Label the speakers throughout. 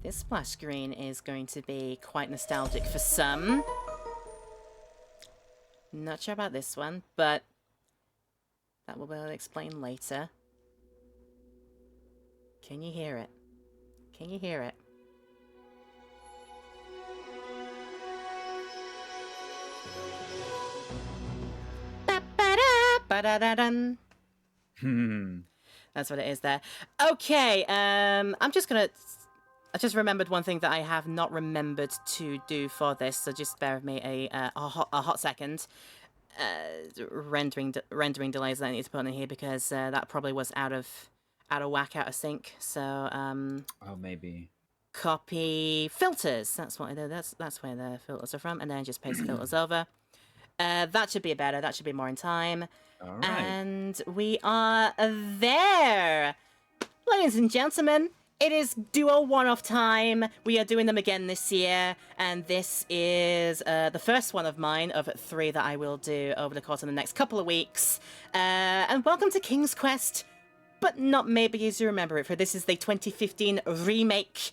Speaker 1: This splash screen is going to be quite nostalgic for some. Not sure about this one, but that will be able to explain later. Can you hear it? Can you hear it? Ba-da-da-dun. That's what it is there. Okay, I'm just gonna... I just remembered one thing that I have not remembered to do for this, so just bear with me a hot second. Rendering delays that I need to put in here because that probably was out of whack, out of sync. So
Speaker 2: Oh, maybe.
Speaker 1: copy filters. That's what I do. That's where the filters are from, and then just paste the filters over. That should be better. That should be more in time.
Speaker 2: All right.
Speaker 1: And we are there, ladies and gentlemen. It is duo one-off time. We are doing them again this year, and this is the first one of mine of 3 that I will do over the course of the next couple of weeks. And welcome to King's Quest, but not maybe as you remember it, for this is the 2015 remake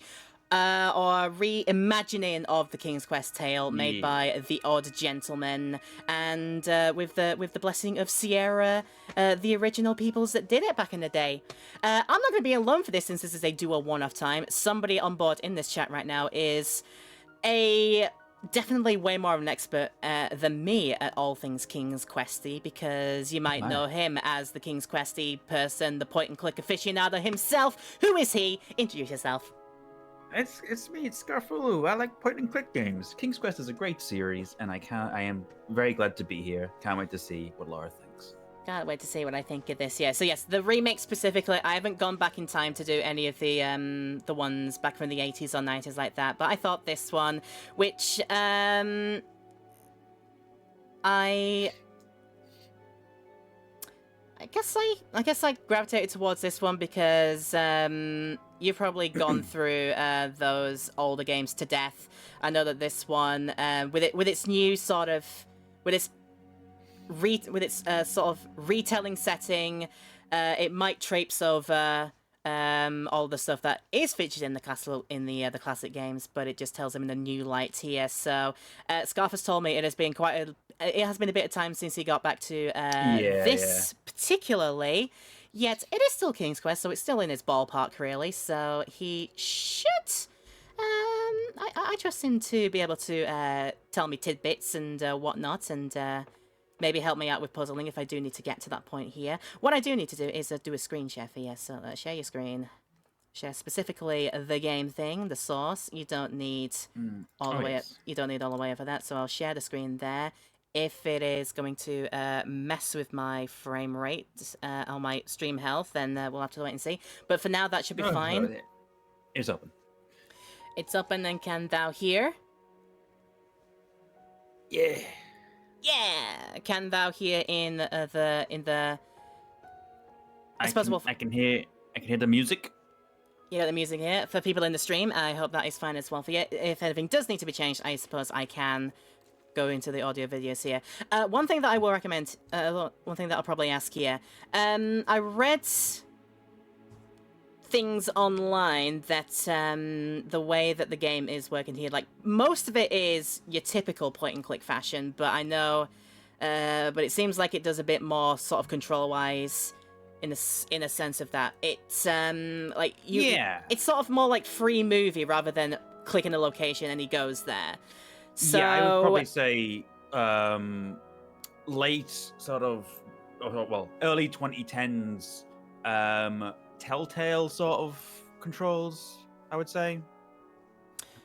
Speaker 1: or reimagining of the King's Quest tale made by the Odd Gentleman, and with the blessing of Sierra, the original peoples that did it back in the day. I'm not going to be alone for this, since this is a dual one-off time. Somebody on board in this chat right now is definitely way more of an expert than me at all things King's Questy, because you might know him as the King's Questy person, the point-and-click aficionado himself. Who is he? Introduce yourself.
Speaker 2: It's me, it's Scarfulu. I like point-and-click games. King's Quest is a great series, and I am very glad to be here. Can't wait to see what Laura thinks.
Speaker 1: Can't wait to see what I think of this. Yeah, so yes, the remake specifically, I haven't gone back in time to do any of the ones back from the 80s or 90s like that, but I thought this one, which I guess I gravitated towards this one because you've probably gone through those older games to death. I know that this one, with its new sort of, with its sort of retelling setting, it might traipse over all the stuff that is featured in the classic games, but it just tells them in a new light here. So Scarf has told me it has been a bit of time since he got back to this particularly. Yet it is still King's Quest, so it's still in his ballpark, really. So he should. I trust him to be able to tell me tidbits and whatnot, and maybe help me out with puzzling if I do need to get to that point here. What I do need to do is do a screen share for you. So share your screen. Share specifically the game thing, the source. You don't need all the way. You don't need all the way over that. So I'll share the screen there. If it is going to mess with my frame rate or my stream health, then we'll have to wait and see. But for now, that should be fine.
Speaker 2: It's open.
Speaker 1: It's open, and can thou hear?
Speaker 2: Yeah.
Speaker 1: Yeah. Can thou hear in the?
Speaker 2: I can hear the music.
Speaker 1: You got the music here for people in the stream. I hope that is fine as well for you. If anything does need to be changed, I suppose I can go into the audio videos here. One thing that I will recommend, one thing that I'll probably ask here, I read things online that the way that the game is working here, like most of it is your typical point-and-click fashion, but I know, but it seems like it does a bit more sort of control-wise in a sense of that it's like it's sort of more like free movie rather than clicking a location and he goes there. So
Speaker 2: yeah, I would probably say late sort of, well, early 2010s Telltale sort of controls, I would say.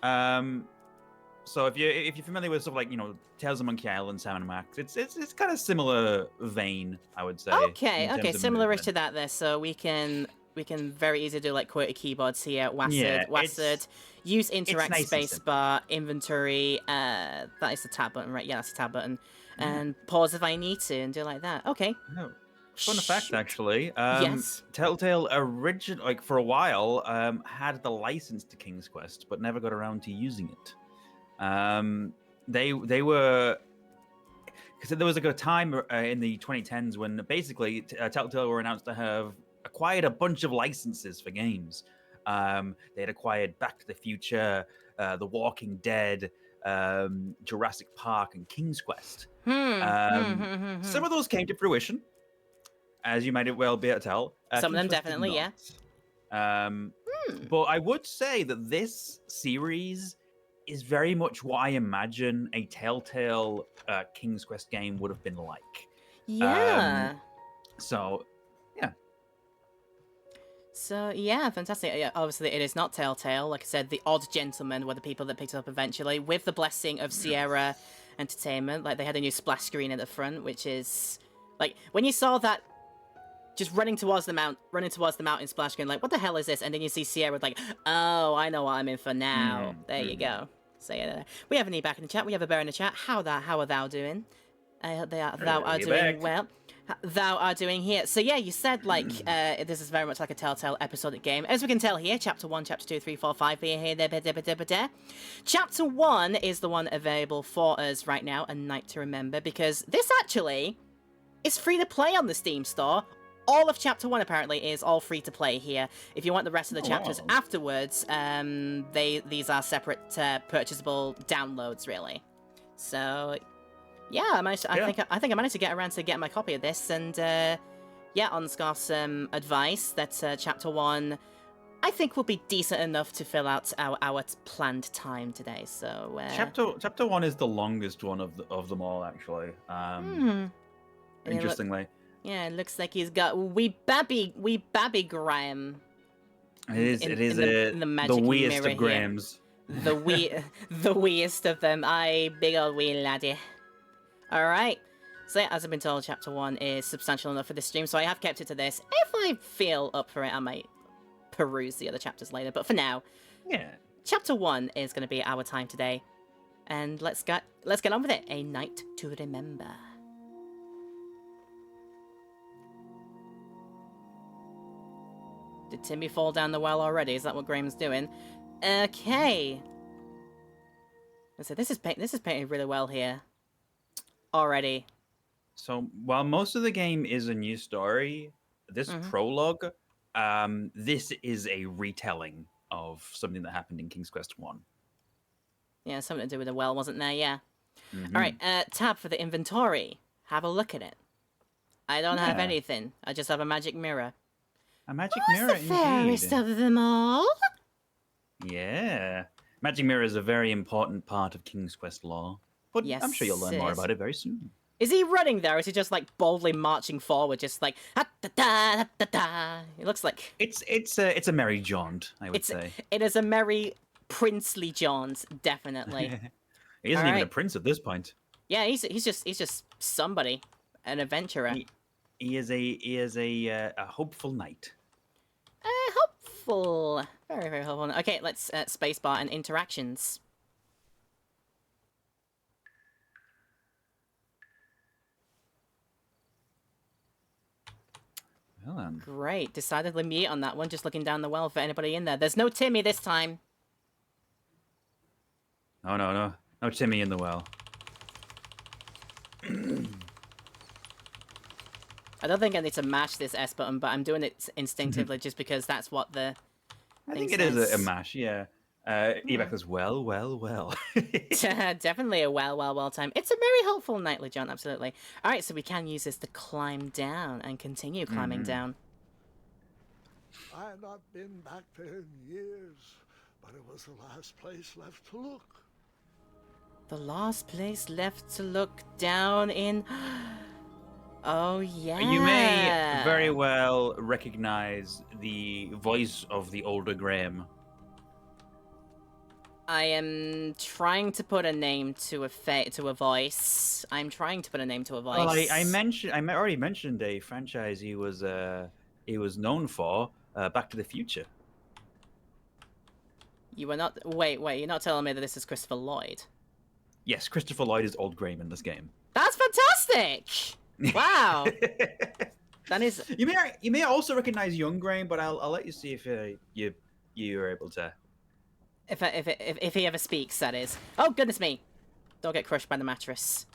Speaker 2: So if you're familiar with stuff like, Tales of Monkey Island, Sam & Max, it's kind of similar vein, I would say.
Speaker 1: Okay, similar-ish to that there. So we can very easily do like QWERTY keyboards here. WASD. Use interact
Speaker 2: nice
Speaker 1: spacebar, inventory. That is the tab button, right? Yeah, that's the tab button. And pause if I need to, and do like that. Okay.
Speaker 2: No. Fun fact, actually.
Speaker 1: Yes.
Speaker 2: Telltale for a while, had the license to King's Quest, but never got around to using it. They were, because there was like a time in the 2010s when basically Telltale were announced to have acquired a bunch of licenses for games, They had acquired Back to the Future, The Walking Dead, Jurassic Park, and King's Quest. Some of those came to fruition, as you might well be able to tell.
Speaker 1: Some of
Speaker 2: King's
Speaker 1: them
Speaker 2: Quest did
Speaker 1: definitely, yeah.
Speaker 2: not. But I would say that this series is very much what I imagine a Telltale King's Quest game would have been like.
Speaker 1: Yeah.
Speaker 2: So, yeah.
Speaker 1: So, yeah, fantastic. Yeah, obviously, it is not Telltale. Like I said, the Odd Gentlemen were the people that picked it up eventually, with the blessing of Sierra Entertainment. Like, they had a new splash screen at the front, which is... Like, when you saw that just running towards the mountain splash screen, like, what the hell is this? And then you see Sierra like, oh, I know what I'm in for now. There you go. So, yeah, we have an E back in the chat. We have a bear in the chat. How are thou doing? Thou are doing well. Thou are doing here. So yeah, you said like this is very much like a Telltale episodic game. As we can tell here, Chapter 1, Chapter 2, 3, 4, 5, here, there. Chapter 1 is the one available for us right now, A Night to Remember, because this actually is free to play on the Steam store. All of Chapter 1 apparently is all free to play here. If you want the rest of the chapters afterwards, these are separate purchasable downloads, really. So yeah, I think I managed to get around to getting my copy of this, and yeah, on Scarf's advice, that Chapter 1, I think, will be decent enough to fill out our planned time today. So
Speaker 2: Chapter 1 is the longest one of them all, actually. Interestingly.
Speaker 1: Yeah, it looks like he's got wee babby Graham.
Speaker 2: It is the weeest of Grahams.
Speaker 1: The weeest of them. Aye, big old wee laddie. Alright. So yeah, as I've been told, Chapter 1 is substantial enough for this stream, so I have kept it to this. If I feel up for it, I might peruse the other chapters later. But for now,
Speaker 2: yeah,
Speaker 1: Chapter 1 is going to be our time today. And let's get on with it. A Night to Remember. Did Timmy fall down the well already? Is that what Graham's doing? Okay. So this is painted really well here. Already.
Speaker 2: So while most of the game is a new story, this prologue, this is a retelling of something that happened in King's Quest 1.
Speaker 1: Yeah, something to do with the well, wasn't there? Yeah. All right, tab for the inventory. Have a look at it. I don't have anything. I just have a magic mirror.
Speaker 2: A magic mirror,
Speaker 1: the fairest of them all?
Speaker 2: Yeah. Magic mirror is a very important part of King's Quest lore. But
Speaker 1: yes,
Speaker 2: I'm sure you'll learn more about it very soon.
Speaker 1: Is he running there, or is he just like boldly marching forward, just like ha da da da da da? It looks like
Speaker 2: it's a merry jaunt, I would say.
Speaker 1: It is a merry princely jaunt, definitely.
Speaker 2: He isn't even a prince at this point.
Speaker 1: Yeah, he's just somebody, an adventurer.
Speaker 2: He is a hopeful knight.
Speaker 1: Hopeful, very very hopeful. Okay, let's spacebar and interactions.
Speaker 2: Well, then.
Speaker 1: Great. Decidedly mute on that one, just looking down the well for anybody in there. There's no Timmy this time.
Speaker 2: No Timmy in the well.
Speaker 1: I don't think I need to mash this S button, but I'm doing it instinctively just because that's what the
Speaker 2: I think it is a mash, yeah. Evac says, well.
Speaker 1: Definitely a well time. It's a very helpful nightly, John, absolutely. All right, so we can use this to climb down and continue climbing down.
Speaker 3: I have not been back there in years, but it was the last place left to look.
Speaker 1: The last place left to look down in... Oh, yeah.
Speaker 2: You may very well recognize the voice of the older Graham.
Speaker 1: I am trying to put a name to a voice. I'm trying to put a name to a voice.
Speaker 2: Well, I already mentioned a franchise he was known for, Back to the Future.
Speaker 1: You were not. Wait. You're not telling me that this is Christopher Lloyd?
Speaker 2: Yes, Christopher Lloyd is Old Graham in this game.
Speaker 1: That's fantastic! Wow. That is.
Speaker 2: You may also recognize Young Graham, but I'll let you see if you're able to.
Speaker 1: If he ever speaks, that is. Oh goodness me! Don't get crushed by the mattress.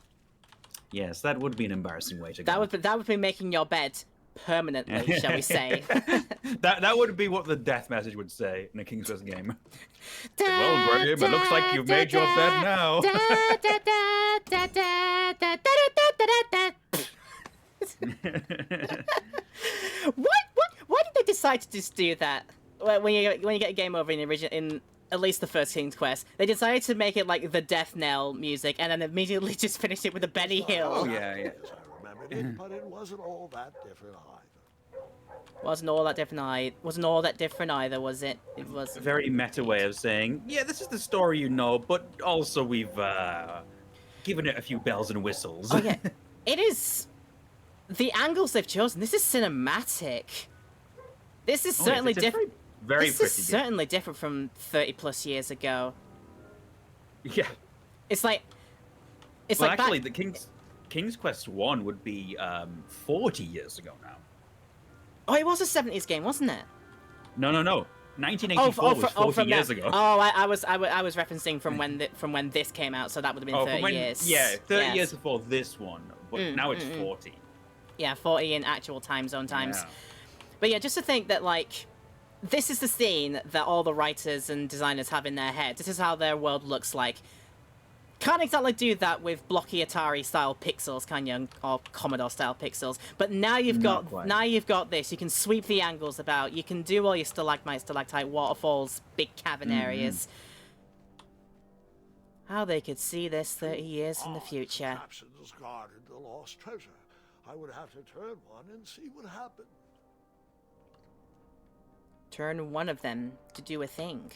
Speaker 2: Yes, that would be an embarrassing way to go.
Speaker 1: That would be making your bed permanently, shall we say.
Speaker 2: That would be what the death message would say in a King's Quest game. Well, Graham, it looks like you've made your bed now. Why
Speaker 1: did they decide to just do that? When you get a game over in the original, in at least the first King's Quest, they decided to make it like the death knell music, and then immediately just finished it with a Benny Hill.
Speaker 2: Oh yeah.
Speaker 3: I remembered it, but it wasn't all that different either.
Speaker 1: Wasn't all that different either, was it? It was
Speaker 2: A very meta way of saying, yeah, this is the story you know, but also we've given it a few bells and whistles.
Speaker 1: Oh yeah, it is. The angles they've chosen. This is cinematic. This is certainly different.
Speaker 2: Very
Speaker 1: this
Speaker 2: pretty.
Speaker 1: Is certainly different from 30+ years ago.
Speaker 2: Yeah.
Speaker 1: It's like. It's
Speaker 2: well,
Speaker 1: like
Speaker 2: actually, the King's Quest 1 would be 40 years ago now.
Speaker 1: Oh, it was a 70s game, wasn't it?
Speaker 2: No. 1984 was 40 years ago.
Speaker 1: Oh, I was referencing from when this came out, so that would have been 30 years.
Speaker 2: Yeah, 30 years before this one, but now it's 40.
Speaker 1: Yeah, 40 in actual time zone times.
Speaker 2: Yeah.
Speaker 1: But yeah, just to think that, like, this is the scene that all the writers and designers have in their head. This is how their world looks like. Can't exactly do that with blocky Atari-style pixels, can you? Or Commodore-style pixels. But now you've got this. You can sweep the angles about. You can do all your stalagmite, waterfalls, big cavern areas. How they could see this 30 years in the future.
Speaker 3: Captains guarded the lost treasure. I would have to turn one and see what happened.
Speaker 1: Turn one of them to do a thing.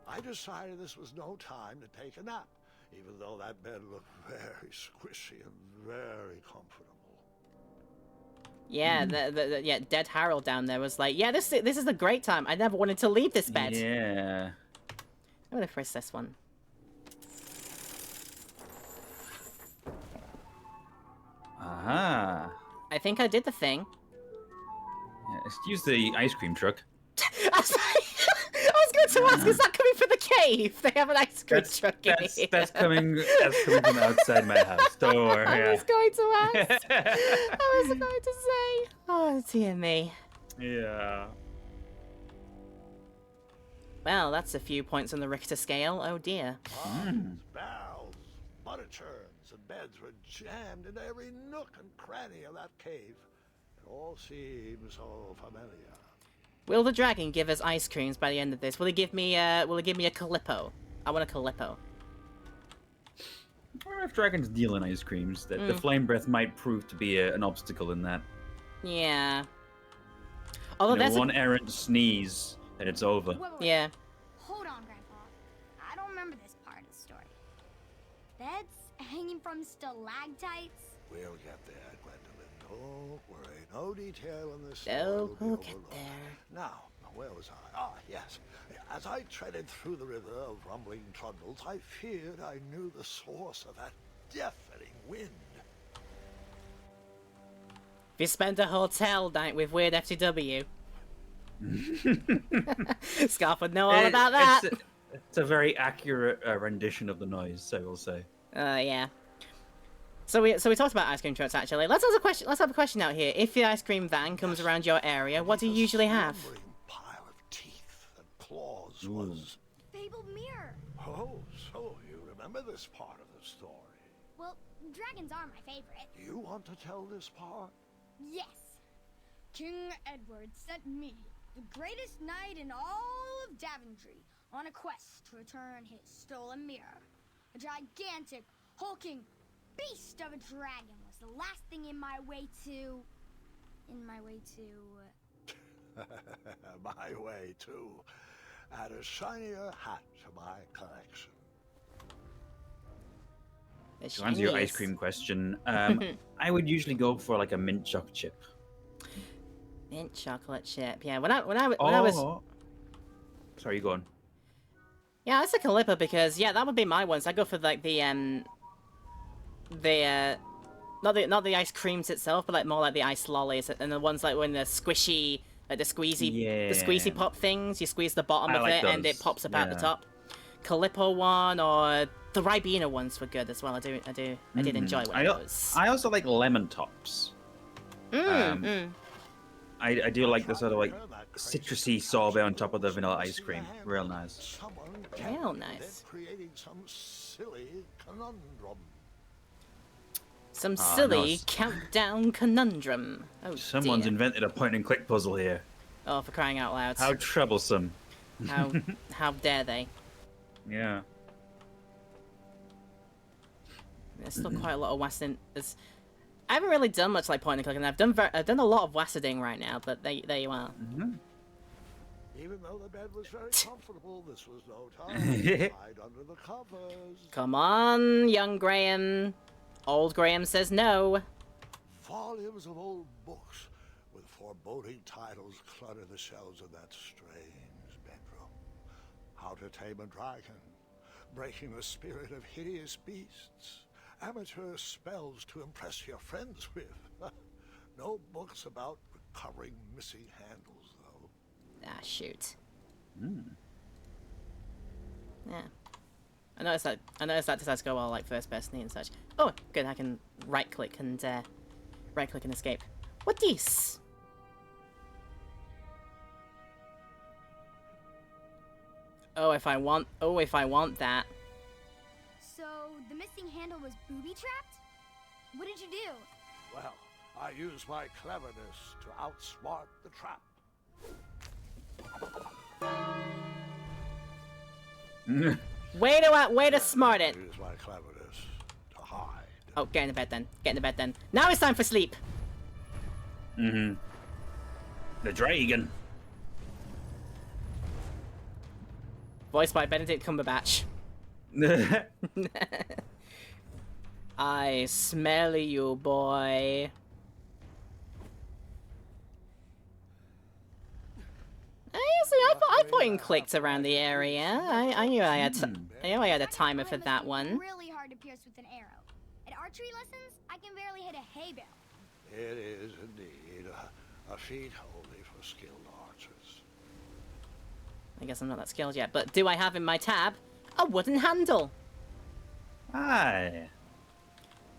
Speaker 3: I decided this was no time to take a nap, even though that bed looked very squishy and very comfortable.
Speaker 1: Yeah, the Dead Harold down there was like, yeah, this is a great time. I never wanted to leave this bed.
Speaker 2: Yeah.
Speaker 1: I'm gonna press this one.
Speaker 2: Aha.
Speaker 1: I think I did the thing.
Speaker 2: Yeah, excuse the ice cream truck.
Speaker 1: I was going to ask, is that coming from the cave? They have an ice cream truck in here.
Speaker 2: That's coming from outside my house. Don't worry.
Speaker 1: I was going to ask. I was going to say. Oh, dear me.
Speaker 2: Yeah.
Speaker 1: Well, that's a few points on the Richter scale. Oh, dear.
Speaker 3: Barrels, butter churns, and beds were jammed into every nook and cranny of that cave. It all seems so familiar.
Speaker 1: Will the dragon give us ice creams by the end of this? Will he give me a Calippo? I want a Calippo.
Speaker 2: I wonder if dragons deal in ice creams. That the flame breath might prove to be an obstacle in that.
Speaker 1: Yeah. Although
Speaker 2: there's one errant sneeze and it's over.
Speaker 4: Wait.
Speaker 1: Yeah.
Speaker 4: Hold on, Grandpa. I don't remember this part of the story. Beds hanging from stalactites?
Speaker 3: We'll get there, Gwendolyn. Don't worry. No detail in this
Speaker 1: Oh,
Speaker 3: story will be
Speaker 1: we'll get
Speaker 3: overlooked.
Speaker 1: there.
Speaker 3: Now, where was I? Ah, yes. As I treaded through the river of rumbling trundles, I feared I knew the source of that deafening wind.
Speaker 1: If you spend a hotel night with weird FTW. Scarf would know all about that.
Speaker 2: It's a very accurate rendition of the noise, I will say.
Speaker 1: Yeah. So we talked about ice cream trucks actually. Let's have a question out here. If the ice cream van comes around your area, what do you usually have?
Speaker 3: A pile of teeth and claws was.
Speaker 4: Fabled mirror.
Speaker 3: Oh, so you remember this part of the story?
Speaker 4: Well, dragons are my favorite.
Speaker 3: You want to tell this part?
Speaker 4: Yes. King Edward sent me, the greatest knight in all of Daventry, on a quest to return his stolen mirror. A gigantic, hulking beast of a dragon was the last thing in my way to... My way to
Speaker 3: add a shinier hat to my collection.
Speaker 2: To answer your ice cream question, I would usually go for like a mint chocolate chip.
Speaker 1: Mint chocolate chip. Yeah, when I was.
Speaker 2: Sorry, you go on.
Speaker 1: Yeah, that's a Calippo because that would be my ones. I go for like not the ice creams itself, but like more like the ice lollies and the ones like when the squishy, like the squeezy pop things. You squeeze the bottom of it and it pops up out the top. Calippo one or the Ribena ones were good as well. I did enjoy one of those.
Speaker 2: I also like lemon tops. I do like the sort of like citrusy sorbet on top of the vanilla ice cream. Real nice.
Speaker 1: Real nice.
Speaker 3: Creating some silly conundrum.
Speaker 1: Some
Speaker 2: no,
Speaker 1: silly
Speaker 2: it's-
Speaker 1: countdown conundrum. Oh,
Speaker 2: Someone's
Speaker 1: dear.
Speaker 2: invented a point-and-click puzzle here.
Speaker 1: Oh, for crying out loud.
Speaker 2: How troublesome.
Speaker 1: How dare they?
Speaker 2: Yeah.
Speaker 1: There's still quite a lot of wasting. I haven't really done much like point and click, and I've done a lot of wasting right now. But there you are.
Speaker 3: Even though the bed was very comfortable, this was no time to hide under the covers.
Speaker 1: Come on, young Graham. Old Graham says no.
Speaker 3: Volumes of old books with foreboding titles clutter the shelves of that strange bedroom. How to Tame a Dragon, Breaking the Spirit of Hideous Beasts, Amateur Spells to Impress Your Friends with. No books about recovering missing handles, though.
Speaker 1: Ah, shoot. Yeah. I noticed that decides to go all like first person and such. Oh, good. I can right click and escape. What this? Oh, if I want that.
Speaker 4: So the missing handle was booby-trapped? What did you do?
Speaker 3: Well, I used my cleverness to outsmart the trap.
Speaker 1: Way to smart it.
Speaker 3: I used my cleverness to hide.
Speaker 1: Oh, get in the bed then. Get in the bed then. Now it's time for sleep.
Speaker 2: The dragon.
Speaker 1: Voiced by Benedict Cumberbatch. I smell you, boy. See, I put in clicked around the area. I knew I had a timer for that one.
Speaker 4: Really hard to pierce with an arrow. At archery lessons, I can barely hit a hay bale.
Speaker 3: It is indeed a feat only for skilled archers.
Speaker 1: I guess I'm not that skilled yet, but do I have in my tab a wooden handle?
Speaker 2: Hi.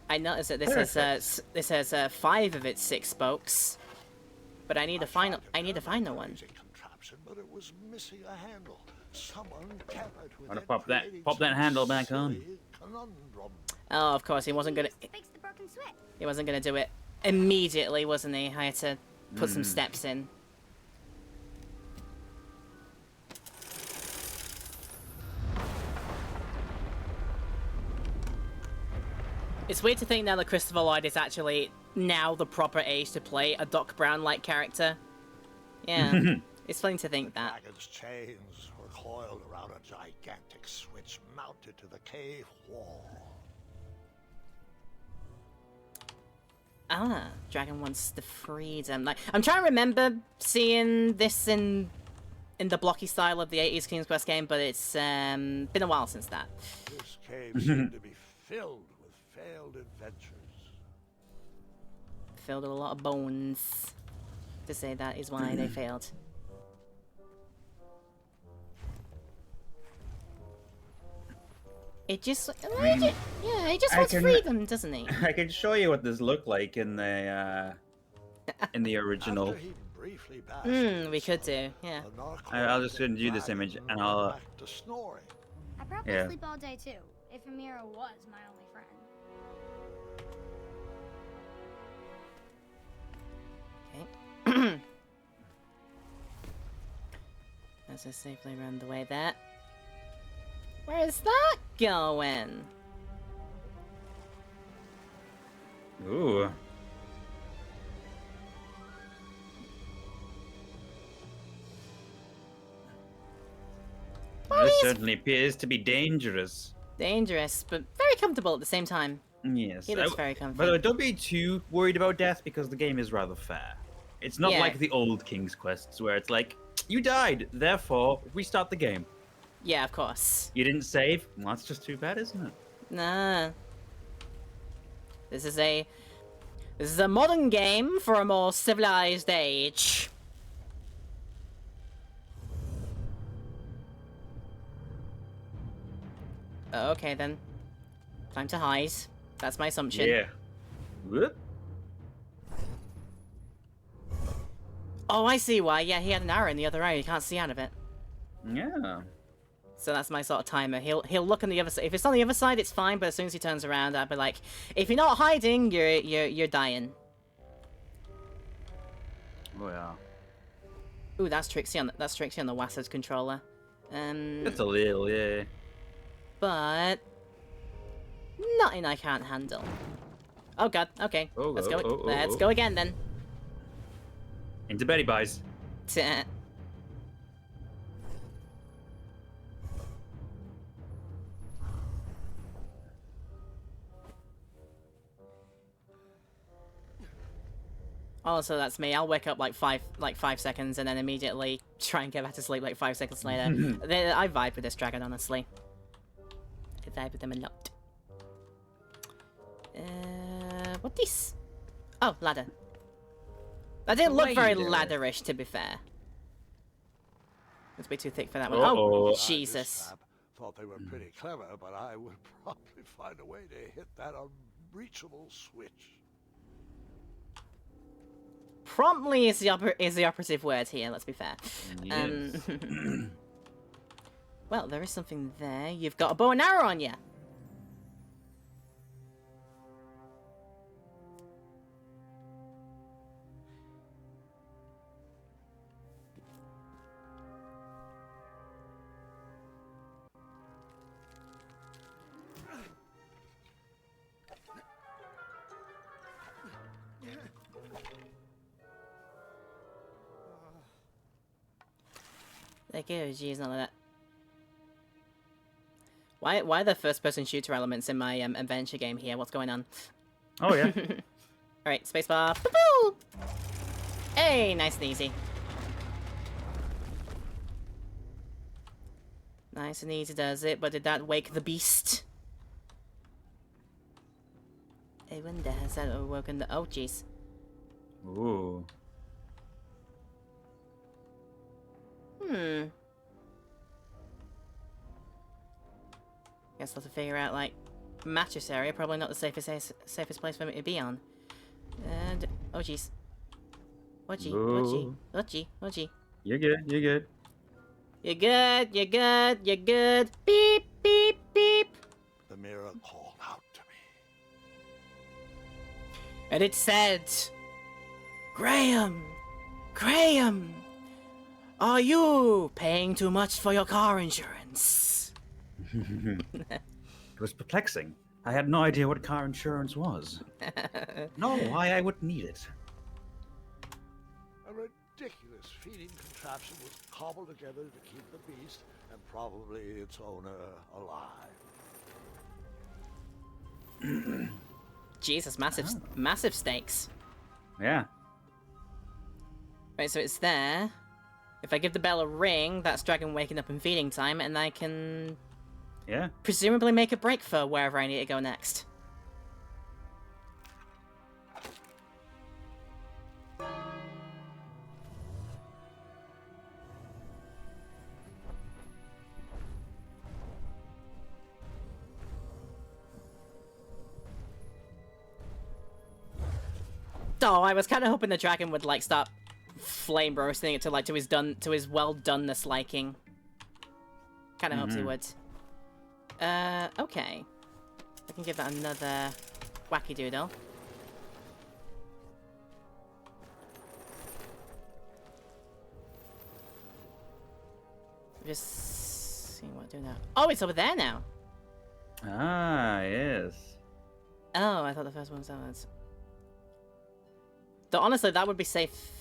Speaker 1: I noticed that this has 5 of its 6 spokes, but I need to find a one.
Speaker 3: Contraption, but it was missing a handle. Someone tampered with
Speaker 2: Wanna
Speaker 3: it,
Speaker 2: pop that
Speaker 3: creating some
Speaker 2: handle back on?
Speaker 3: silly conundrum.
Speaker 1: Oh, of course he wasn't gonna.
Speaker 4: Fix the broken switch.
Speaker 1: He wasn't gonna do it immediately, wasn't he? I had to put some steps in. It's weird to think now that Christopher Lloyd is actually now the proper age to play a Doc Brown-like character. Yeah, it's funny to think that.
Speaker 3: Dragon's chains were coiled around a gigantic switch mounted to the cave wall.
Speaker 1: Ah, Dragon wants the freedom. Like, I'm trying to remember seeing this in the blocky style of the 80s King's Quest game, but it's been a while since that.
Speaker 3: This cave seemed to be filled with failed adventures.
Speaker 1: Filled with a lot of bones. To say that is why they failed. It just, he just wants freedom, doesn't he?
Speaker 2: I can show you what this looked like in the original.
Speaker 3: After he briefly basked
Speaker 1: We could do, yeah.
Speaker 3: the narcotic
Speaker 2: I'll just send you this
Speaker 3: dragon
Speaker 2: image, and
Speaker 3: went
Speaker 2: I'll.
Speaker 3: back to snoring.
Speaker 4: I probably
Speaker 2: Yeah.
Speaker 4: sleep all day too, if Amira was my only friend.
Speaker 1: Okay. Let's just safely run the way there. Where's that going?
Speaker 2: Ooh. This certainly appears to be dangerous.
Speaker 1: Dangerous, but very comfortable at the same time.
Speaker 2: Yes.
Speaker 1: He looks very comfy.
Speaker 2: By the way, don't be too worried about death because the game is rather fair. It's not
Speaker 1: Yeah.
Speaker 2: like the old King's Quests where it's like, you died, therefore restart the game.
Speaker 1: Yeah, of course.
Speaker 2: You didn't save? Well, that's just too bad, isn't it?
Speaker 1: Nah. This is a modern game for a more civilized age. Okay then. Time to hide. That's my assumption.
Speaker 2: Yeah. Whoop.
Speaker 1: Oh, I see why. Yeah, he had an arrow in the other eye. You can't see out of it.
Speaker 2: Yeah.
Speaker 1: So that's my sort of timer. He'll look on the other side. If it's on the other side, it's fine. But as soon as he turns around, I'll be like, if you're not hiding, you're dying.
Speaker 2: Oh yeah.
Speaker 1: Ooh, that's Trixie on the Wasser's controller.
Speaker 2: It's a little, yeah.
Speaker 1: But nothing I can't handle. Oh god. Okay.
Speaker 2: Oh,
Speaker 1: Let's go.
Speaker 2: oh, oh,
Speaker 1: Let's
Speaker 2: oh.
Speaker 1: go again then.
Speaker 2: Into Betty Buys.
Speaker 1: Teh. Also, that's me. I'll wake up like 5 seconds and then immediately try and get back to sleep like 5 seconds later. I vibe with this dragon, honestly. I vibe with them a lot. What this? Oh, ladder. That didn't look very ladderish, to be fair. It's way too thick for that one. Oh, Jesus.
Speaker 3: Trap thought they were pretty clever, but I would probably find a way to hit that unreachable switch.
Speaker 1: Promptly is the operative word here, let's be fair.
Speaker 2: Yes.
Speaker 1: Well, there is something there. You've got a bow and arrow on you. Like, oh, geez, none of that. Why are the first-person shooter elements in my adventure game here? What's going on?
Speaker 2: Oh yeah.
Speaker 1: Alright, spacebar. Boo-boo! Hey, nice and easy. Nice and easy does it, but did that wake the beast? I wonder, has that awoken the... Oh, jeez.
Speaker 2: Ooh.
Speaker 1: Guess I'll have to figure out, like, mattress area. Probably not the safest place for me to be on. And... Oh, jeez. Whatchy, whatchy, whatchy, whatchy.
Speaker 2: You're good, you're good.
Speaker 1: You're good, you're good, you're good. Beep, beep, beep.
Speaker 3: The mirror called out to me.
Speaker 1: And it said... Graham! Graham! Are you paying too much for your car insurance?
Speaker 2: It was perplexing. I had no idea what car insurance was. Nor why I would need it.
Speaker 3: A ridiculous feeding contraption was cobbled together to keep the beast and probably its owner alive.
Speaker 1: Jesus, massive stakes.
Speaker 2: Yeah.
Speaker 1: Right, so it's there. If I give the bell a ring, that's dragon waking up and feeding time, and I can
Speaker 2: Yeah.
Speaker 1: presumably make a break for wherever I need to go next. Oh, I was kind of hoping the dragon would like start flame roasting it to his well doneness liking. Kind of hoped he would. Okay. I can give that another wacky doodle. Just seeing what I do now. Oh, it's over there now.
Speaker 2: Ah, yes.
Speaker 1: Oh, I thought the first one was that. Though honestly, that would be safe.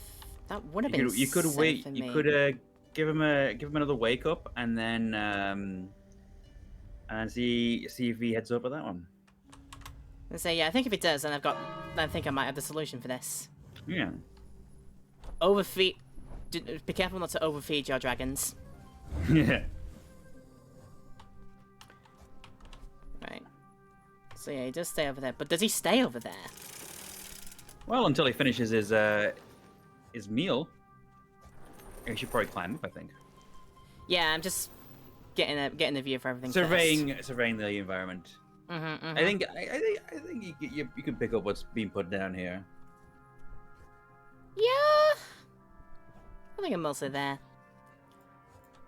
Speaker 1: That would have been.
Speaker 2: You could
Speaker 1: safe
Speaker 2: wait.
Speaker 1: for
Speaker 2: You
Speaker 1: me.
Speaker 2: could give him another wake up, and then and see if he heads up with that one.
Speaker 1: And say, yeah, I think if it does, then I think I might have the solution for this.
Speaker 2: Yeah.
Speaker 1: Overfeed. Be careful not to overfeed your dragons.
Speaker 2: Yeah.
Speaker 1: Right. So yeah, he does stay over there. But does he stay over there?
Speaker 2: Well, until he finishes his meal, he should probably climb up. I think.
Speaker 1: Yeah, I'm just getting a view for everything.
Speaker 2: Surveying the environment.
Speaker 1: Mm-hmm.
Speaker 2: I think you can pick up what's being put down here.
Speaker 1: Yeah. I think I'm mostly there.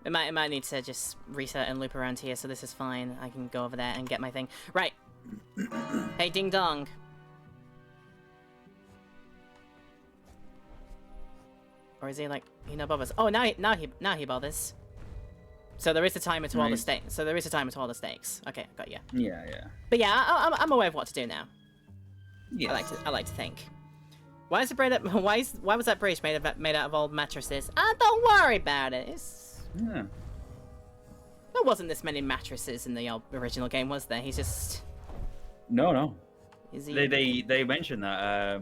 Speaker 1: It might need to just reset and loop around here, so this is fine. I can go over there and get my thing. Right. Hey, ding dong. Or is he like he not bothers? Oh, now he bothers. So there is a timer to all the stakes. So there is a timer to all the stakes. Okay, got you.
Speaker 2: Yeah, yeah.
Speaker 1: But yeah, I'm aware of what to do now.
Speaker 2: Yes.
Speaker 1: I like to think. Why is the bridge? Why was that bridge made out of old mattresses? Ah, don't worry about it.
Speaker 2: Yeah.
Speaker 1: There wasn't this many mattresses in the original game, was there? He's just.
Speaker 2: No.
Speaker 1: Is he?
Speaker 2: They mentioned that.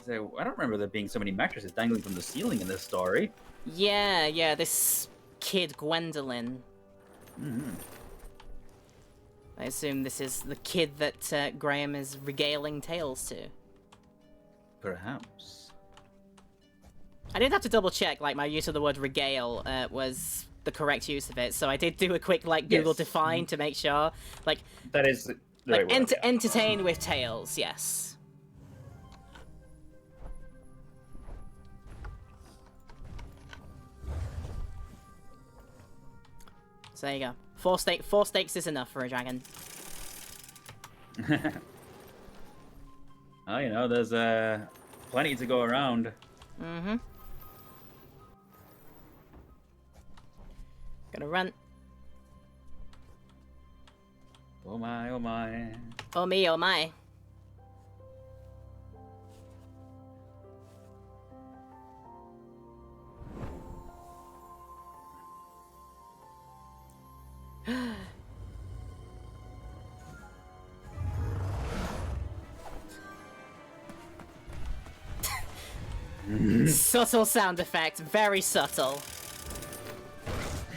Speaker 2: So I don't remember there being so many mattresses dangling from the ceiling in this story.
Speaker 1: Yeah. This kid Gwendolyn.
Speaker 2: Mm-hmm.
Speaker 1: I assume this is the kid that Graham is regaling tales to.
Speaker 2: Perhaps.
Speaker 1: I did have to double check, like, my use of the word regale was the correct use of it, so I did do a quick, like, Google define to make sure. Like,
Speaker 2: that is the right word, yeah.
Speaker 1: Entertain with tales, yes. So there you go. Four stakes is enough for a dragon.
Speaker 2: Oh, you know, there's plenty to go around.
Speaker 1: Mm-hmm. Gonna run.
Speaker 2: Oh my, oh my.
Speaker 1: Oh me, oh my. Subtle sound effect, very subtle.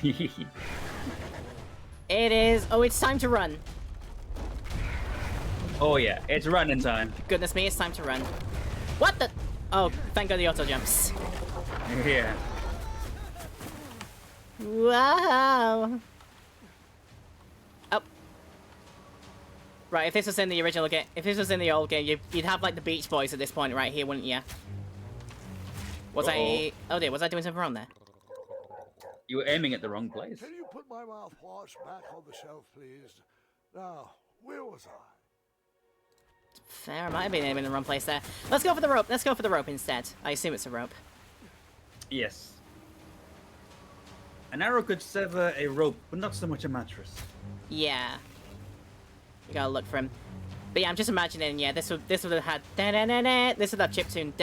Speaker 1: It is. Oh, it's time to run.
Speaker 2: Oh yeah, it's running time.
Speaker 1: Goodness me, it's time to run. What the? Oh, thank God the auto jumps.
Speaker 2: Yeah.
Speaker 1: Wow. Oh. Right, if this was in the original game, if this was in the old game, you'd have like the Beach Boys at this point right here, wouldn't you? Was I? Oh dear, was I doing something wrong there?
Speaker 2: You were aiming at the wrong place.
Speaker 3: Can you put my mouthwash back on the shelf, please? Now, where was I?
Speaker 1: Fair, I might have been aiming in the wrong place there. Let's go for the rope. Let's go for the rope instead. I assume it's a rope.
Speaker 2: Yes. An arrow could sever a rope, but not so much a mattress.
Speaker 1: Yeah. You gotta look for him. But yeah, I'm just imagining. Yeah, this would have had this would have chiptune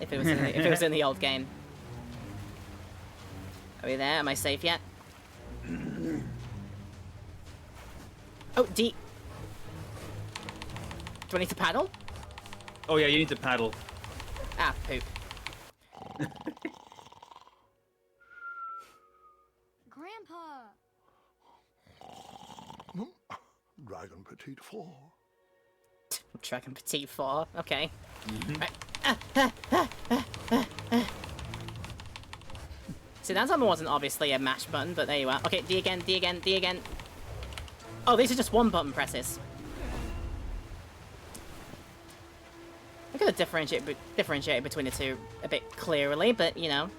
Speaker 1: if it was in the old game. Are we there? Am I safe yet? Oh, D. Do I need to paddle?
Speaker 2: Oh yeah, you need to paddle.
Speaker 1: Ah, poop.
Speaker 4: Grandpa!
Speaker 3: Dragon Petite 4.
Speaker 1: Dragon Petite 4. Okay. Right. See, that time wasn't obviously a mash button, but there you are. Okay, D again, D again, D again. Oh, these are just one button presses. I'm gonna differentiate between the two a bit clearly, but you know.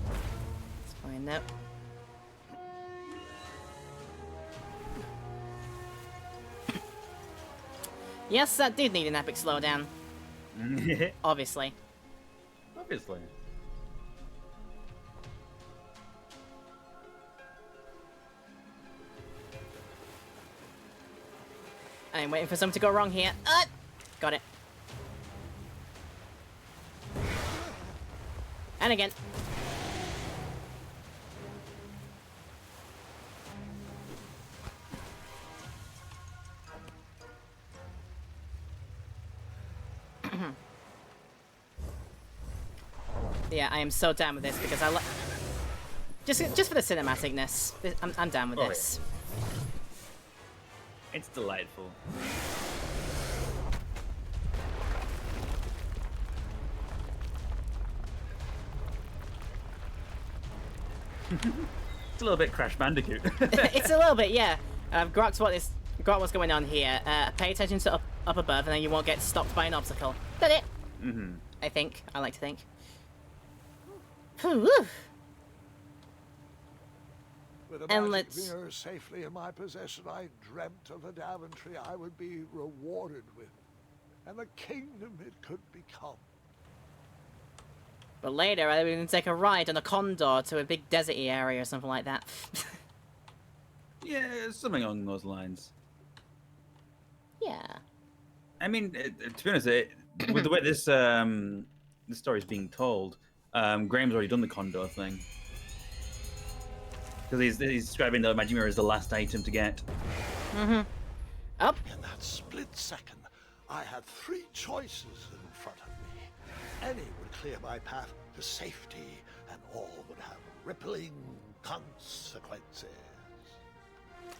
Speaker 1: Let's find out. Yes, that did need an epic slowdown. Obviously.
Speaker 2: Obviously.
Speaker 1: I'm waiting for something to go wrong here. Got it. And again. Yeah, I am so down with this because I like just for the cinematicness. I'm down with this.
Speaker 2: Yeah. It's delightful. It's a little bit Crash Bandicoot.
Speaker 1: It's a little bit, yeah. got what's going on here. Pay attention to up above, and then you won't get stopped by an obstacle. That it?
Speaker 2: Mm-hmm.
Speaker 1: I think. I like to think. Whew.
Speaker 3: With a
Speaker 1: And
Speaker 3: magic
Speaker 1: let's-
Speaker 3: mirror safely in my possession, I dreamt of the Daventry I would be rewarded with, and the kingdom it could become.
Speaker 1: But later, I would take a ride on a condor to a big deserty area or something like that.
Speaker 2: Yeah, something along those lines.
Speaker 1: Yeah.
Speaker 2: I mean, to be honest, with the way this story is being told, Graham's already done the Condor thing. Because he's describing the magic mirror as the last item to get.
Speaker 1: Up.
Speaker 3: In that split second, I had 3 choices in front of me. Any would clear my path to safety, and all would have rippling consequences.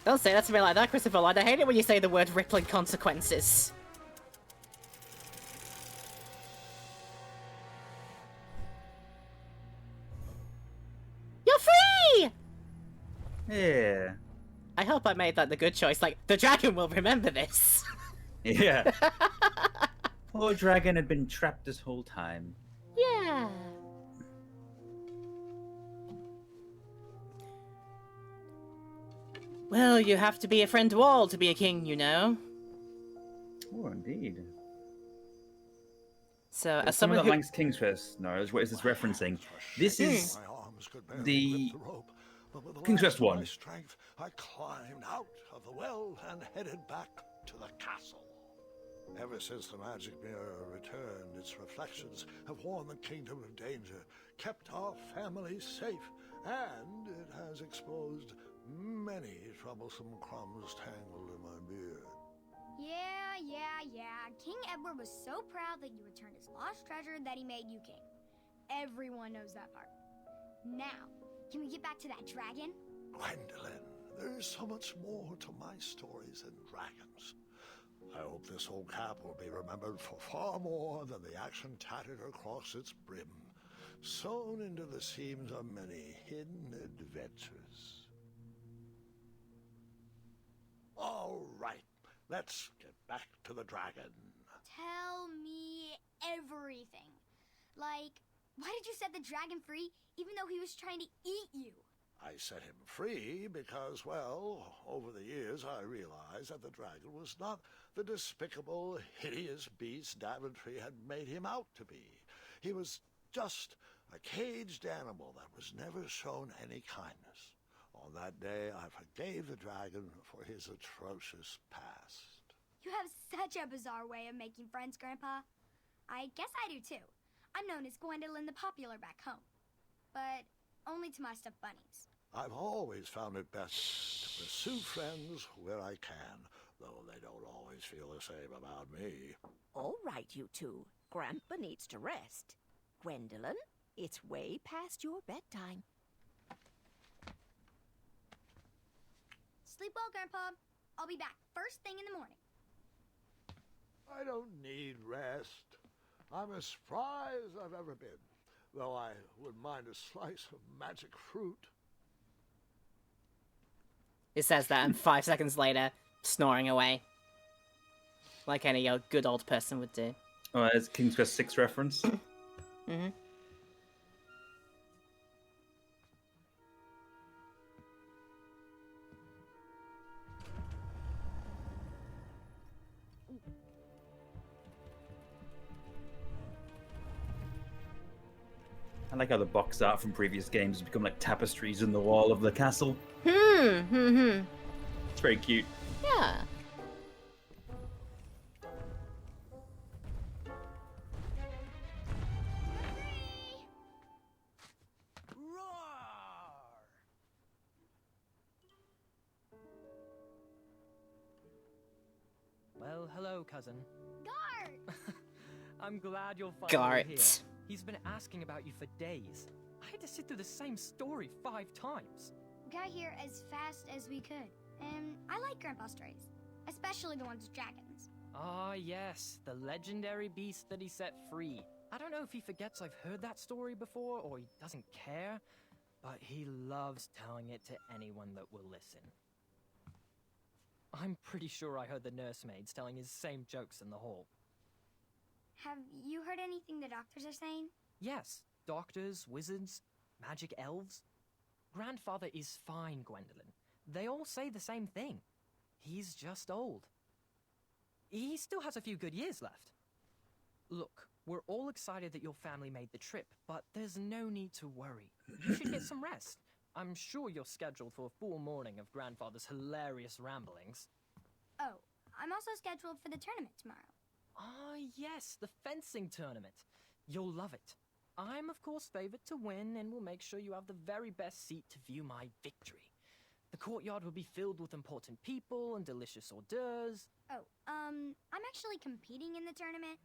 Speaker 1: Don't say that to me like that, Christopher Lloyd. I hate it when you say the word rippling consequences. You're free!
Speaker 2: Yeah.
Speaker 1: I hope I made that the good choice. Like, the dragon will remember this.
Speaker 2: Yeah. Poor dragon had been trapped this whole time.
Speaker 1: Yeah. Well, you have to be a friend to all to be a king, you know.
Speaker 2: Oh, indeed.
Speaker 1: So, as
Speaker 2: Someone
Speaker 1: someone
Speaker 2: that
Speaker 1: who...
Speaker 2: likes King's Quest knows what is this referencing. This is
Speaker 3: My arms could barely
Speaker 2: the
Speaker 3: grip the rope, but with the
Speaker 2: King's
Speaker 3: last
Speaker 2: Quest
Speaker 3: of my
Speaker 2: 1.
Speaker 3: strength, I climbed out of the well and headed back to the castle. Ever since the magic mirror returned, its reflections have warned the kingdom of danger, kept our family safe, and it has exposed many troublesome crumbs tangled in my beard.
Speaker 4: Yeah. King Edward was so proud that you returned his lost treasure that he made you king. Everyone knows that part. Now, can we get back to that dragon?
Speaker 3: Gwendolyn, there's so much more to my stories than dragons. I hope this old cap will be remembered for far more than the action tattered across its brim, sewn into the seams of many hidden adventures. All right, let's get back to the dragon.
Speaker 4: Tell me everything. Like, why did you set the dragon free even though he was trying to eat you?
Speaker 3: I set him free because, well, over the years I realized that the dragon was not the despicable, hideous beast Daventry had made him out to be. He was just a caged animal that was never shown any kindness. On that day, I forgave the dragon for his atrocious past.
Speaker 4: You have such a bizarre way of making friends, Grandpa. I guess I do too. I'm known as Gwendolyn the Popular back home. But only to my stuffed bunnies.
Speaker 3: I've always found it best to pursue friends where I can, though they don't always feel the same about me.
Speaker 5: All right, you two. Grandpa needs to rest. Gwendolyn, it's way past your bedtime.
Speaker 4: Sleep well, Grandpa. I'll be back first thing in the morning.
Speaker 3: I don't need rest. I'm as spry as I've ever been, though I wouldn't mind a slice of magic fruit.
Speaker 1: It says that, and 5 seconds later, snoring away. Like any good old person would do.
Speaker 2: Oh, there's King's Quest 6 reference.
Speaker 1: Mm-hmm.
Speaker 2: I like how the box art from previous games has become like tapestries in the wall of the castle.
Speaker 1: Hmm.
Speaker 2: It's very cute.
Speaker 1: Yeah.
Speaker 6: Well, hello, cousin.
Speaker 4: Gart!
Speaker 6: I'm glad you're finally here.
Speaker 1: Gart.
Speaker 6: He's been asking about you for days. I had to sit through the same story 5 times.
Speaker 4: We got here as fast as we could. And I like Grandpa's stories. Especially the ones with dragons.
Speaker 6: Ah, yes, the legendary beast that he set free. I don't know if he forgets I've heard that story before or he doesn't care, but he loves telling it to anyone that will listen. I'm pretty sure I heard the nursemaids telling his same jokes in the hall.
Speaker 4: Have you heard anything the doctors are saying?
Speaker 6: Yes, doctors, wizards, magic elves. Grandfather is fine, Gwendolyn. They all say the same thing. He's just old. He still has a few good years left. Look, we're all excited that your family made the trip, but there's no need to worry. You should get some rest. I'm sure you're scheduled for a full morning of Grandfather's hilarious ramblings.
Speaker 4: Oh, I'm also scheduled for the tournament tomorrow.
Speaker 6: Ah, yes, the fencing tournament. You'll love it. I'm, of course, favored to win, and will make sure you have the very best seat to view my victory. The courtyard will be filled with important people and delicious hors d'oeuvres.
Speaker 4: Oh, I'm actually competing in the tournament.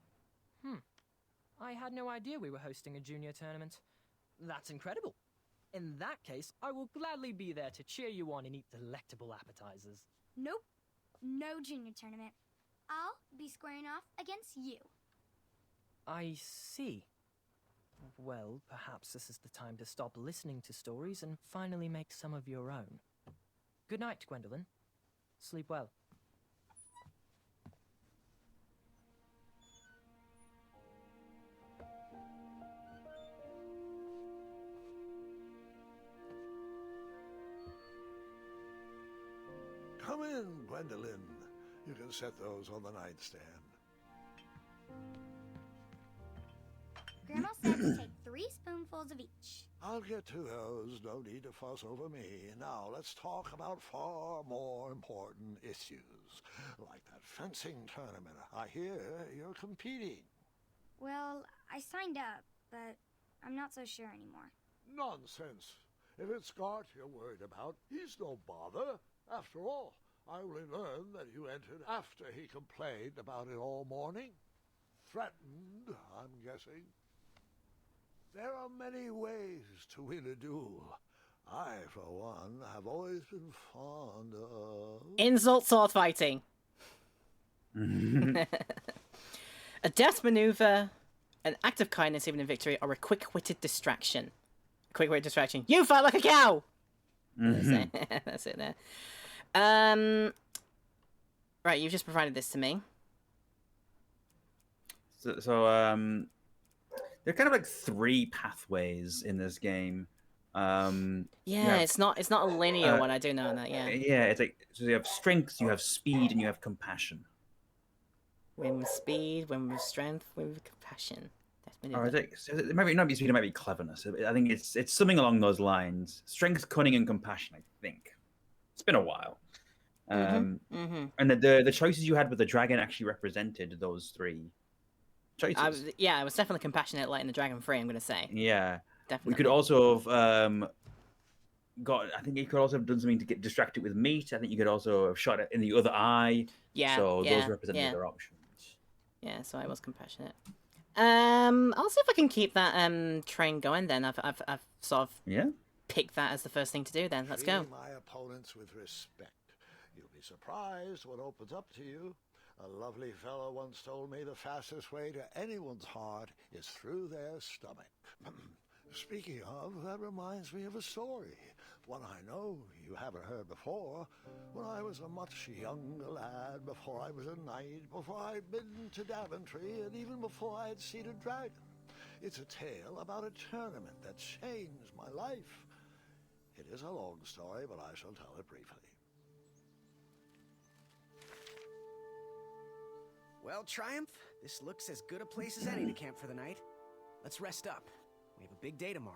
Speaker 6: I had no idea we were hosting a junior tournament. That's incredible. In that case, I will gladly be there to cheer you on and eat delectable appetizers.
Speaker 4: Nope, no junior tournament. I'll be squaring off against you.
Speaker 6: I see. Well, perhaps this is the time to stop listening to stories and finally make some of your own. Good night, Gwendolyn. Sleep well.
Speaker 3: Come in, Gwendolyn. You can set those on the nightstand.
Speaker 4: Grandma said to take 3 spoonfuls of each.
Speaker 3: I'll get to those. No need to fuss over me. Now, let's talk about far more important issues. Like that fencing tournament. I hear you're competing.
Speaker 4: Well, I signed up, but I'm not so sure anymore.
Speaker 3: Nonsense. If it's Scott you're worried about, he's no bother. After all, I only learned that you entered after he complained about it all morning. Threatened, I'm guessing. There are many ways to win a duel. I, for one, have always been fond of...
Speaker 1: Insult sword fighting. A death maneuver, an act of kindness even in victory, or a quick-witted distraction. Quick-witted distraction. You fight like a cow! That's it there. Right, you've just provided this to me.
Speaker 2: So there are kind of like 3 pathways in this game.
Speaker 1: Yeah, it's not a linear one. I do know that. Yeah.
Speaker 2: Yeah, it's like so you have strength, you have speed, and you have compassion.
Speaker 1: Win with speed, win with strength, win with compassion.
Speaker 2: Or is it? So it might not be speed, it might be cleverness. I think it's something along those lines. Strength, cunning, and compassion. I think it's been a while. And the choices you had with the dragon actually represented those 3 choices.
Speaker 1: I was definitely compassionate, letting the dragon free. I'm gonna say.
Speaker 2: Yeah,
Speaker 1: Definitely.
Speaker 2: we could also have I think you could also have done something to get distracted with meat. I think you could also have shot it in the other eye.
Speaker 1: Yeah.
Speaker 2: So those represent the other options.
Speaker 1: Yeah, so I was compassionate. I'll see if I can keep that train going. Then I've sort of picked that as the first thing to do. Then let's go.
Speaker 3: Treat my opponents with respect. You'll be surprised what opens up to you. A lovely fellow once told me the fastest way to anyone's heart is through their stomach. Speaking of, that reminds me of a story. One I know you haven't heard before. When I was a much younger lad, before I was a knight, before I'd been to Daventry, and even before I had seen a dragon. It's a tale about a tournament that changed my life. It is a long story, but I shall tell it briefly.
Speaker 7: Well, Triumph, this looks as good a place as any to camp for the night. Let's rest up. We have a big day tomorrow.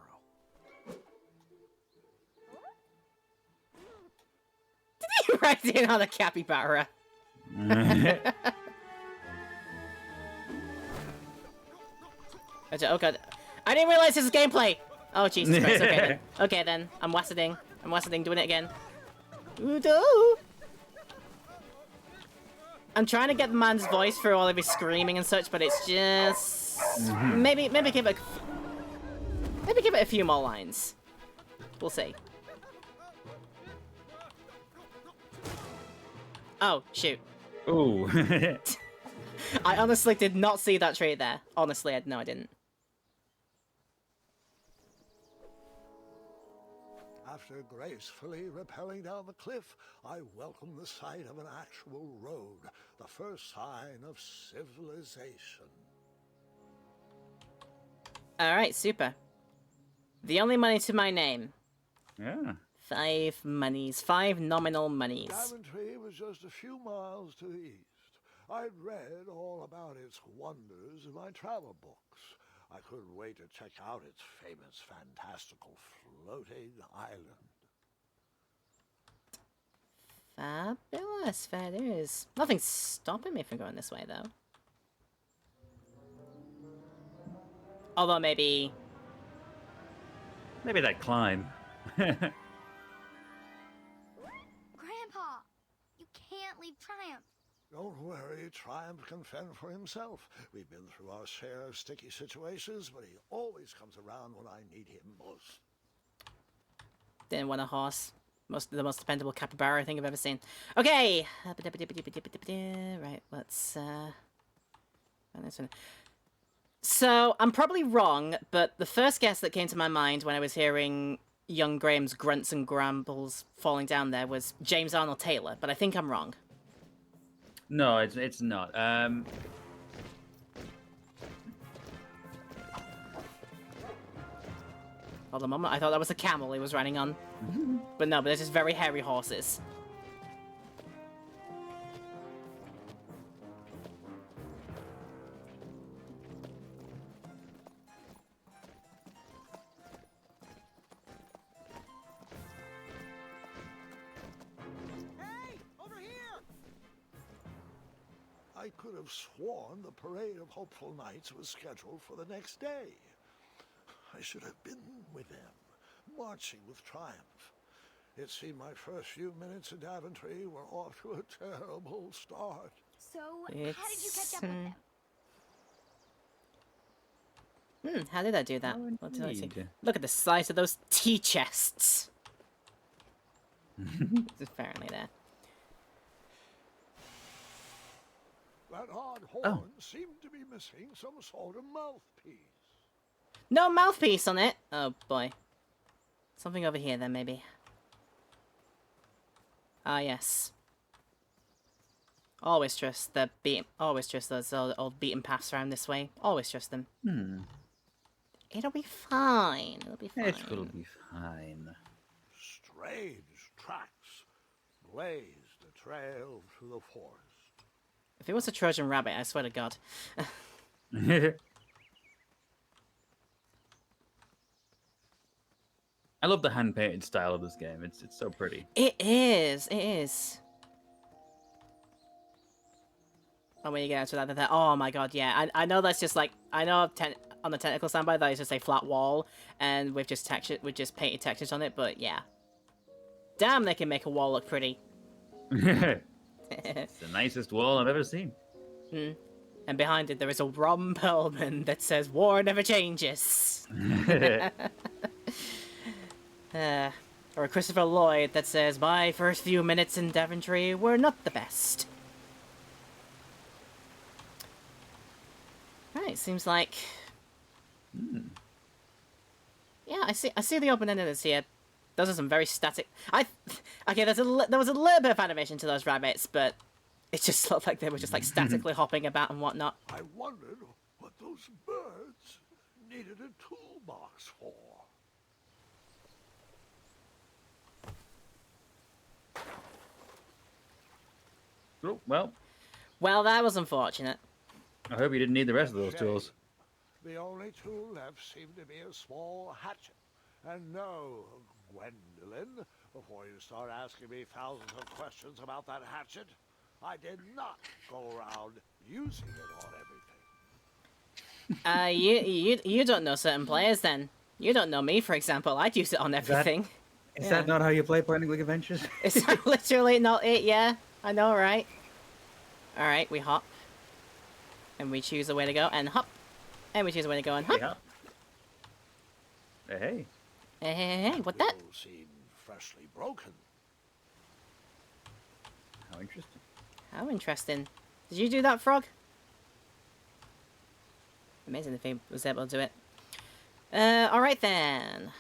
Speaker 1: Did he write in on a capybara? Oh god. I didn't realize this was gameplay! Oh Jesus Christ, okay then. Okay then. I'm wasseting, doing it again. Ooh, I'm trying to get the man's voice through all of his screaming and such, but it's just... Maybe give it a few more lines. We'll see. Oh, shoot.
Speaker 2: Ooh.
Speaker 1: I honestly did not see that trait there. Honestly, I didn't.
Speaker 3: After gracefully rappelling down the cliff, I welcome the sight of an actual road, the first sign of civilization.
Speaker 1: Alright, super. The only money to my name.
Speaker 2: Yeah.
Speaker 1: 5 monies. 5 nominal monies.
Speaker 3: Daventry was just a few miles to the east. I'd read all about its wonders in my travel books. I couldn't wait to check out its famous, fantastical floating island.
Speaker 1: Fabulous. Fair dues. Nothing's stopping me from going this way, though. Although maybe...
Speaker 2: Maybe that climb.
Speaker 4: Grandpa, you can't leave Triumph.
Speaker 3: Don't worry, Triumph can fend for himself. We've been through our share of sticky situations, but he always comes around when I need him most.
Speaker 1: Didn't want a horse. The most dependable capybara I think I've ever seen. Okay! Right, let's... run this one. So, I'm probably wrong, but the first guess that came to my mind when I was hearing young Graham's grunts and grumbles falling down there was James Arnold Taylor, but I think I'm wrong.
Speaker 2: No, it's not.
Speaker 1: Hold on a moment, I thought that was a camel he was riding on. But no, but they're just very hairy horses.
Speaker 7: Hey, over here!
Speaker 3: I could have sworn the Parade of Hopeful Knights was scheduled for the next day. I should have been with them, marching with Triumph. It seemed my first few minutes in Daventry were off to a terrible start.
Speaker 4: So, how did you catch up with them?
Speaker 1: How did I do that?
Speaker 2: Oh,
Speaker 1: What did I see?
Speaker 2: indeed.
Speaker 1: Look at the size of those tea chests. It's apparently there.
Speaker 3: That odd horn seemed to be missing some sort of mouthpiece.
Speaker 1: No mouthpiece on it. Oh boy. Something over here then, maybe. Ah, yes. Always trust the always trust those old beaten paths around this way. Always trust them. It'll be fine. It'll be fine.
Speaker 2: It will be fine.
Speaker 3: Strange tracks blazed a trail through the forest.
Speaker 1: If it was a Trojan rabbit, I swear to God.
Speaker 2: I love the hand-painted style of this game. It's so pretty.
Speaker 1: It is. It is. Oh, when you get into that, oh my God, yeah. I know that's just like, I know on the technical standby that is just a flat wall, and we've just painted textures on it, but yeah. Damn, they can make a wall look pretty.
Speaker 2: It's the nicest wall I've ever seen.
Speaker 1: And behind it, there is a Ron Perlman that says, "War never changes." Or a Christopher Lloyd that says, "My first few minutes in Daventry were not the best." Right, seems like... Yeah, I see the open-endedness here. Those are some very static... Okay, there was a little bit of animation to those rabbits, but it just looked like they were just like statically hopping about and whatnot.
Speaker 3: I wondered what those birds needed a toolbox for.
Speaker 2: Oh, well,
Speaker 1: Well, that was unfortunate.
Speaker 2: I hope you didn't need the rest of those tools.
Speaker 3: The only tool left seemed to be a small hatchet. And no, Gwendolyn, before you start asking me thousands of questions about that hatchet, I did not go around using it on everything.
Speaker 1: You don't know certain players then. You don't know me, for example. I'd use it on everything.
Speaker 2: Is that not how you play Point and Click Adventures?
Speaker 1: Is that literally not it? Yeah, I know, right? Alright, we hop. And we choose a way to go, and hop. And we choose a way to go, and hop.
Speaker 2: Yeah. Hey.
Speaker 1: Hey, what that?
Speaker 3: Wheel seemed freshly broken.
Speaker 2: How interesting.
Speaker 1: How interesting. Did you do that, Frog? Amazing if he was able to do it. Alright then.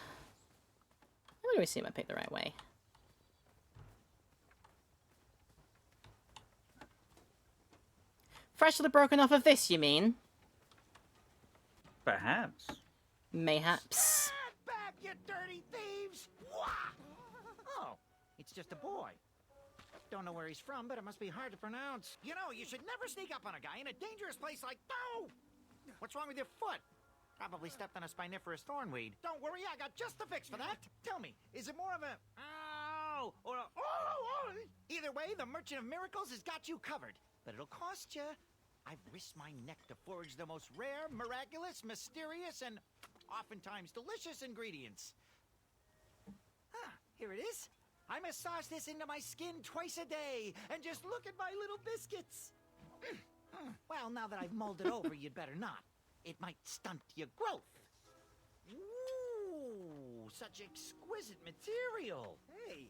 Speaker 1: What do we assume I picked the right way? Freshly broken off of this, you mean?
Speaker 2: Perhaps.
Speaker 1: Mayhaps.
Speaker 8: Back, you dirty thieves! Oh, it's just a boy. Don't know where he's from, but it must be hard to pronounce. You know, you should never sneak up on a guy in a dangerous place like... Oh! What's wrong with your foot? Probably stepped on a spiniferous thornweed. Don't worry, I got just the fix for that. Tell me, is it more of a... Ow! Or a... Oh! Either way, the Merchant of Miracles has got you covered. But it'll cost you. I've risked my neck to forage the most rare, miraculous, mysterious, and oftentimes delicious ingredients. Ah, here it is. I massage this into my skin twice a day, and just look at my little biscuits. Well, now that I've mulled it over, you'd better not. It might stunt your growth. Ooh, such exquisite material. Hey.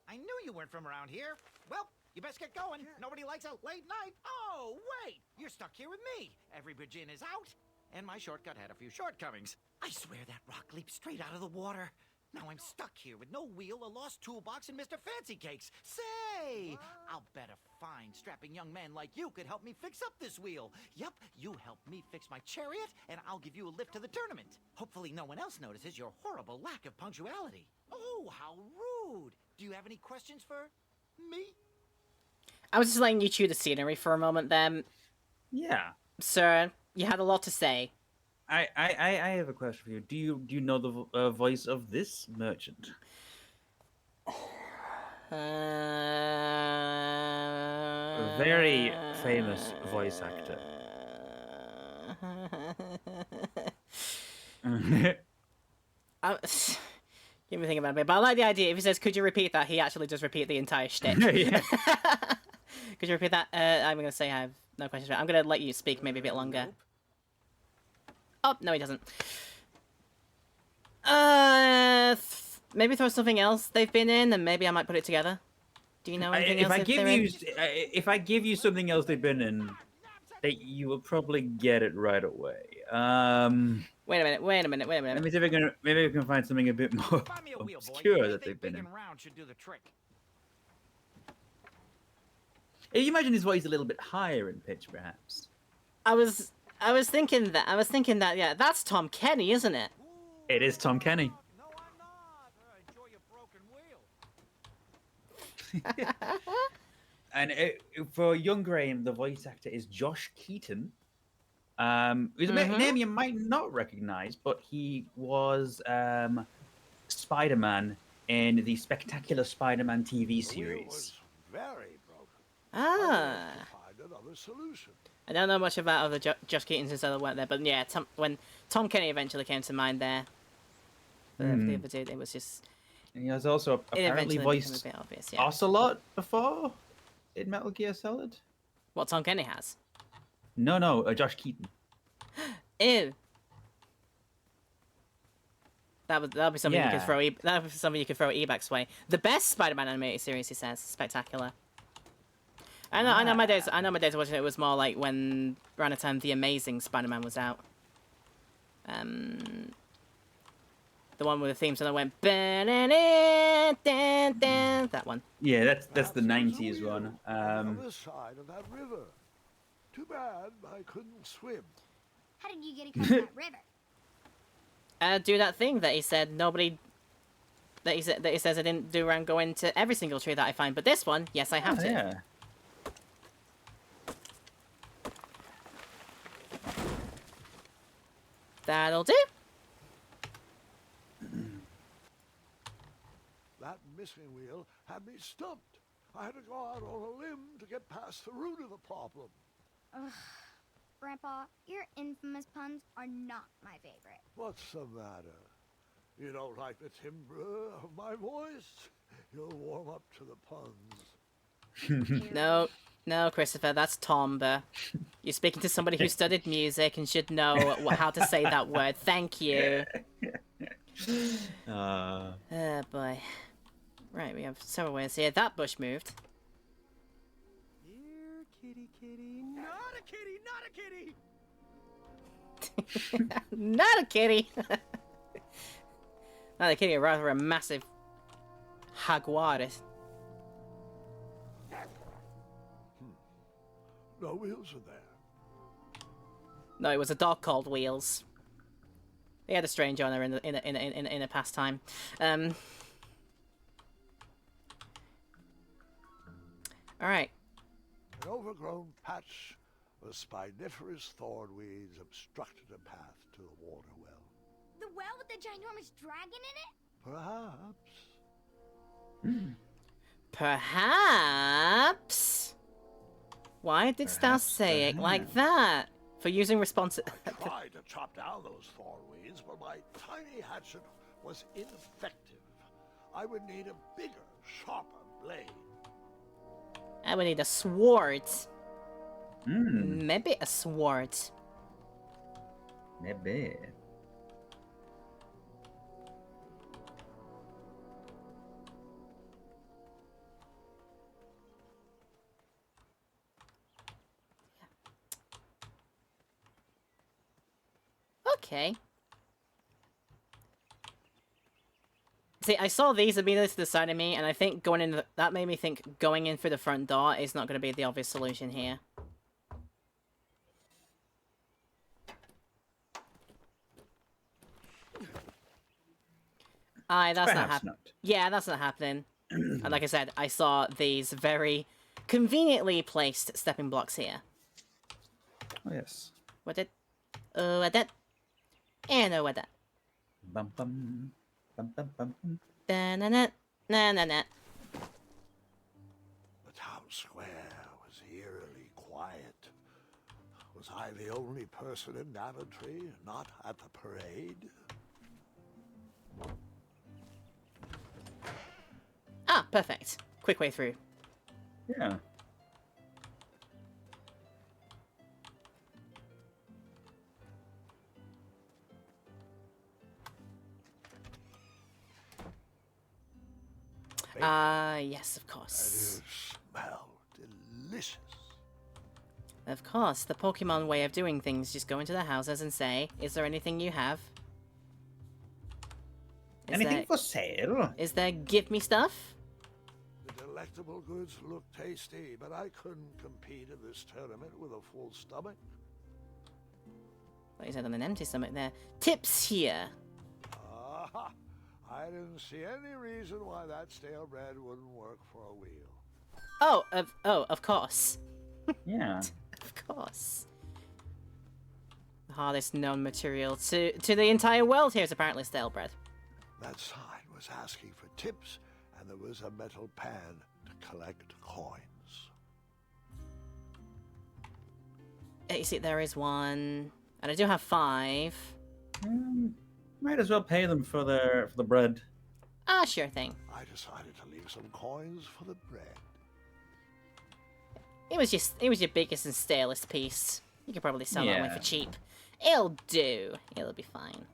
Speaker 8: I knew you weren't from around here. Well, you best get going. Nobody likes a late night. Oh, wait. You're stuck here with me. Every bridge in is out, and my shortcut had a few shortcomings. I swear that rock leaped straight out of the water. Now I'm stuck here with no wheel, a lost toolbox, and Mr. Fancy Cakes. Say, I'll bet a fine, strapping young man like you could help me fix up this wheel. Yup, you help me fix my chariot, and I'll give you a lift to the tournament. Hopefully no one else notices your horrible lack of punctuality. Oh, how rude. Do you have any questions for me?
Speaker 1: I was just letting you chew the scenery for a moment then.
Speaker 2: Yeah.
Speaker 1: Sir, you had a lot to say.
Speaker 2: I have a question for you. Do you know the voice of this merchant? A very famous voice actor.
Speaker 1: Give me thinking about it, but I like the idea. If he says, "Could you repeat that?" He actually does repeat the entire shtick.
Speaker 2: Yeah.
Speaker 1: Could you repeat that? I'm gonna say I have no questions. I'm gonna let you speak maybe a bit longer. Oh, no, he doesn't. Maybe throw something else they've been in, and maybe I might put it together. Do you know anything else they're in?
Speaker 2: If I give you something else they've been in, you will probably get it right away.
Speaker 1: Wait a minute.
Speaker 2: Let me see if maybe we can find something a bit more
Speaker 8: Buy me a wheel, boy.
Speaker 2: obscure that
Speaker 8: Anything
Speaker 2: they've been
Speaker 8: big
Speaker 2: in.
Speaker 8: and round should do the trick.
Speaker 2: You imagine his voice a little bit higher in pitch, perhaps.
Speaker 1: I was thinking that. Yeah, that's Tom Kenny, isn't it?
Speaker 2: It is Tom Kenny.
Speaker 8: No, I'm not. Enjoy your broken wheel.
Speaker 2: And for young Graham, the voice actor is Josh Keaton. Whose name you might not recognize, but he was Spider-Man in the Spectacular Spider-Man TV
Speaker 3: The wheel
Speaker 2: series.
Speaker 3: was very broken.
Speaker 1: Ah.
Speaker 3: To find another solution.
Speaker 1: I don't know much about other Josh Keaton since I weren't there, but yeah, when Tom Kenny eventually came to mind there, the other dude, it was just.
Speaker 2: And he has also
Speaker 1: It
Speaker 2: apparently
Speaker 1: eventually became a
Speaker 2: voiced
Speaker 1: bit obvious, yeah.
Speaker 2: Ocelot before in Metal Gear Solid.
Speaker 1: What Tom Kenny has?
Speaker 2: No, Josh Keaton.
Speaker 1: Ew. That'd be something you could
Speaker 2: Yeah.
Speaker 1: throw. That'd be something you could throw Ebak's way. The best Spider-Man animated series, he says, spectacular. I know my days. I know my days of watching it was more like when around the time The Amazing Spider-Man was out. The one with the theme song that went. That one.
Speaker 2: Yeah, that's
Speaker 3: Perhaps
Speaker 2: the
Speaker 3: there was a
Speaker 2: '90s
Speaker 3: wheel
Speaker 2: one.
Speaker 3: on the other side of that river. Too bad I couldn't swim.
Speaker 4: How did you get across that river?
Speaker 1: Do that thing that he said nobody. That he says I didn't do around going to every single tree that I find, but this one, yes, I have to.
Speaker 2: Yeah.
Speaker 1: That'll do.
Speaker 3: That missing wheel had me stumped. I had to go out on a limb to get past the root of the problem.
Speaker 4: Ugh. Grandpa, your infamous puns are not my favorite.
Speaker 3: What's the matter? You don't like the timbre of my voice? You'll warm up to the puns.
Speaker 1: No, Christopher, that's timbre. You're speaking to somebody who studied music and should know how to say that word. Thank you. Oh boy. Right, we have several ways here. That bush moved.
Speaker 7: Here, kitty, kitty. Not a kitty, not a kitty!
Speaker 1: Not a kitty. Now they're killing rather a massive jaguar.
Speaker 3: No wheels are there.
Speaker 1: No, it was a dog called Wheels. He had a strange owner in a past time. All right.
Speaker 3: An overgrown patch of spiniferous thornweeds obstructed a path to the water well.
Speaker 4: The well with the ginormous dragon in it?
Speaker 3: Perhaps.
Speaker 1: Perhaps. Why didst thou
Speaker 2: Perhaps,
Speaker 1: say it like
Speaker 2: perhaps.
Speaker 1: that? For using responsi-
Speaker 3: I tried to chop down those thornweeds, but my tiny hatchet was ineffective. I would need a bigger, sharper blade.
Speaker 1: I would need a sword.
Speaker 2: Hmm.
Speaker 1: Maybe a sword.
Speaker 2: Maybe.
Speaker 1: Okay. See, I saw these immediately to the side of me, and I think going in that made me think going in through the front door is not going to be the obvious solution here. Aye, that's not
Speaker 2: Perhaps
Speaker 1: happening.
Speaker 2: not.
Speaker 1: Yeah, that's not happening. And like I said, I saw these very conveniently placed stepping blocks here.
Speaker 2: Oh, yes.
Speaker 1: What did? What that? And what that?
Speaker 2: Bum bum. Bum bum bum bum.
Speaker 1: Da-na-na, na-na-na.
Speaker 3: The town square was eerily quiet. Was I the only person in Daventry not at the parade?
Speaker 1: Ah, perfect. Quick way through.
Speaker 2: Yeah.
Speaker 1: Ah, yes, of
Speaker 3: That
Speaker 1: course.
Speaker 3: is smell delicious.
Speaker 1: Of course, the Pokemon way of doing things, just go into the houses and say, is there anything you have?
Speaker 2: Anything for sale?
Speaker 1: Is there give me stuff?
Speaker 3: The delectable goods look tasty, but I couldn't compete in this tournament with a full stomach.
Speaker 1: Like you said, on an empty stomach there. Tips here.
Speaker 3: Ah, I didn't see any reason why that stale bread wouldn't work for a wheel.
Speaker 1: Of course.
Speaker 2: Yeah.
Speaker 1: Of course. The hardest known material to the entire world here is apparently stale bread.
Speaker 3: That sign was asking for tips, and there was a metal pan to collect coins.
Speaker 1: You see, there is one, and I do have 5.
Speaker 2: Might as well pay them for the bread.
Speaker 1: Ah, sure thing.
Speaker 3: I decided to leave some coins for the bread.
Speaker 1: It was your biggest and stalest piece. You could probably sell that one
Speaker 2: Yeah.
Speaker 1: for cheap. It'll do. It'll be fine.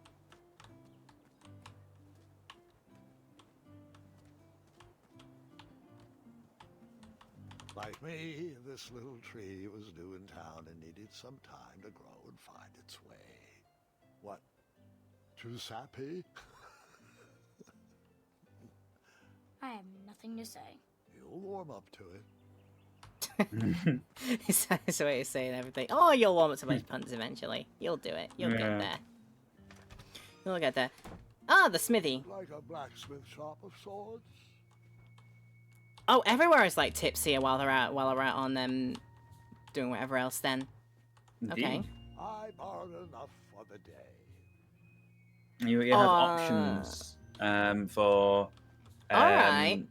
Speaker 3: Like me, this little tree was new in town and needed some time to grow and find its way. What? Too sappy?
Speaker 4: I have nothing to say.
Speaker 3: You'll warm up to it.
Speaker 1: That's the way he's saying everything. Oh, you'll warm up to my puns eventually. You'll do it. You'll
Speaker 2: Yeah.
Speaker 1: get there. You'll get there. Ah, the smithy.
Speaker 3: Like a blacksmith shop of sorts.
Speaker 1: Oh, everywhere is like tips here while they're out on them doing whatever else then. Okay.
Speaker 2: Indeed.
Speaker 3: I borrowed enough for the day.
Speaker 2: You have options for
Speaker 1: Alright.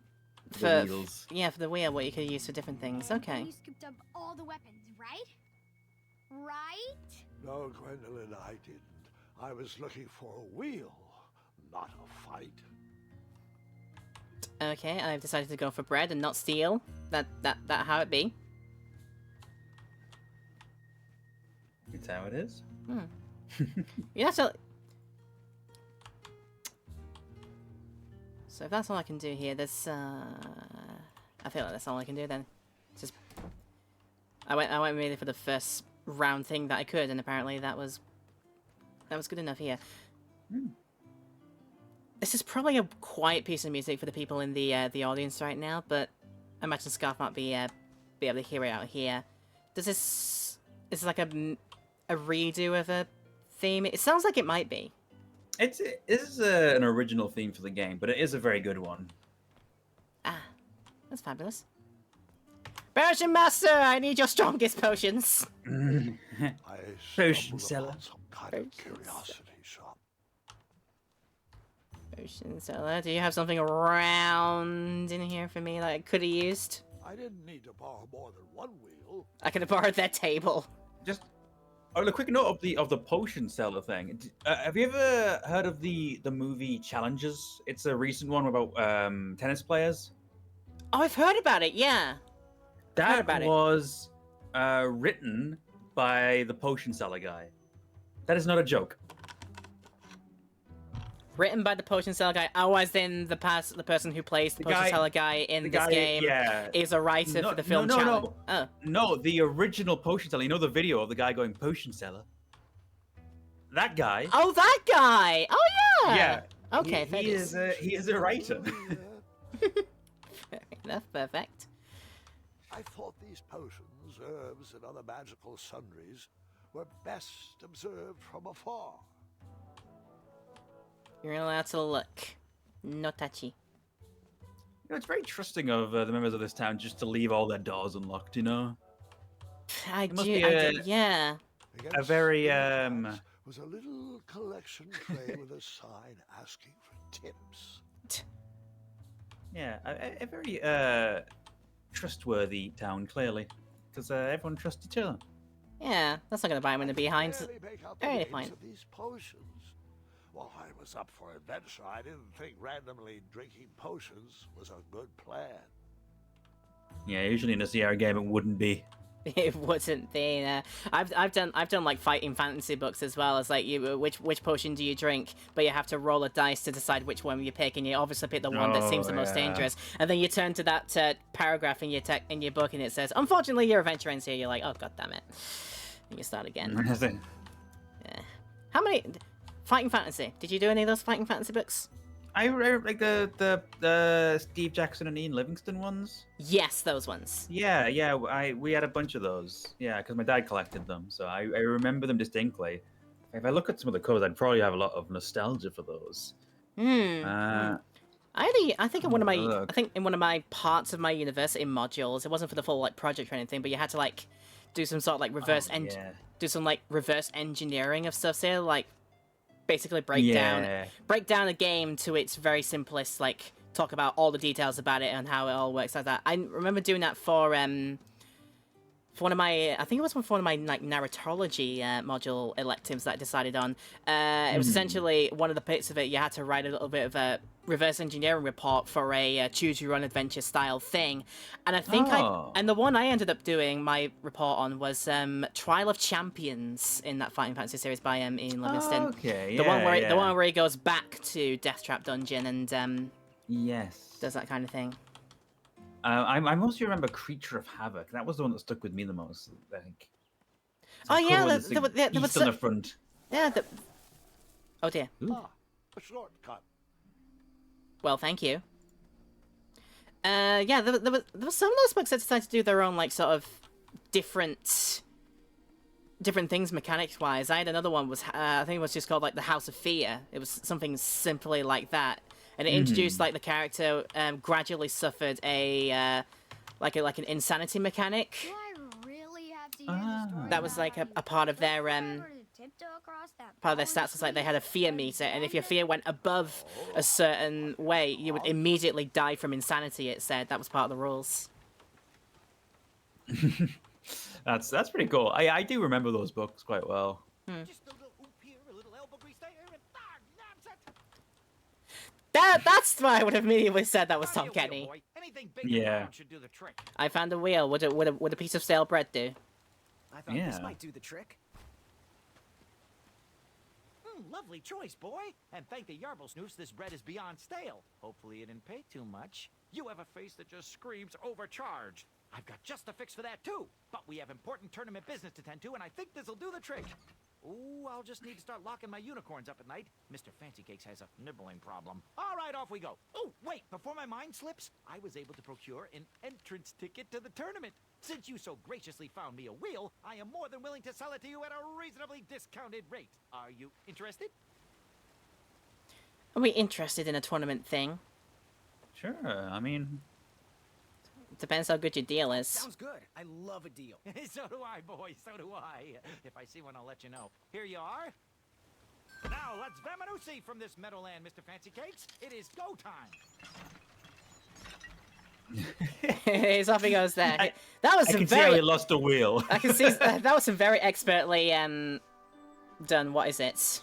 Speaker 2: the wheels.
Speaker 1: Yeah, for the wheel, what you could use for different things. Okay.
Speaker 4: You scooped up all the weapons, right? Right?
Speaker 3: No, Gwendolyn, I didn't. I was looking for a wheel, not a fight.
Speaker 1: Okay, I've decided to go for bread and not steal. That how it be.
Speaker 2: It's how it is.
Speaker 1: You have to. So if that's all I can do here, there's I feel like that's all I can do then. Just I went really for the first round thing that I could, and apparently that was good enough here. This is probably a quiet piece of music for the people in the audience right now, but I imagine Scarf might be able to hear it out here. Does this... Is this like a redo of a theme? It sounds like it might be.
Speaker 2: It is an original theme for the game, but it is a very good one.
Speaker 1: Ah, that's fabulous. Potion Master, I need your strongest potions.
Speaker 3: I
Speaker 2: Potion
Speaker 3: stumbled
Speaker 2: seller.
Speaker 3: upon some kind of curiosity shop.
Speaker 1: Potion seller, do you have something around in here for me that I could have used?
Speaker 3: I didn't need to borrow more than one wheel.
Speaker 1: I could have borrowed that table.
Speaker 2: Just a quick note of the potion seller thing. Have you ever heard of the movie Challenges? It's a recent one about tennis players.
Speaker 1: Oh, I've heard about it, yeah.
Speaker 2: That
Speaker 1: about it.
Speaker 2: was written by the potion seller guy. That is not a joke.
Speaker 1: Written by the potion seller guy. Oh, as in the person who plays the potion seller guy in this game is a writer for the film Challenge. Oh.
Speaker 2: No, the original potion seller. You know the video of the guy going potion seller? That guy.
Speaker 1: Oh, that guy! Oh, yeah!
Speaker 2: Yeah.
Speaker 1: Okay,
Speaker 2: he is a writer.
Speaker 1: Fair enough, perfect.
Speaker 3: I thought these potions, herbs, and other magical sundries were best observed from afar.
Speaker 1: You're allowed to look. No touchy.
Speaker 2: It's very trusting of the members of this town just to leave all their doors unlocked, you know?
Speaker 1: I
Speaker 2: must
Speaker 1: do,
Speaker 2: be
Speaker 1: yeah.
Speaker 2: A very,
Speaker 3: Against was a little collection tray with a sign asking for tips.
Speaker 2: Yeah, a very trustworthy town, clearly. Because everyone trusts each other.
Speaker 1: Yeah, that's not gonna bite him in the behind.
Speaker 3: Barely make out the
Speaker 1: Very
Speaker 3: names
Speaker 1: fine.
Speaker 3: of these potions. While I was up for adventure, I didn't think randomly drinking potions was a good plan.
Speaker 2: Yeah, usually in a Sierra game it wouldn't be.
Speaker 1: It wouldn't be. I've done like fighting fantasy books as well. It's like which potion do you drink, but you have to roll a dice to decide which one you pick, and you obviously pick the one that seems the most dangerous. And then you turn to that paragraph in your book, and it says, "Unfortunately, your adventure ends here." You're like, "Oh, god damn it!" And you start again. Yeah. How many fighting fantasy? Did you do any of those fighting fantasy books?
Speaker 2: I read like the Steve Jackson and Ian Livingston ones.
Speaker 1: Yes, those ones.
Speaker 2: Yeah. We had a bunch of those. Yeah, because my dad collected them, so I remember them distinctly. If I look at some of the covers, I'd probably have a lot of nostalgia for those.
Speaker 1: I think in one of my parts of my university modules, it wasn't for the full like project or anything, but you had to like do some sort of like reverse engineering of stuff. So like basically break down a game to its very simplest, like talk about all the details about it and how it all works like that. I remember doing that for one of my, I think it was for one of my like narratology module electives that I decided on. It was essentially one of the bits of it. You had to write a little bit of a reverse engineering report for a choose your own adventure style thing, and I think and the one I ended up doing my report on was Trial of Champions in that Fighting Fantasy series by Ian Livingston.
Speaker 2: Okay,
Speaker 1: the one where he goes back to Death Trap Dungeon and
Speaker 2: yes,
Speaker 1: does that kind of thing.
Speaker 2: I mostly remember Creature of Havoc. That was the one that stuck with me the most, I think.
Speaker 1: Oh yeah,
Speaker 2: there was on the front.
Speaker 1: Yeah. Oh dear.
Speaker 3: A shortcut.
Speaker 1: Well, thank you. Yeah, there was some of those books that decided to do their own like sort of different things mechanics wise. I had another one was I think it was just called like the House of Fear. It was something simply like that. And it introduced like the character gradually suffered a like an insanity mechanic.
Speaker 4: Do I really have to use a story
Speaker 1: That was like a part of their stats was like they had a fear meter, and if your fear went above a certain way, you would immediately die from insanity. It said that was part of the rules.
Speaker 2: That's pretty cool. I do remember those books quite well.
Speaker 8: Just a little oop here, a little elbow grease there, and
Speaker 1: That's why I would have immediately said that was Tom Kenny.
Speaker 8: Anything big and round should do the trick.
Speaker 1: I found a wheel. Would a piece of stale bread do?
Speaker 7: I thought this might do the trick.
Speaker 8: Lovely choice, boy. And thank the Yarblesnoofs, this bread is beyond stale. Hopefully it didn't pay too much. You have a face that just screams overcharged. I've got just the fix for that, too. But we have important tournament business to tend to, and I think this'll do the trick. Ooh, I'll just need to start locking my unicorns up at night. Mr. Fancy Cakes has a nibbling problem. All right, off we go. Oh, wait, before my mind slips, I was able to procure an entrance ticket to the tournament. Since you so graciously found me a wheel, I am more than willing to sell it to you at a reasonably discounted rate. Are you interested?
Speaker 1: Are we interested in a tournament thing?
Speaker 2: Sure. I mean,
Speaker 1: Depends how good your deal is.
Speaker 7: Sounds good. I love a deal.
Speaker 8: So do I, boy, so do I. If I see one, I'll let you know. Here you are. Now, let's Vamanusi from this meadowland, Mr. Fancy Cakes. It is go time.
Speaker 1: His off he goes there. That was
Speaker 2: I
Speaker 1: some
Speaker 2: can see how
Speaker 1: very.
Speaker 2: he lost a wheel.
Speaker 1: I can see that was some very expertly done. What is it?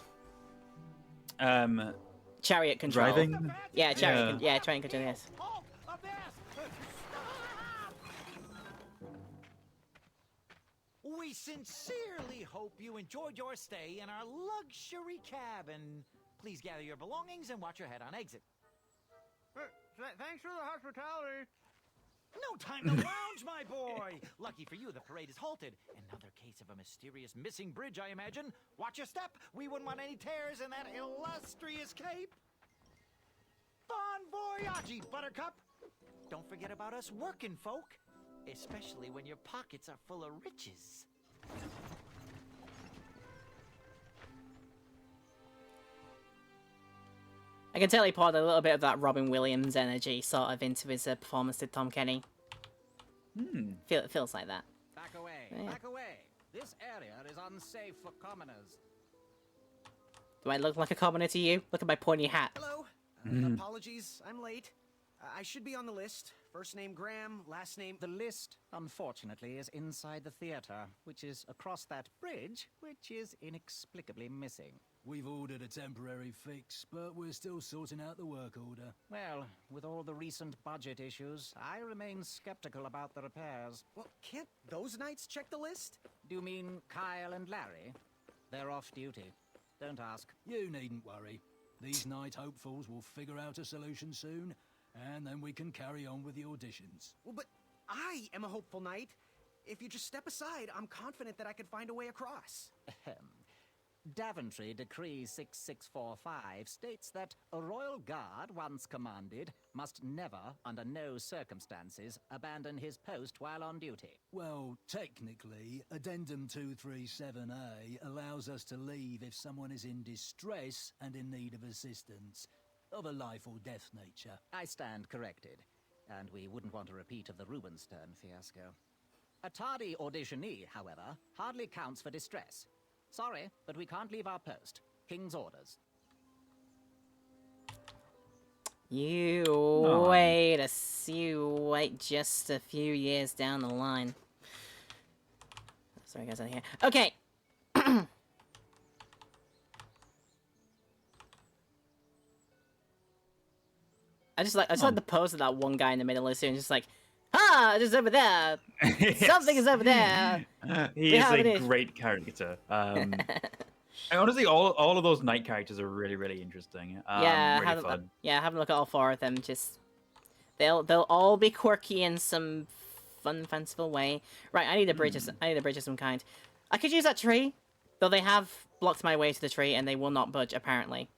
Speaker 1: Chariot control.
Speaker 2: Driving.
Speaker 1: Yeah, chariot.
Speaker 2: Yeah.
Speaker 1: Chariot control. Yes.
Speaker 8: Halt! Abyss! Stop! We sincerely hope you enjoyed your stay in our luxury cabin. Please gather your belongings and watch your head on exit.
Speaker 9: Thanks for the hospitality.
Speaker 8: No time to lounge, my boy! Lucky for you, the parade is halted. Another case of a mysterious missing bridge, I imagine. Watch your step. We wouldn't want any tears in that illustrious cape. Bon voyage, Buttercup. Don't forget about us working folk, especially when your pockets are full of riches.
Speaker 1: I can tell he poured a little bit of that Robin Williams energy sort of into his performance to Tom Kenny. It feels like that.
Speaker 9: Back away,
Speaker 1: Yeah.
Speaker 9: back away. This area is unsafe for commoners.
Speaker 1: Do I look like a commoner to you? Look at my pointy hat.
Speaker 7: Hello. Apologies, I'm late. I should be on the list. First name Graham, last name...
Speaker 9: The list, unfortunately, is inside the theater, which is across that bridge, which is inexplicably missing.
Speaker 10: We've ordered a temporary fix, but we're still sorting out the work order.
Speaker 9: Well, with all the recent budget issues, I remain skeptical about the repairs.
Speaker 7: Well, can't those knights check the list?
Speaker 9: Do you mean Kyle and Larry? They're off duty. Don't ask.
Speaker 10: You needn't worry. These night hopefuls will figure out a solution soon, and then we can carry on with the auditions.
Speaker 7: Well, but I am a hopeful knight. If you just step aside, I'm confident that I could find a way across.
Speaker 9: Daventry Decree 6645 states that a royal guard once commanded must never, under no circumstances, abandon his post while on duty.
Speaker 10: Well, technically, Addendum 237A allows us to leave if someone is in distress and in need of assistance, of a life or death nature.
Speaker 9: I stand corrected, and we wouldn't want a repeat of the Rubenstern fiasco. A tardy auditionee, however, hardly counts for distress. Sorry, but we can't leave our post. King's orders.
Speaker 1: You wait just a few years down the line. Sorry guys, out of here. Okay. I just like the pose of that one guy in the middle is just like, just over there.
Speaker 2: Yes.
Speaker 1: Something is over there.
Speaker 2: He is a great character. And honestly, all of those knight characters are really, really interesting.
Speaker 1: Yeah,
Speaker 2: really fun.
Speaker 1: have a look at all four of them. Just they'll all be quirky in some fun, fanciful way. Right, I need a bridge. I need a bridge of some kind. I could use that tree, though they have blocked my way to the tree, and they will not budge apparently.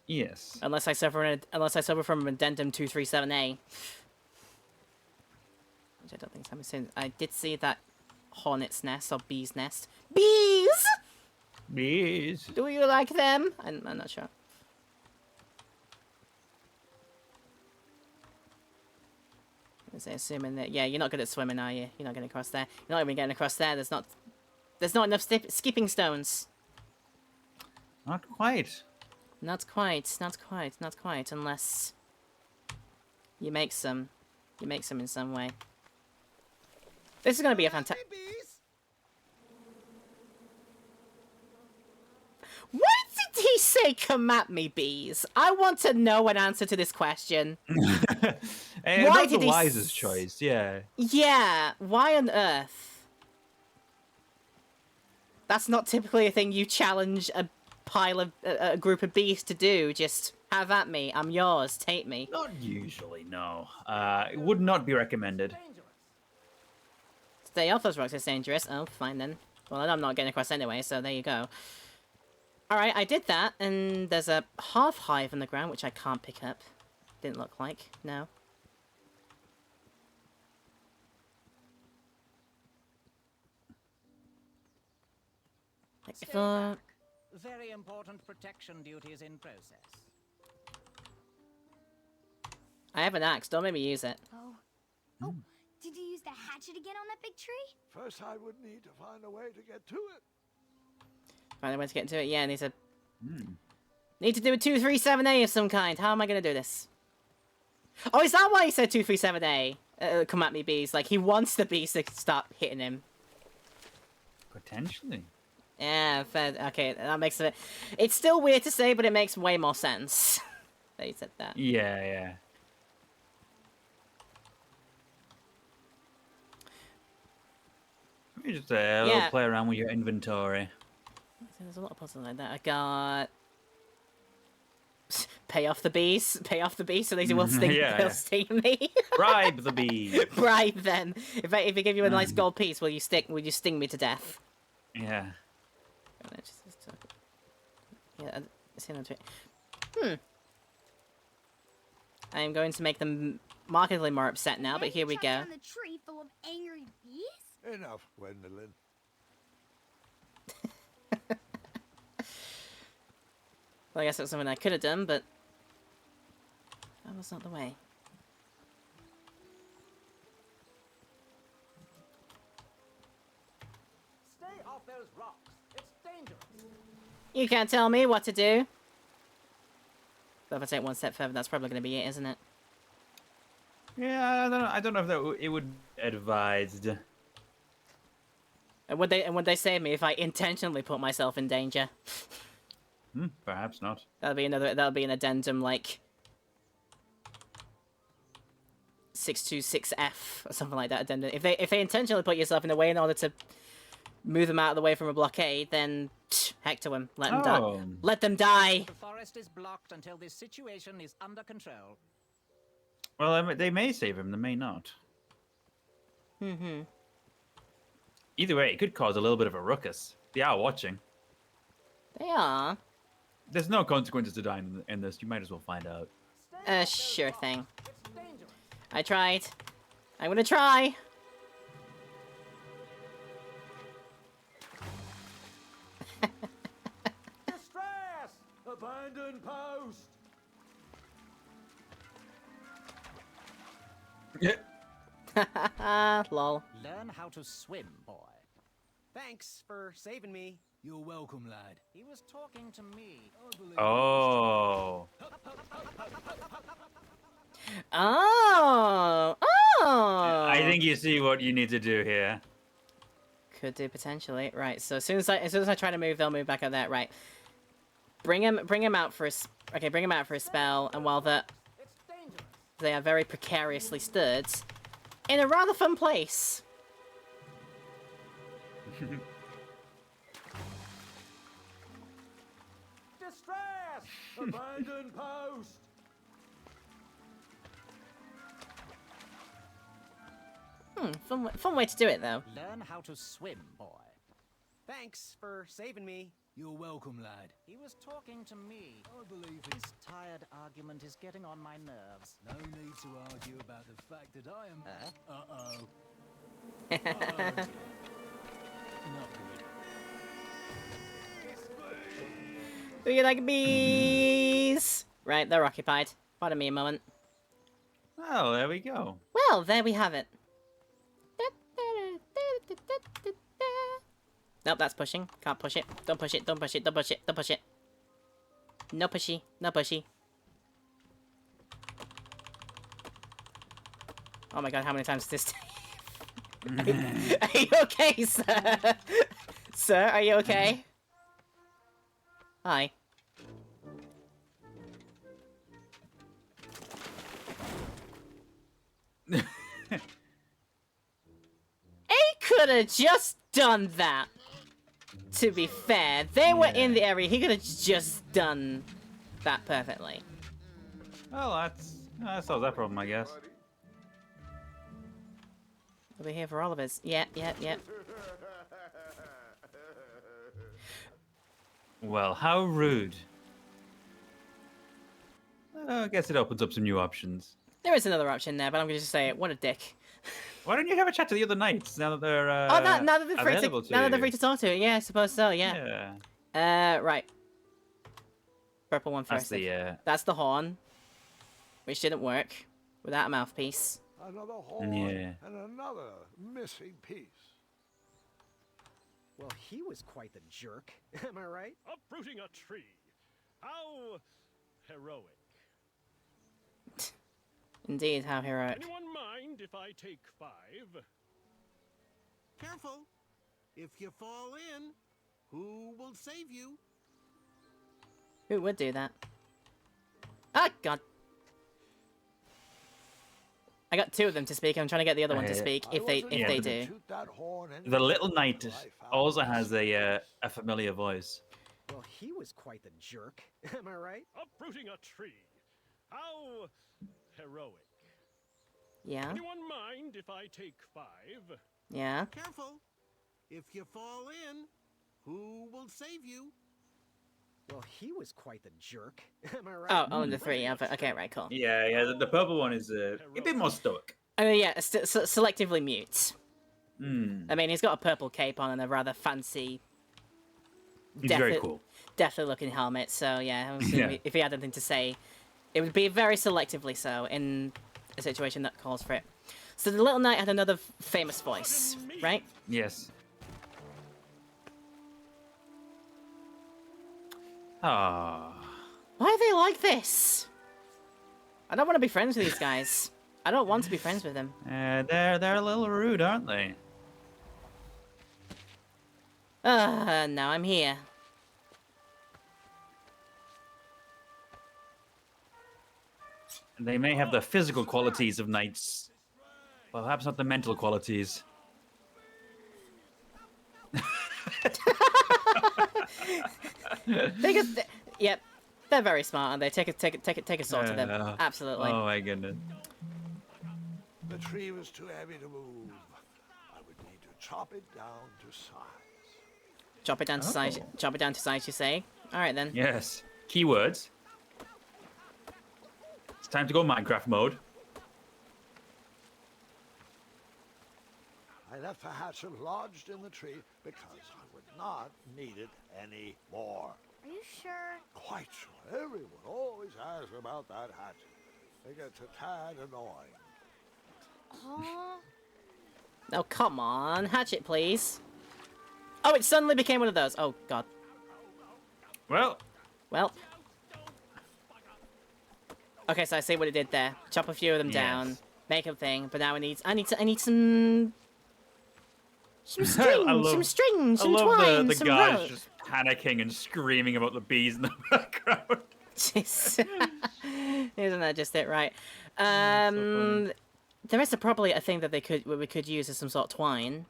Speaker 2: Yes.
Speaker 1: Unless I suffer from Addendum 237A. Which I don't think is coming. I did see that hornet's nest or bee's nest. Bees!
Speaker 2: Bees.
Speaker 1: Do you like them? I'm not sure. Is they assuming that? Yeah, you're not good at swimming, are you? You're not getting across there. You're not even getting across there. There's not enough skipping stones.
Speaker 2: Not quite.
Speaker 1: Not quite. Unless you make some. You make some in some way. This is going to be a fantastic... Why did he say, "Come at me, bees"? I want to know an answer to this question.
Speaker 2: Why
Speaker 1: Why
Speaker 2: did
Speaker 1: did
Speaker 2: the
Speaker 1: he
Speaker 2: wisest choice? Yeah.
Speaker 1: Yeah, why on earth? That's not typically a thing you challenge a pile of... a group of bees to do. Just, have at me, I'm yours, take me.
Speaker 2: Not usually, no. It would not be recommended.
Speaker 1: Stay off those rocks, it's dangerous. Oh, fine then. Well, I'm not getting across anyway, so there you go. Alright, I did that, and there's a half hive on the ground, which I can't pick up. Didn't look like. No. Like, if,
Speaker 9: Very important protection duties in process.
Speaker 1: I have an axe. Don't make me use it.
Speaker 4: Oh. Oh, did you use the hatchet again on that big tree?
Speaker 3: First, I would need to find a way to get to it.
Speaker 1: Find a way to get into it. Yeah, need to do a 237A of some kind. How am I going to do this? Oh, is that why he said 237A? Come at me, bees. Like, he wants the bees to stop hitting him.
Speaker 2: Potentially.
Speaker 1: Yeah, fair. Okay, that makes it... It's still weird to say, but it makes way more sense that he said that.
Speaker 2: Yeah, yeah. Maybe just a little play around with your inventory.
Speaker 1: There's a lot of puzzles like that. I got... Pay off the bees. Pay off the bees so they will sting, they'll sting me.
Speaker 2: Bribe the bees.
Speaker 1: Bribe them. If I give you a nice gold piece, will you sting me to death?
Speaker 2: Yeah.
Speaker 1: Yeah, I'm going to make them markedly more upset now, but here we go.
Speaker 4: On the tree full of angry bees?
Speaker 3: Enough, Gwendolyn.
Speaker 1: Well, I guess that's something I could have done, but that was not the way.
Speaker 9: Stay off those rocks. It's dangerous.
Speaker 1: You can't tell me what to do. But if I take one step further, that's probably going to be it, isn't it?
Speaker 2: Yeah, I don't know if that it would be advised.
Speaker 1: And would they save me if I intentionally put myself in danger?
Speaker 2: Perhaps not.
Speaker 1: That'll be an addendum like 626F or something like that. Addendum. If they intentionally put yourself in the way in order to move them out of the way from a blockade, then heck to them. Let them die. Let them die.
Speaker 9: The forest is blocked until this situation is under control.
Speaker 2: Well, they may save him. They may not. Either way, it could cause a little bit of a ruckus. They are watching.
Speaker 1: They are.
Speaker 2: There's no consequences to dying in this. You might as well find out.
Speaker 1: Sure thing. I tried. I'm gonna try.
Speaker 10: Distress! Abandoned post!
Speaker 1: Lol.
Speaker 9: Learn how to swim, boy.
Speaker 7: Thanks for saving me.
Speaker 10: You're welcome, lad.
Speaker 9: He was talking to me.
Speaker 2: Oh.
Speaker 1: Oh.
Speaker 2: I think you see what you need to do here.
Speaker 1: Could do potentially. Right. So as soon as I try to move, they'll move back up there. Right. Bring him out for a bring him out for a spell, and while they are very precariously stood in a rather fun place.
Speaker 10: Distress! Abandoned post!
Speaker 1: Fun way to do it, though.
Speaker 9: Learn how to swim, boy.
Speaker 7: Thanks for saving me.
Speaker 10: You're welcome, lad.
Speaker 9: He was talking to me.
Speaker 10: I believe
Speaker 9: This tired argument is getting on my nerves.
Speaker 10: no need to argue about the fact that I am... Uh-oh. Not good.
Speaker 1: Do you like bees? Right, they're occupied. Pardon me a moment.
Speaker 2: Oh, there we go.
Speaker 1: Well, there we have it. Nope, that's pushing. Can't push it. Don't push it. Don't push it. Don't push it. Don't push it. No pushy. No pushy. Oh my god, how many times does this take? Are you okay, sir? Sir, are you okay? Hi. He could have just done that. To be fair, they were in the area. He could have just done that perfectly.
Speaker 2: Well, that solves that problem, I guess.
Speaker 1: We'll be here for all of us. Yeah.
Speaker 2: Well, how rude. I guess it opens up some new options.
Speaker 1: There is another option there, but I'm going to just say it. What a dick.
Speaker 2: Why don't you have a chat to the other knights now that they're
Speaker 1: Oh, now that they're free
Speaker 2: available
Speaker 1: now that they're
Speaker 2: you?
Speaker 1: free to talk to. Yeah, I suppose so. Yeah. Right. Purple one
Speaker 2: That's
Speaker 1: first.
Speaker 2: the
Speaker 1: That's the horn, which didn't work without a mouthpiece.
Speaker 3: Another horn
Speaker 2: Yeah.
Speaker 3: and another missing piece.
Speaker 7: Well, he was quite the jerk. Am I right?
Speaker 11: Uprooting a tree. How heroic.
Speaker 1: Indeed, how heroic.
Speaker 11: Anyone mind if I take 5?
Speaker 8: Careful. If you fall in, who will save you?
Speaker 1: Who would do that? Ah, God. I got 2 of them to speak. I'm trying to get the other one to speak if they do.
Speaker 2: The little knight also has a familiar voice.
Speaker 7: Well, he was quite the jerk. Am I right?
Speaker 11: Uprooting a tree. How heroic.
Speaker 1: Yeah.
Speaker 11: Anyone mind if I take 5?
Speaker 1: Yeah.
Speaker 8: Careful. If you fall in, who will save you?
Speaker 7: Well, he was quite the jerk. Am I right?
Speaker 1: Oh, only the 3. Okay, right, cool.
Speaker 2: Yeah. The purple one is a bit more stoic.
Speaker 1: I mean, yeah, selectively mute.
Speaker 2: Hmm.
Speaker 1: I mean, he's got a purple cape on and a rather fancy,
Speaker 2: He's very cool.
Speaker 1: deathly looking helmet. So yeah,
Speaker 2: Yeah.
Speaker 1: if he had anything to say, it would be very selectively so in a situation that calls for it. So the little knight had another famous voice, right?
Speaker 2: Yes. Ah.
Speaker 1: Why are they like this? I don't want to be friends with these guys. I don't want to be friends with them.
Speaker 2: They're a little rude, aren't they?
Speaker 1: Now I'm here.
Speaker 2: They may have the physical qualities of knights, but perhaps not the mental qualities.
Speaker 1: Yep, they're very smart, aren't they? Take a sword to them. Absolutely.
Speaker 2: Oh my goodness.
Speaker 3: The tree was too heavy to move. I would need to chop it down to size.
Speaker 1: Chop it down to size. Chop it down to size. You say? All right then.
Speaker 2: Yes. Keywords. It's time to go Minecraft mode.
Speaker 3: I left the hatchet lodged in the tree because I would not need it anymore.
Speaker 4: Are you sure?
Speaker 3: Quite sure. Everyone always asks about that hatchet. It gets a tad annoying.
Speaker 4: Huh?
Speaker 1: Oh, come on. Hatchet, please. Oh, it suddenly became one of those. Oh, God.
Speaker 2: Well.
Speaker 1: Okay, so I see what it did there. Chop a few of them
Speaker 2: Yes.
Speaker 1: down. Make a thing. But now I need some strings, some strings, some
Speaker 2: I love
Speaker 1: twine,
Speaker 2: the
Speaker 1: some
Speaker 2: guys
Speaker 1: rope.
Speaker 2: just panicking and screaming about the bees in the background.
Speaker 1: Jeez. Isn't that just it, right?
Speaker 2: So
Speaker 1: there is probably a thing that we could use as some sort of twine.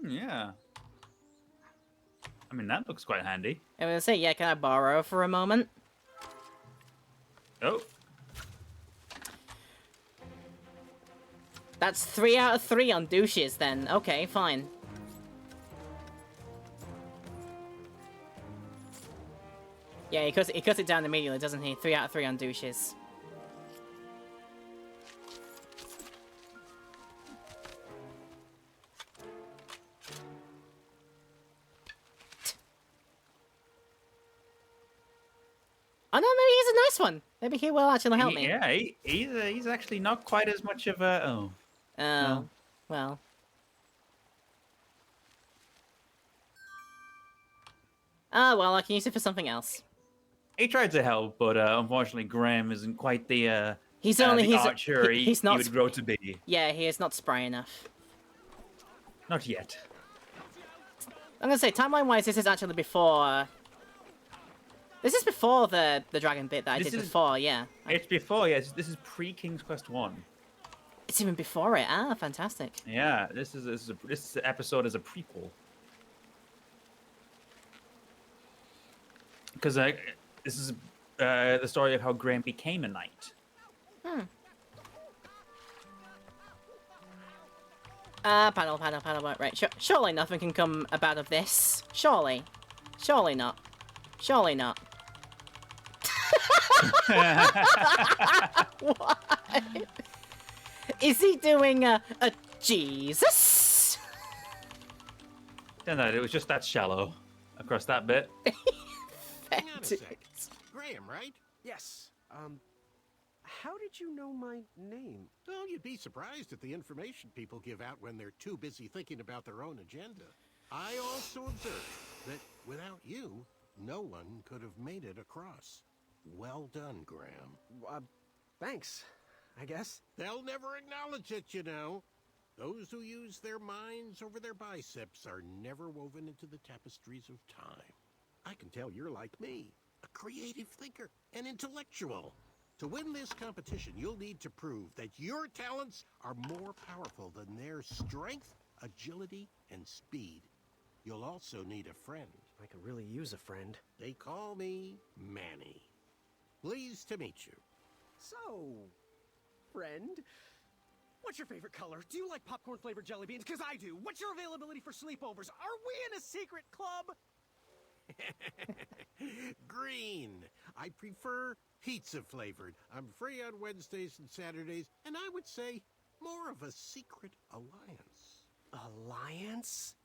Speaker 2: Yeah. I mean, that looks quite handy.
Speaker 1: I'm gonna say, yeah, can I borrow for a moment?
Speaker 2: Oh.
Speaker 1: That's 3 out of 3 on douches then. Okay, fine. Yeah, he cuts it down immediately, doesn't he? 3 out of 3 on douches. Oh no, maybe he's a nice one. Maybe he will actually help me.
Speaker 2: Yeah, he's actually not quite as much of a... Oh.
Speaker 1: Oh,
Speaker 2: No.
Speaker 1: well. Oh, well, I can use it for something else.
Speaker 2: He tried to help, but unfortunately Graham isn't quite the
Speaker 1: He's
Speaker 2: the
Speaker 1: only
Speaker 2: archer
Speaker 1: he's
Speaker 2: he
Speaker 1: not
Speaker 2: would grow to be.
Speaker 1: Yeah, he is not spry enough.
Speaker 2: Not yet.
Speaker 1: I'm gonna say timeline-wise, this is actually before. This is before the dragon bit that I
Speaker 2: This
Speaker 1: did
Speaker 2: is-
Speaker 1: before. Yeah,
Speaker 2: It's before, yes. This is pre-King's Quest 1.
Speaker 1: it's even before it. Ah, fantastic.
Speaker 2: Yeah, this episode is a prequel. Because this is the story of how Graham became a knight.
Speaker 1: Panel. Right, surely nothing can come about of this. Surely. Surely not. Surely not. What? Is he doing a Jesus?
Speaker 2: No, it was just that shallow across that bit.
Speaker 12: Hang on a sec. Graham, right?
Speaker 7: Yes. How did you know my name?
Speaker 12: Oh, you'd be surprised at the information people give out when they're too busy thinking about their own agenda. I also observed that without you, no one could have made it across. Well done, Graham.
Speaker 7: Thanks, I guess.
Speaker 12: They'll never acknowledge it, you know. Those who use their minds over their biceps are never woven into the tapestries of time. I can tell you're like me, a creative thinker, an intellectual. To win this competition, you'll need to prove that your talents are more powerful than their strength, agility, and speed. You'll also need a friend.
Speaker 7: I could really use a friend.
Speaker 12: They call me Manny. Pleased to meet you.
Speaker 7: So, friend, what's your favorite color? Do you like popcorn-flavored jelly beans? Because I do. What's your availability for sleepovers? Are we in a secret club?
Speaker 12: Green. I prefer pizza-flavored. I'm free on Wednesdays and Saturdays, and I would say more of a secret alliance.
Speaker 7: Alliance?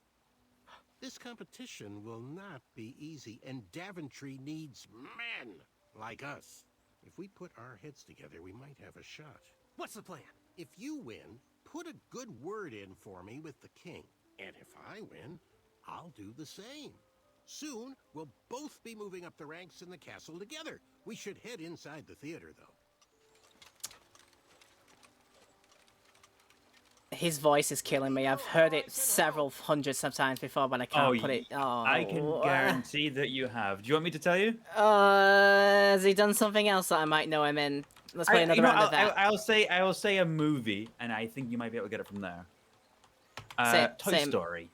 Speaker 12: This competition will not be easy, and Daventry needs men like us. If we put our heads together, we might have a shot.
Speaker 7: What's the plan?
Speaker 12: If you win, put a good word in for me with the king. And if I win, I'll do the same. Soon, we'll both be moving up the ranks in the castle together. We should head inside the theater, though.
Speaker 1: His voice is killing me. I've heard it several hundreds of times before, but I can't put it. Oh,
Speaker 2: I can guarantee that you have. Do you want me to tell you?
Speaker 1: Has he done something else that I might know him in? Let's play another round of that.
Speaker 2: I will say a movie, and I think you might be able to get it from there. Toy Story.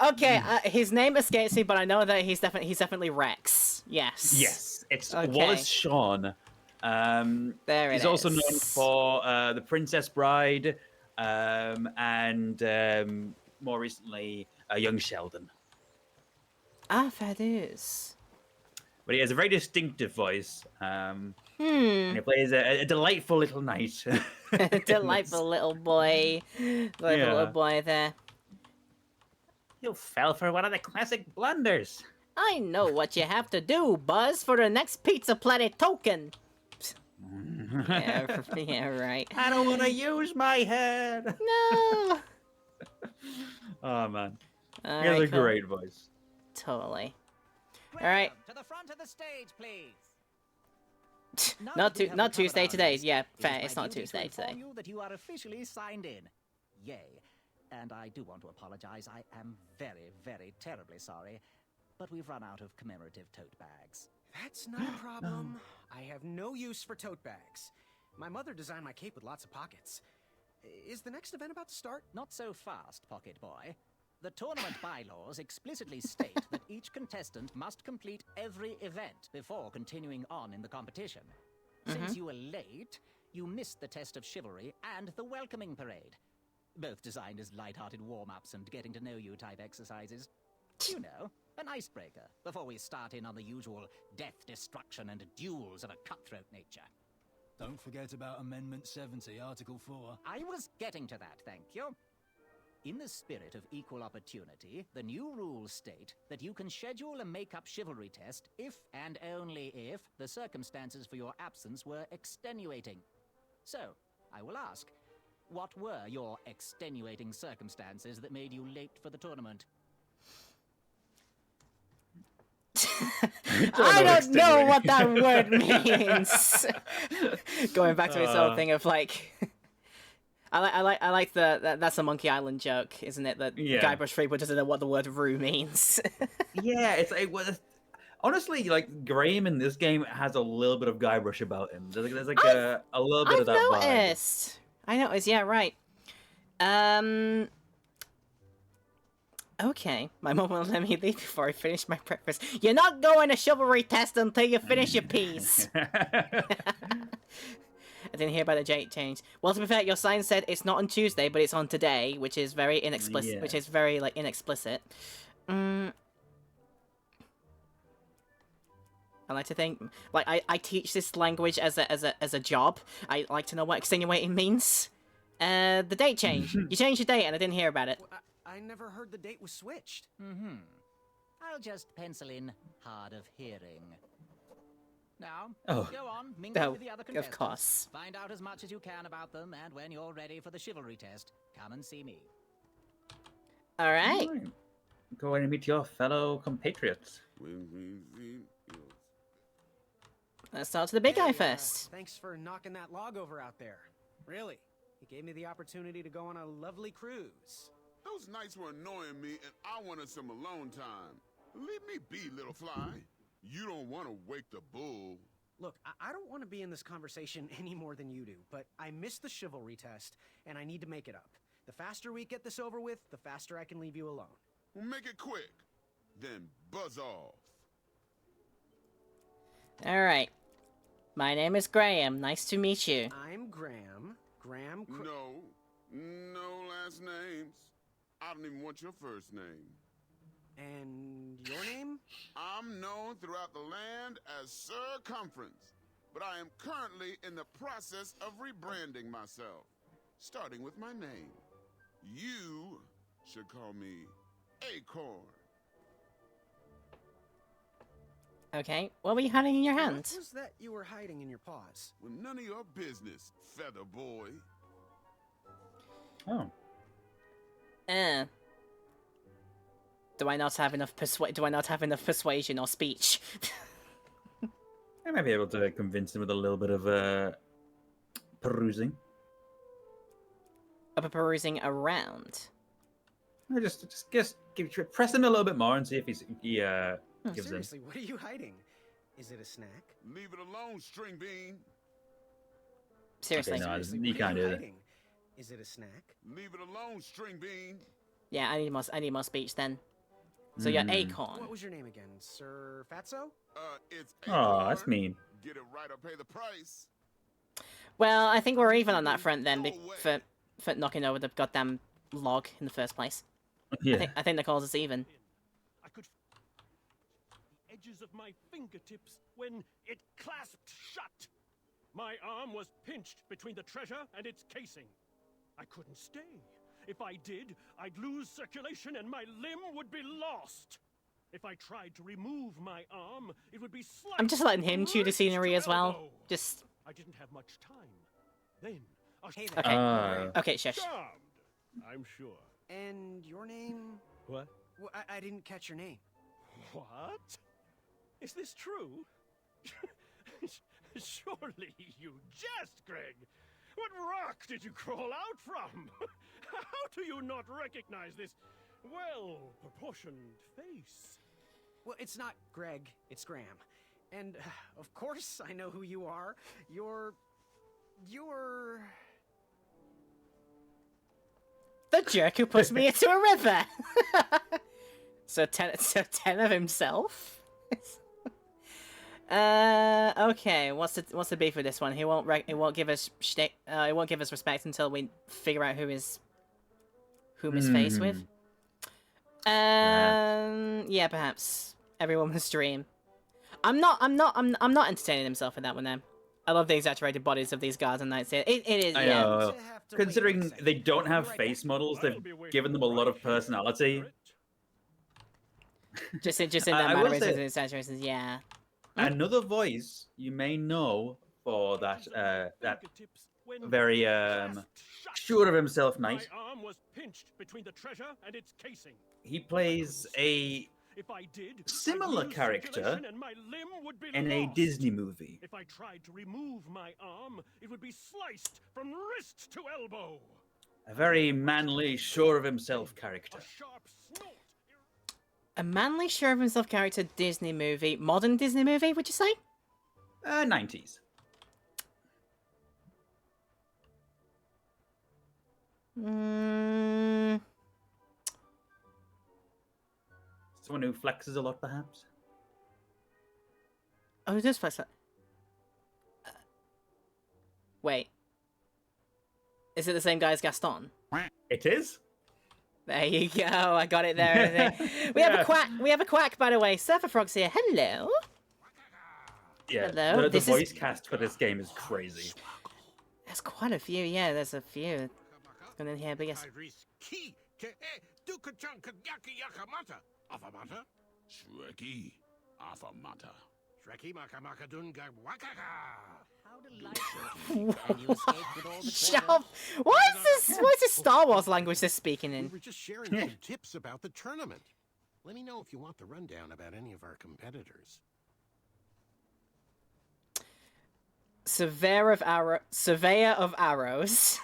Speaker 1: Okay, his name escapes me, but I know that he's definitely Rex. Yes.
Speaker 2: Yes, it's
Speaker 1: Okay.
Speaker 2: Wallace Shawn.
Speaker 1: There it
Speaker 2: he's also
Speaker 1: is.
Speaker 2: known for The Princess Bride, and more recently, Young Sheldon.
Speaker 1: Ah, fair dues.
Speaker 2: But he has a very distinctive voice. And he plays a delightful little knight.
Speaker 1: Delightful little boy. Little boy there.
Speaker 2: You fell for one of the classic blunders.
Speaker 1: I know what you have to do, Buzz, for the next Pizza Planet token. Yeah, right.
Speaker 2: I don't want to use my head.
Speaker 1: No.
Speaker 2: Oh, man. He
Speaker 1: All
Speaker 2: has
Speaker 1: right,
Speaker 2: a
Speaker 1: cool.
Speaker 2: great voice.
Speaker 1: Totally.
Speaker 9: Graham,
Speaker 1: All right.
Speaker 9: to the front of the stage, please.
Speaker 1: Not
Speaker 9: covered
Speaker 1: Tuesday
Speaker 9: our
Speaker 1: today.
Speaker 9: list,
Speaker 1: Yeah,
Speaker 9: it is
Speaker 1: fair.
Speaker 9: my
Speaker 1: It's not
Speaker 9: duty to
Speaker 1: Tuesday
Speaker 9: inform
Speaker 1: today.
Speaker 9: you that you are officially signed in. Yay. And I do want to apologize. I am very, very terribly sorry. But we've run out of commemorative tote bags.
Speaker 7: That's not a problem. I have no use for tote bags. My mother designed my cape with lots of pockets. Is the next event about to start?
Speaker 9: Not so fast, Pocket Boy. The tournament bylaws explicitly state that each contestant must complete every event before continuing on in the competition. Since you were late, you missed the test of chivalry and the welcoming parade. Both designed as light-hearted warm-ups and getting-to-know-you type exercises. You know, an icebreaker before we start in on the usual death, destruction, and duels of a cutthroat nature.
Speaker 10: Don't forget about Amendment 70, Article 4.
Speaker 9: I was getting to that, thank you. In the spirit of equal opportunity, the new rules state that you can schedule a make-up chivalry test if and only if the circumstances for your absence were extenuating. So, I will ask, what were your extenuating circumstances that made you late for the tournament?
Speaker 1: I don't know what that word means. Going back to his whole thing of like, I like that's a Monkey Island joke, isn't it? That Guybrush Threepwood doesn't know what the word "rue" means.
Speaker 2: Yeah, it's like honestly, like Graham in this game has a little bit of Guybrush about him. There's like a little bit of that vibe.
Speaker 1: I noticed. Yeah, right. Okay, my mom won't let me leave before I finish my breakfast. You're not going to chivalry test until you finish your piece. I didn't hear about the date change. Well, to be fair, your sign said it's not on Tuesday, but it's on today, which is very inexplicit.
Speaker 2: Yeah.
Speaker 1: Which is very like inexplicit. I like to think, like I teach this language as a job. I like to know what extenuating means. The date change. You changed your date, and I didn't hear about it.
Speaker 7: Well, I never heard the date was switched.
Speaker 9: Mm-hmm. I'll just pencil in hard of hearing. Now, go on, mingle with the other contestants.
Speaker 1: Of course.
Speaker 9: Find out as much as you can about them, and when you're ready for the chivalry test, come and see me.
Speaker 1: All right.
Speaker 2: Go in and meet your fellow compatriots.
Speaker 1: Let's start to the big guy
Speaker 7: Hey,
Speaker 1: first.
Speaker 7: Thanks for knocking that log over out there. Really. It gave me the opportunity to go on a lovely cruise.
Speaker 13: Those nights were annoying me, and I wanted some alone time. Leave me be, little fly. You don't want to wake the bull.
Speaker 7: Look, I don't want to be in this conversation any more than you do, but I missed the chivalry test, and I need to make it up. The faster we get this over with, the faster I can leave you alone.
Speaker 13: Well, make it quick. Then buzz off.
Speaker 1: All right. My name is Graham. Nice to meet you.
Speaker 7: I'm Graham.
Speaker 13: No last names. I don't even want your first name.
Speaker 7: And your name?
Speaker 13: I'm known throughout the land as Circumference, but I am currently in the process of rebranding myself, starting with my name. You should call me Acorn.
Speaker 1: Okay. What were you hiding in your
Speaker 7: What
Speaker 1: hands?
Speaker 7: was that you were hiding in your paws?
Speaker 13: Well, none of your business, feather boy.
Speaker 2: Oh.
Speaker 1: Do I not have enough persuasion or speech?
Speaker 2: I might be able to convince him with a little bit of perusing.
Speaker 1: Of perusing around.
Speaker 2: I just press him a little bit more and see if he gives in.
Speaker 7: Seriously, what are you hiding? Is it a snack?
Speaker 13: Leave it alone, string bean.
Speaker 1: Seriously.
Speaker 2: Okay, no,
Speaker 7: Seriously,
Speaker 2: you
Speaker 7: what
Speaker 2: can't
Speaker 7: are
Speaker 2: do
Speaker 7: you
Speaker 2: that.
Speaker 7: hiding? Is it a snack?
Speaker 13: Leave it alone, string bean.
Speaker 1: Yeah, I need more speech then. So you're Acorn.
Speaker 7: What was your name again? Sir Fatso?
Speaker 13: It's
Speaker 2: Oh, that's
Speaker 13: Acorn.
Speaker 2: mean.
Speaker 13: Get it right or pay the price.
Speaker 1: Well, I think we're even on that front then for knocking over the goddamn log in the first place.
Speaker 2: Yeah.
Speaker 1: I think that calls us even.
Speaker 11: I could the edges of my fingertips when it clasped shut. My arm was pinched between the treasure and its casing. I couldn't stay. If I did, I'd lose circulation and my limb would be lost. If I tried to remove my arm, it would be sliced.
Speaker 1: I'm just letting him
Speaker 11: from
Speaker 1: chew the
Speaker 11: wrist
Speaker 1: scenery
Speaker 11: to
Speaker 1: as well.
Speaker 11: elbow.
Speaker 1: Just
Speaker 11: I didn't have much time. Then
Speaker 1: okay. Okay, shush.
Speaker 11: Charmed, I'm sure.
Speaker 7: And your name?
Speaker 11: What?
Speaker 7: Well, I didn't catch your name.
Speaker 11: What? Is this true? Surely you jest, Greg. What rock did you crawl out from? How do you not recognize this well-proportioned face?
Speaker 7: Well, it's not Greg, it's Graham. And, of course, I know who you are. You're...
Speaker 1: The jerk who puts me into a river. so ten of himself. Okay. What's the beef with this one? He won't give us respect until we figure out whom he's faced with. Yeah, perhaps. Everyone's dream. I'm not entertaining himself in that one then. I love the exaggerated bodies of these guards and knights here. It is,
Speaker 2: I
Speaker 1: yeah.
Speaker 2: know. Considering they don't have face models, they've given them a lot of personality.
Speaker 1: Just in their
Speaker 2: I will
Speaker 1: mannerisms
Speaker 2: say-
Speaker 1: and exaggerations, yeah.
Speaker 2: Another voice you may know for that very sure of himself knight.
Speaker 11: My arm was pinched between the treasure and its casing.
Speaker 2: He plays a
Speaker 11: If I did,
Speaker 2: similar
Speaker 11: I'd lose
Speaker 2: character
Speaker 11: circulation and my limb would be
Speaker 2: in a
Speaker 11: lost.
Speaker 2: Disney movie.
Speaker 11: If I tried to remove my arm, it would be sliced from wrist to elbow.
Speaker 2: A very manly, sure of himself character.
Speaker 1: A manly, sure of himself character Disney movie. Modern Disney movie, would you say?
Speaker 2: 90s. Someone who flexes a lot, perhaps?
Speaker 1: Oh, who does flex that? Wait. Is it the same guy as Gaston?
Speaker 2: It is.
Speaker 1: There you go. I got it there. We have a quack. We have a quack, by the way. Surfer Frog's here. Hello.
Speaker 2: Yeah.
Speaker 1: Hello.
Speaker 2: The
Speaker 1: This
Speaker 2: voice
Speaker 1: is...
Speaker 2: cast for this game is crazy.
Speaker 1: There's quite a few. Yeah, there's a few. Going in here, but yes.
Speaker 13: Shreki Afamata.
Speaker 12: Shreki Makamaka Dunga Wakaka.
Speaker 9: How delightful. And you escaped with all the
Speaker 1: Shut
Speaker 9: treasure.
Speaker 1: up. What is this? What is this Star Wars language they're speaking
Speaker 12: We
Speaker 1: in?
Speaker 12: were just sharing some tips about the tournament. Let me know if you want the rundown about any of our competitors.
Speaker 1: Surveyor of arrows.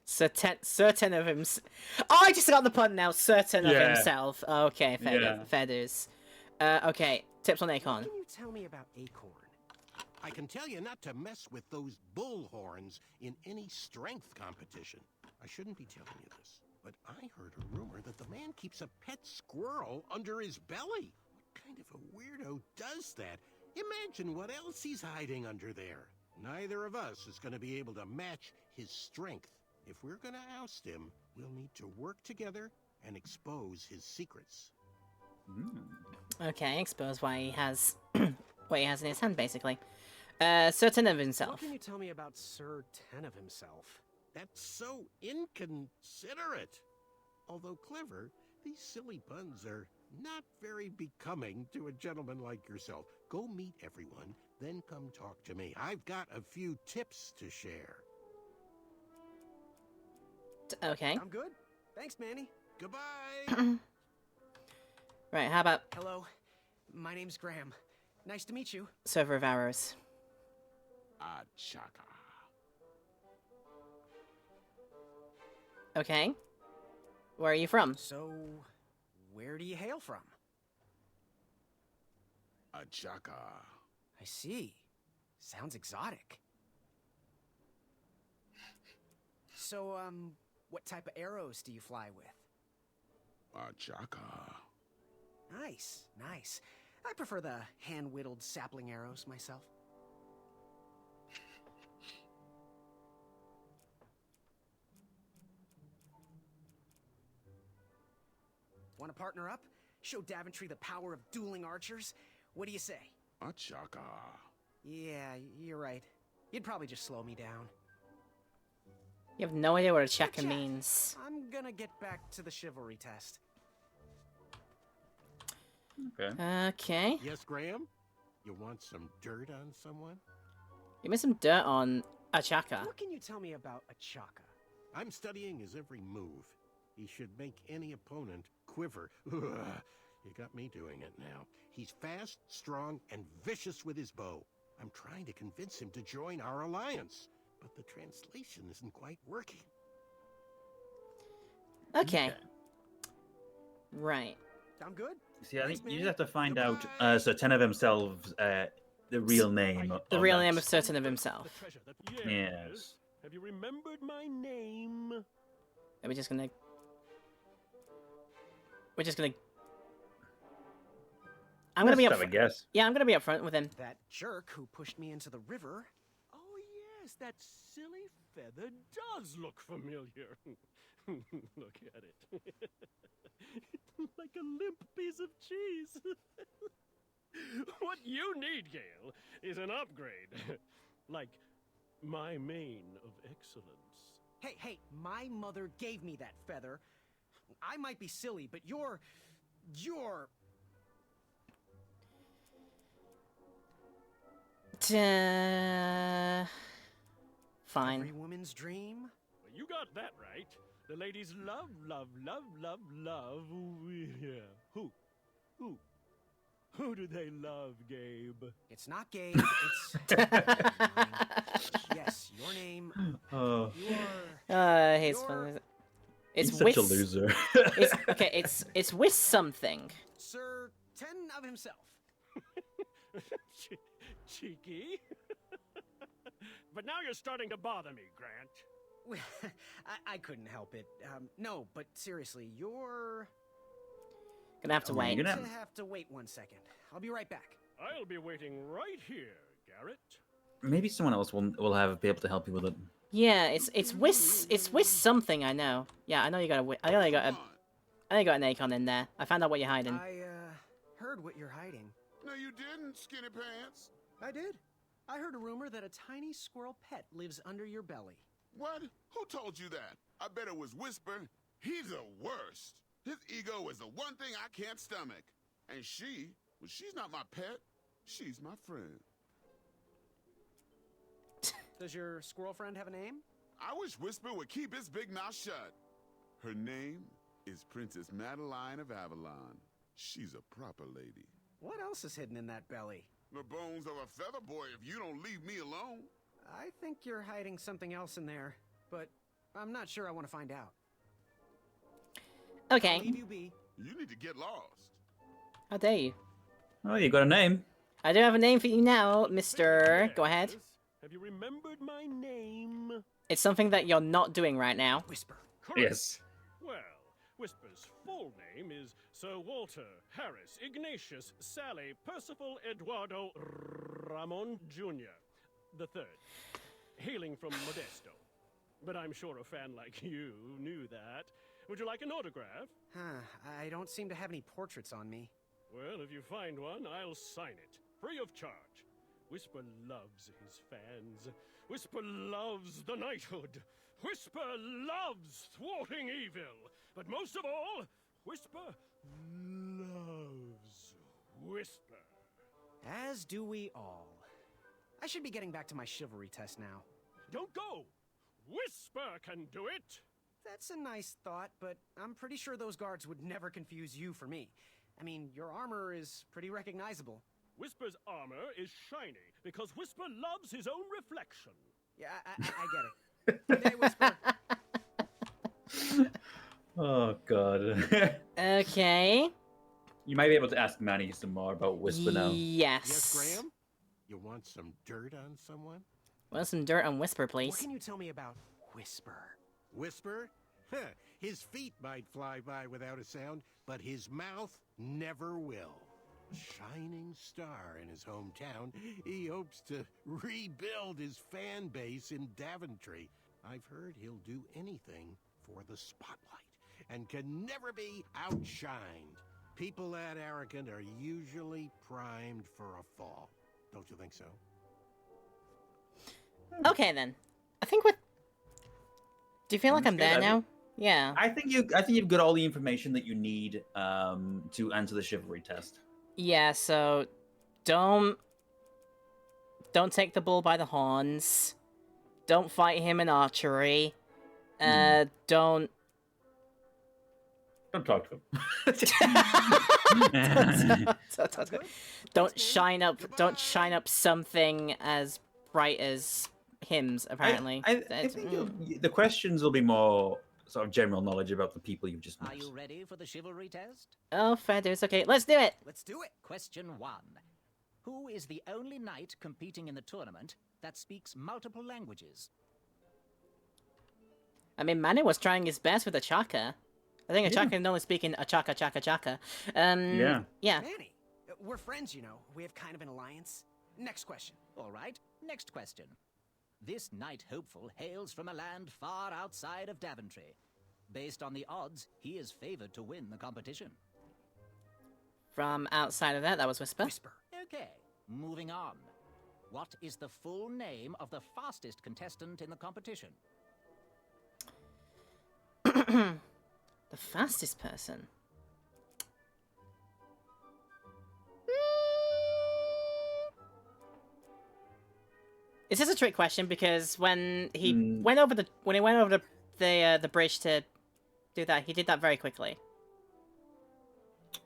Speaker 1: certain of him. Oh, I just got the pun now. Certain of himself. Okay, fair dues. Okay, tips on Acorn.
Speaker 7: What can you tell me about Acorn?
Speaker 12: I can tell you not to mess with those bull horns in any strength competition. I shouldn't be telling you this, but I heard a rumor that the man keeps a pet squirrel under his belly. What kind of a weirdo does that? Imagine what else he's hiding under there. Neither of us is going to be able to match his strength. If we're going to oust him, we'll need to work together and expose his secrets.
Speaker 1: Okay, expose why he has what he has in his hand, basically. Certain of
Speaker 7: What
Speaker 1: himself.
Speaker 7: can you tell me about Sir Ten of himself?
Speaker 12: That's so inconsiderate. Although clever, these silly puns are not very becoming to a gentleman like yourself. Go meet everyone, then come talk to me. I've got a few tips to share.
Speaker 1: Okay.
Speaker 7: I'm good. Thanks, Manny.
Speaker 12: Goodbye.
Speaker 1: Right, how about
Speaker 7: Hello. My name's Graham. Nice to meet you.
Speaker 1: Server of Arrows?
Speaker 13: Achaka.
Speaker 1: Okay. Where are you from?
Speaker 7: So, where do you hail from?
Speaker 13: Achaka.
Speaker 7: I see. Sounds exotic. So, what type of arrows do you fly with?
Speaker 13: Achaka.
Speaker 7: Nice, nice. I prefer the hand-whittled sapling arrows myself. Want to partner up? Show Daventry the power of dueling archers? What do you say?
Speaker 13: Achaka.
Speaker 7: Yeah, you're right. You'd probably just slow me down.
Speaker 1: You have no idea what a
Speaker 7: Good
Speaker 1: checker
Speaker 7: chat.
Speaker 1: means.
Speaker 7: I'm gonna get back to the chivalry test.
Speaker 2: Okay.
Speaker 1: Okay.
Speaker 12: Yes, Graham? You want some dirt on someone?
Speaker 1: Give me some dirt on Achaka.
Speaker 7: What can you tell me about Achaka?
Speaker 12: I'm studying his every move. He should make any opponent quiver. Ugh, you got me doing it now. He's fast, strong, and vicious with his bow. I'm trying to convince him to join our alliance, but the translation isn't quite working.
Speaker 1: Okay. Right.
Speaker 7: I'm good.
Speaker 2: See, I
Speaker 7: Thanks,
Speaker 2: think you
Speaker 7: Manny.
Speaker 2: just have to find out so ten of themselves the real name.
Speaker 1: The real name of Certain of himself.
Speaker 11: The treasure that...
Speaker 2: Yes.
Speaker 11: Have you remembered my name?
Speaker 1: And we're just gonna... We're just gonna... I'm gonna be
Speaker 2: Let's have a guess.
Speaker 1: Yeah, I'm gonna be up front with him.
Speaker 7: That jerk who pushed me into the river.
Speaker 11: Oh, yes, that silly feather does look familiar. Look at it. Like a limp piece of cheese. What you need, Gale, is an upgrade. Like my mane of excellence.
Speaker 7: Hey, my mother gave me that feather. I might be silly, but you're...
Speaker 1: Fine.
Speaker 7: Every woman's dream?
Speaker 11: Well, you got that right. The ladies love, love, love, love, love. Yeah. Who? Who do they love, Gabe?
Speaker 7: It's not Gabe, it's... Yes, your name...
Speaker 2: Oh.
Speaker 1: He's
Speaker 7: You're-
Speaker 1: fun. It's
Speaker 2: He's such a loser.
Speaker 1: it's with something.
Speaker 7: Sir Ten of himself.
Speaker 11: Cheeky. But now you're starting to bother me, Grant.
Speaker 7: I couldn't help it. No, but seriously, you're...
Speaker 1: Gonna have to wait.
Speaker 2: You're
Speaker 7: to
Speaker 2: gonna
Speaker 7: have to wait 1 second. I'll be right back.
Speaker 11: I'll be waiting right here, Garrett.
Speaker 2: maybe someone else will be able to help you with it.
Speaker 1: Yeah, it's Whis something. I know. Yeah, I know you got I know you got I know you got an Acon in there. I found out what you're hiding.
Speaker 7: I heard what you're hiding.
Speaker 13: No, you didn't, Skinny Pants.
Speaker 7: I did. I heard a rumor that a tiny squirrel pet lives under your belly.
Speaker 13: What? Who told you that? I bet it was Whisper. He's the worst. His ego is the one thing I can't stomach. And she's not my pet. She's my friend.
Speaker 7: Does your squirrel friend have a name?
Speaker 13: I wish Whisper would keep his big mouth shut. Her name is Princess Madeline of Avalon. She's a proper lady.
Speaker 7: What else is hidden in that belly?
Speaker 13: The bones of a feather boy if you don't leave me alone.
Speaker 7: I think you're hiding something else in there, but I'm not sure I want to find out.
Speaker 1: Okay.
Speaker 7: I'll leave you be.
Speaker 13: You need to get lost.
Speaker 1: How dare you?
Speaker 2: Oh, you got a name.
Speaker 1: I do have a name for you now, Mister. Go ahead.
Speaker 11: Have you remembered my name?
Speaker 1: It's something that you're not doing right now.
Speaker 7: Whisper.
Speaker 11: Correct.
Speaker 2: Yes.
Speaker 11: Well, Whisper's full name is Sir Walter Harris Ignatius Sally Percival Eduardo Ramon Jr. the Third, hailing from Modesto. But I'm sure a fan like you knew that. Would you like an autograph?
Speaker 7: I don't seem to have any portraits on me.
Speaker 11: Well, if you find one, I'll sign it, free of charge. Whisper loves his fans. Whisper loves the knighthood. Whisper loves thwarting evil. But most of all, Whisper loves Whisper.
Speaker 7: As do we all. I should be getting back to my chivalry test now.
Speaker 11: Don't go! Whisper can do it!
Speaker 7: That's a nice thought, but I'm pretty sure those guards would never confuse you for me. I mean, your armor is pretty recognizable.
Speaker 11: Whisper's armor is shiny because Whisper loves his own reflection.
Speaker 7: Yeah, I get it. Good day, Whisper.
Speaker 2: Oh god.
Speaker 1: Okay.
Speaker 2: You might be able to ask Manny some more about Whisper now.
Speaker 1: Yes.
Speaker 12: Yes, Graham? You want some dirt on someone?
Speaker 1: Want some dirt on Whisper, please?
Speaker 7: What can you tell me about Whisper?
Speaker 12: Whisper? Huh. His feet might fly by without a sound, but his mouth never will. Shining star in his hometown, he hopes to rebuild his fan base in Daventry. I've heard he'll do anything for the spotlight and can never be outshined. People that arrogant are usually primed for a fall. Don't you think so?
Speaker 1: Okay then. I think we're. Do you feel like I'm there now? Yeah.
Speaker 2: I think you've got all the information that you need to answer the chivalry test.
Speaker 1: Yeah. So, don't take the bull by the horns. Don't fight him in archery. Don't
Speaker 2: talk to him.
Speaker 1: Don't shine up something as bright as hymns. Apparently,
Speaker 2: I think the questions will be more sort of general knowledge about the people you've just met.
Speaker 9: Are you ready for the chivalry test?
Speaker 1: Oh, fair dues. Okay, let's do it.
Speaker 9: Let's do it. Question 1. Who is the only knight competing in the tournament that speaks multiple languages?
Speaker 1: I mean, Manu was trying his best with Achaka. I think Achaka can only speak in Achaka, Chaka, Chaka. Yeah.
Speaker 7: Manny, we're friends, you know. We have kind of an alliance. Next question.
Speaker 9: All right, next question. This knight hopeful hails from a land far outside of Daventry. Based on the odds, he is favored to win the competition.
Speaker 1: From outside of that was Whisper.
Speaker 9: Okay, moving on. What is the full name of the fastest contestant in the competition?
Speaker 1: The fastest person. Is this a trick question? Because when he went over the bridge to do that, he did that very quickly.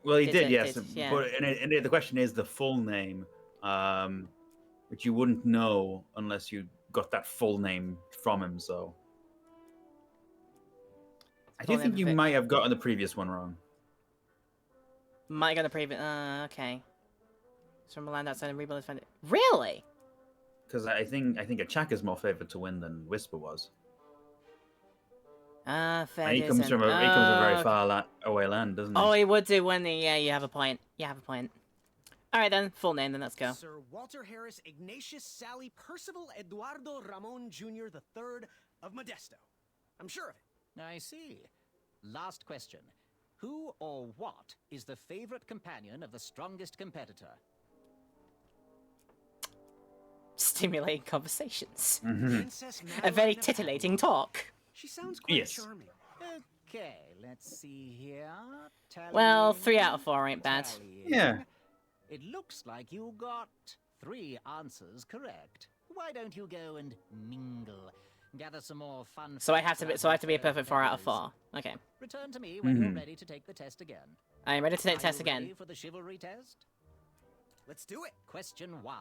Speaker 2: Well, he did, yes.
Speaker 1: Yeah.
Speaker 2: But and the question is the full name, which you wouldn't know unless you got that full name from him. So I do think you might have gotten the previous one wrong.
Speaker 1: Might got the previous. Okay. It's from a land outside and rebuild it. Really?
Speaker 2: Because I think Achaka's more favored to win than Whisper was.
Speaker 1: Fair.
Speaker 2: And he comes from a very far away land, doesn't he?
Speaker 1: Oh, he would do, wouldn't he? Yeah, you have a point. All right then, full name. Then let's go.
Speaker 7: Sir Walter Harris Ignatius Sally Percival Eduardo Ramon Jr. the Third of Modesto. I'm sure of it.
Speaker 9: I see. Last question. Who or what is the favorite companion of the strongest competitor?
Speaker 1: Stimulating conversations.
Speaker 7: Princess
Speaker 1: A very
Speaker 7: Madeline of
Speaker 1: titillating
Speaker 7: Avalon.
Speaker 1: talk.
Speaker 7: She sounds quite
Speaker 2: Yes.
Speaker 7: charming.
Speaker 9: Okay, let's see here.
Speaker 1: Well,
Speaker 9: Tallying,
Speaker 1: 3 out of 4 ain't bad.
Speaker 9: tallying.
Speaker 2: Yeah.
Speaker 9: It looks like you got 3 answers correct. Why don't you go and mingle? Gather some more fun.
Speaker 1: So I
Speaker 9: facts
Speaker 1: have to be.
Speaker 9: about
Speaker 1: So I have to be a
Speaker 9: your fellow
Speaker 1: perfect 4 out of
Speaker 9: competitors.
Speaker 1: 4. Okay.
Speaker 9: Return to me when you're ready to take the test again.
Speaker 1: I am ready to take
Speaker 9: Are
Speaker 1: test
Speaker 9: you
Speaker 1: again.
Speaker 9: ready for the chivalry test?
Speaker 7: Let's do it.
Speaker 9: Question 1.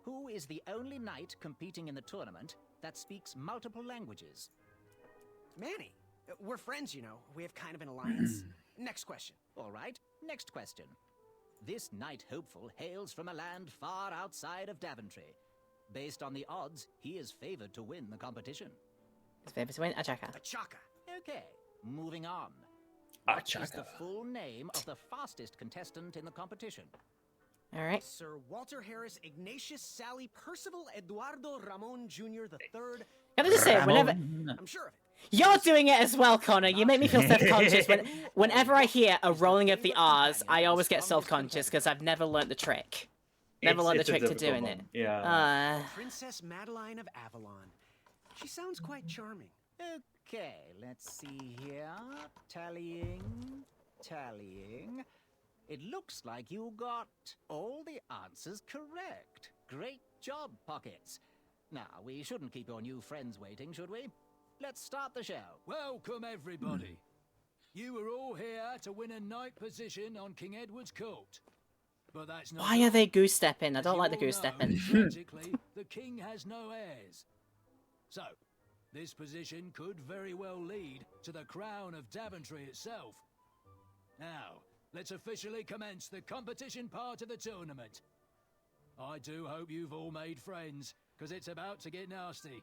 Speaker 9: Who is the only knight competing in the tournament that speaks multiple languages?
Speaker 7: Manny. We're friends, you know. We have kind of an alliance. Next question.
Speaker 9: All right, next question. This knight hopeful hails from a land far outside of Daventry. Based on the odds, he is favored to win the competition.
Speaker 1: His favorite to win, Achaka.
Speaker 7: Achaka.
Speaker 9: Okay, moving on. What is the
Speaker 2: Achaka.
Speaker 9: full name of the fastest contestant in the competition?
Speaker 1: All right.
Speaker 7: Sir Walter Harris Ignatius Sally Percival Eduardo Ramon Jr. the Third.
Speaker 1: Can I just say, whenever
Speaker 7: I'm sure of it.
Speaker 1: you're doing it as well, Connor, you make me feel self-conscious. Whenever I hear a rolling of the R's, I always get self-conscious because I've never learnt the trick. Never learned the
Speaker 2: It's a
Speaker 1: trick to
Speaker 2: difficult
Speaker 1: doing it.
Speaker 2: one. Yeah.
Speaker 7: Princess Madeline of Avalon. She sounds quite charming.
Speaker 9: Okay, let's see here. Tallying, tallying. It looks like you got all the answers correct. Great job, Pockets. Now, we shouldn't keep your new friends waiting, should we? Let's start the show.
Speaker 10: Welcome, everybody. You are all here to win a knight position on King Edward's court. But that's not
Speaker 1: Why are
Speaker 10: all.
Speaker 1: they goose stepping? I
Speaker 10: As
Speaker 1: don't
Speaker 10: you
Speaker 1: like the
Speaker 10: all
Speaker 1: goose
Speaker 10: know,
Speaker 1: stepping.
Speaker 10: Tragically, the king has no heirs. So, this position could very well lead to the crown of Daventry itself. Now, let's officially commence the competition part of the tournament. I do hope you've all made friends, because it's about to get nasty.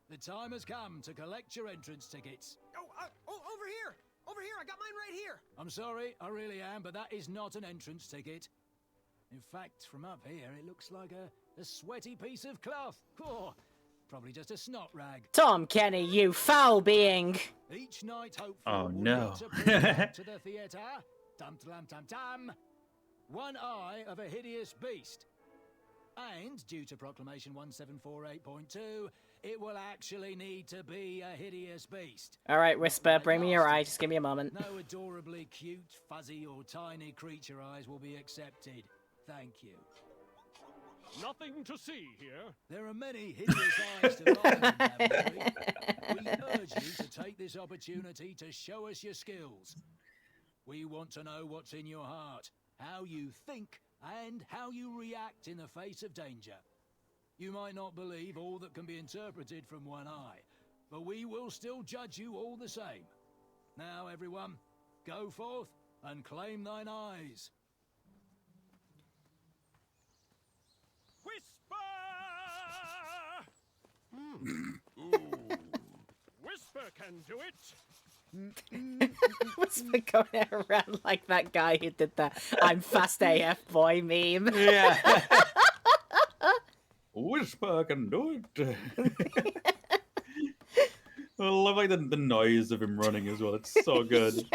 Speaker 10: The time has come to collect your entrance tickets.
Speaker 7: Oh, over here! Over here! I got mine right here!
Speaker 10: I'm sorry, I really am, but that is not an entrance ticket. In fact, from up here, it looks like a sweaty piece of cloth. Oh, probably just a snot rag.
Speaker 1: Tom Kenny, you foul being!
Speaker 10: Each night, hopefully,
Speaker 2: Oh,
Speaker 10: will
Speaker 2: no.
Speaker 10: need to bring back to the theatre. Dum-dum-dum-dum. One eye of a hideous beast. And, due to Proclamation 1748.2, it will actually need to be a hideous beast.
Speaker 1: Alright, Whisper, bring me your eye. Just give me a moment.
Speaker 10: No adorably cute, fuzzy, or tiny creature eyes will be accepted. Thank you.
Speaker 11: Nothing to see here.
Speaker 10: There are many hideous eyes to find in Daventry. We urge you to take this opportunity to show us your skills. We want to know what's in your heart, how you think, and how you react in the face of danger. You might not believe all that can be interpreted from one eye, but we will still judge you all the same. Now, everyone, go forth and claim thine eyes.
Speaker 11: Whisper! Whisper can do it.
Speaker 1: Whisper going around like that guy who did that I'm fast AF boy meme.
Speaker 2: Yeah. Whisper can do it. I love like the noise of him running as well. It's so good.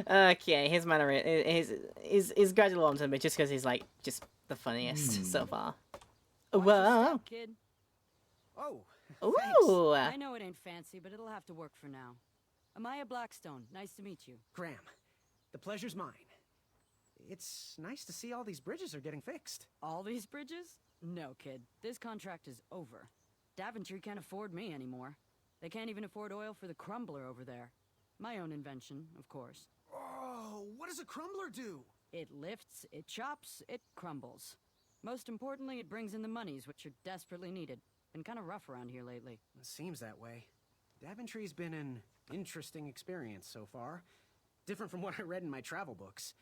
Speaker 1: Okay, his manner is gradual on to me just because he's like just the funniest so far. Whoa.
Speaker 14: Kid.
Speaker 7: Oh,
Speaker 1: Ooh.
Speaker 14: I know it ain't fancy, but it'll have to work for now. Amaya Blackstone, nice to meet you.
Speaker 7: Graham, the pleasure's mine. It's nice to see all these bridges are getting fixed.
Speaker 14: All these bridges? No, kid. This contract is over. Daventry can't afford me anymore. They can't even afford oil for the crumbler over there. My own invention, of course.
Speaker 7: Oh, what does a crumbler do?
Speaker 14: It lifts, it chops, it crumbles. Most importantly, it brings in the monies, which are desperately needed. Been kind of rough around here lately.
Speaker 7: It seems that way. Daventry's been an interesting experience so far. Different from what I read in my travel books.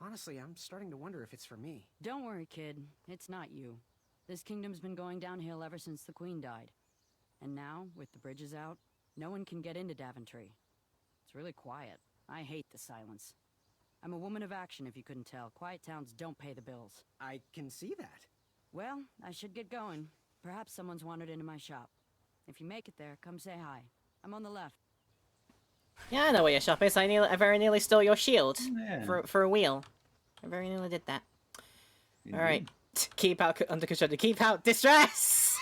Speaker 7: Honestly, I'm starting to wonder if it's for me.
Speaker 14: Don't worry, kid. It's not you. This kingdom's been going downhill ever since the Queen died. And now, with the bridges out, no one can get into Daventry. It's really quiet. I hate the silence. I'm a woman of action, if you couldn't tell. Quiet towns don't pay the bills.
Speaker 7: I can see that.
Speaker 14: Well, I should get going. Perhaps someone's wandered into my shop. If you make it there, come say hi. I'm on the left.
Speaker 1: Yeah, I know where your shop is. I very nearly stole your shield
Speaker 2: Yeah.
Speaker 1: for a wheel. I very nearly did that.
Speaker 2: Indeed.
Speaker 1: All right, keep out under construction. Keep out distress.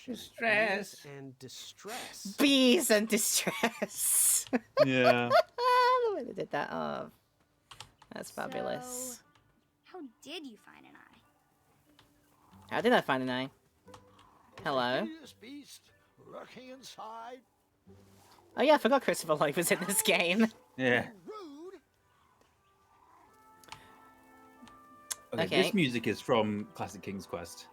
Speaker 7: Distress and distress.
Speaker 1: Bees and distress.
Speaker 2: Yeah.
Speaker 1: The way they did that. Oh, that's fabulous.
Speaker 4: So, how did you find an eye?
Speaker 1: How did I find an eye? Hello.
Speaker 3: Hideous beast lurking inside.
Speaker 1: Oh yeah, I forgot Christopher Lloyd was in this game.
Speaker 2: Yeah.
Speaker 3: Rude.
Speaker 2: Okay,
Speaker 1: Okay.
Speaker 2: this music is from Classic King's Quest.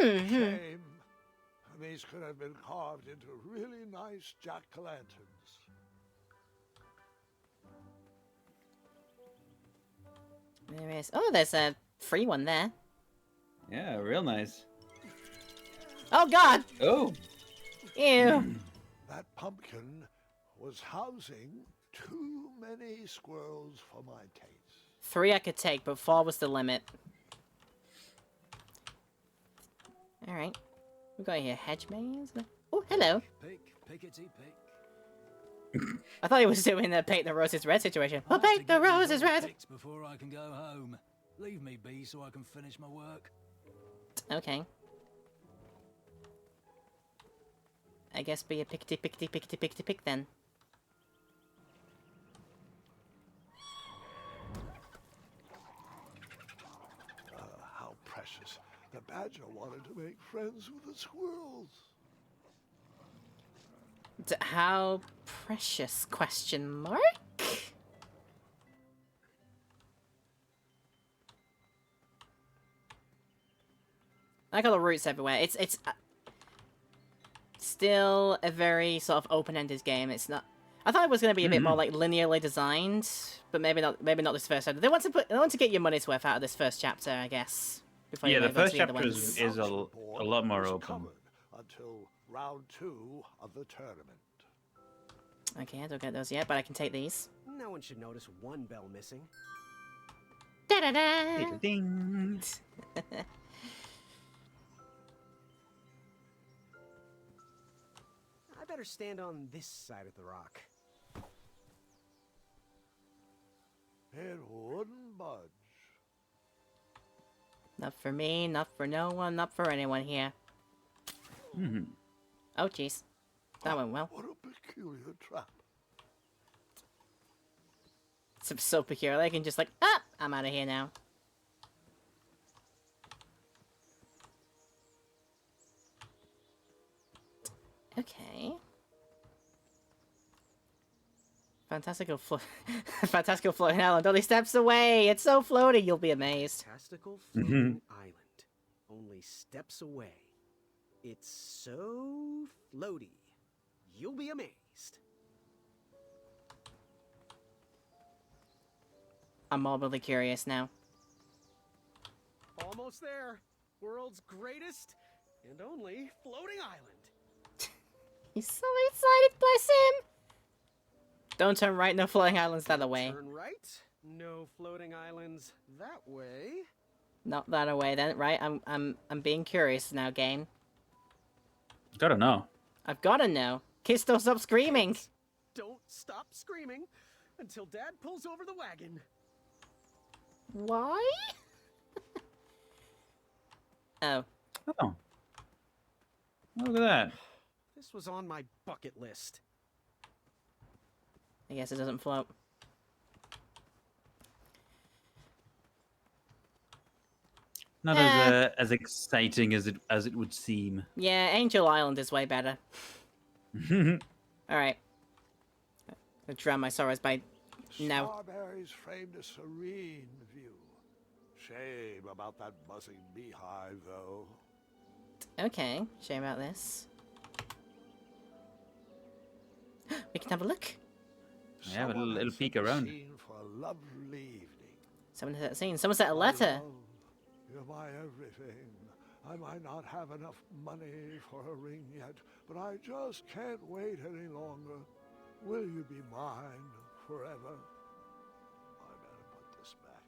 Speaker 3: Shame. These could have been carved into really nice jack-o'-lanterns.
Speaker 1: There is. Oh, there's a free one there.
Speaker 2: Yeah, real nice.
Speaker 1: Oh God!
Speaker 2: Oh.
Speaker 1: Ew.
Speaker 3: That pumpkin was housing too many squirrels for my taste.
Speaker 1: 3 I could take, but 4 was the limit. All right. We got here hedge maze. Oh, hello.
Speaker 10: Pick, pickety, pick.
Speaker 1: I thought he was doing the paint the roses red situation.
Speaker 10: I'll
Speaker 1: Oh,
Speaker 10: have to
Speaker 1: paint the
Speaker 10: get these
Speaker 1: roses
Speaker 10: all
Speaker 1: red.
Speaker 10: picked before I can go home. Leave me be so I can finish my work.
Speaker 1: Okay. I guess be a pickety pickety pickety pickety pick then.
Speaker 3: How precious. The badger wanted to make friends with the squirrels.
Speaker 1: How precious? Question mark? I got the roots everywhere. It's still a very sort of open-ended game. It's not. I thought it was going to be a bit more like linearly designed, but maybe not. Maybe not this first chapter. They want to get your money's worth out of this first chapter, I guess. Before
Speaker 2: Yeah,
Speaker 1: you
Speaker 2: the
Speaker 1: move on to
Speaker 2: first chapter
Speaker 1: others.
Speaker 2: is a lot more
Speaker 3: Was
Speaker 2: open.
Speaker 3: covered until round 2 of the tournament.
Speaker 1: Okay, I don't get those yet, but I can take these.
Speaker 7: No one should notice one bell missing.
Speaker 1: Da da da.
Speaker 2: Ding.
Speaker 7: I better stand on this side of the rock.
Speaker 3: It wouldn't budge.
Speaker 1: Not for me, not for no one, not for anyone here.
Speaker 2: Mhm.
Speaker 1: Oh, jeez. That went well.
Speaker 3: What a peculiar trap.
Speaker 1: It's so peculiar. I can just like, ah, I'm out of here now. Okay. Fantastical Fantastical floating island. Only steps away. It's so floaty. You'll be amazed.
Speaker 7: Fantastical floating island. Only steps away. It's so floaty. You'll be amazed.
Speaker 1: I'm morbidly curious now.
Speaker 7: Almost there. World's greatest and only floating island.
Speaker 1: He's so excited. Bless him. Don't turn right. No floating islands that away.
Speaker 7: Turn right. No floating islands that way.
Speaker 1: Not that away then. Right. I'm being curious now, game.
Speaker 2: Gotta know.
Speaker 1: I've gotta know. Kids, don't stop screaming.
Speaker 7: Don't stop screaming until Dad pulls over the wagon.
Speaker 1: Why? Oh.
Speaker 2: Oh. Look at that.
Speaker 7: This was on my bucket list.
Speaker 1: I guess it doesn't float.
Speaker 2: Not as exciting as it would seem.
Speaker 1: Yeah, Angel Island is way better. Alright. I'll drown my sorrows by now.
Speaker 3: Starberries framed a serene view. Shame about that buzzing beehive, though.
Speaker 1: Okay, shame about this. We can have a look.
Speaker 2: Yeah, have a
Speaker 3: Someone
Speaker 2: little
Speaker 3: has
Speaker 2: peek
Speaker 3: set the
Speaker 2: around.
Speaker 3: scene for a lovely evening.
Speaker 1: Someone set a scene. Someone set a letter.
Speaker 3: My love, You're my everything. I might not have enough money for a ring yet, but I just can't wait any longer. Will you be mine forever? I better put this back.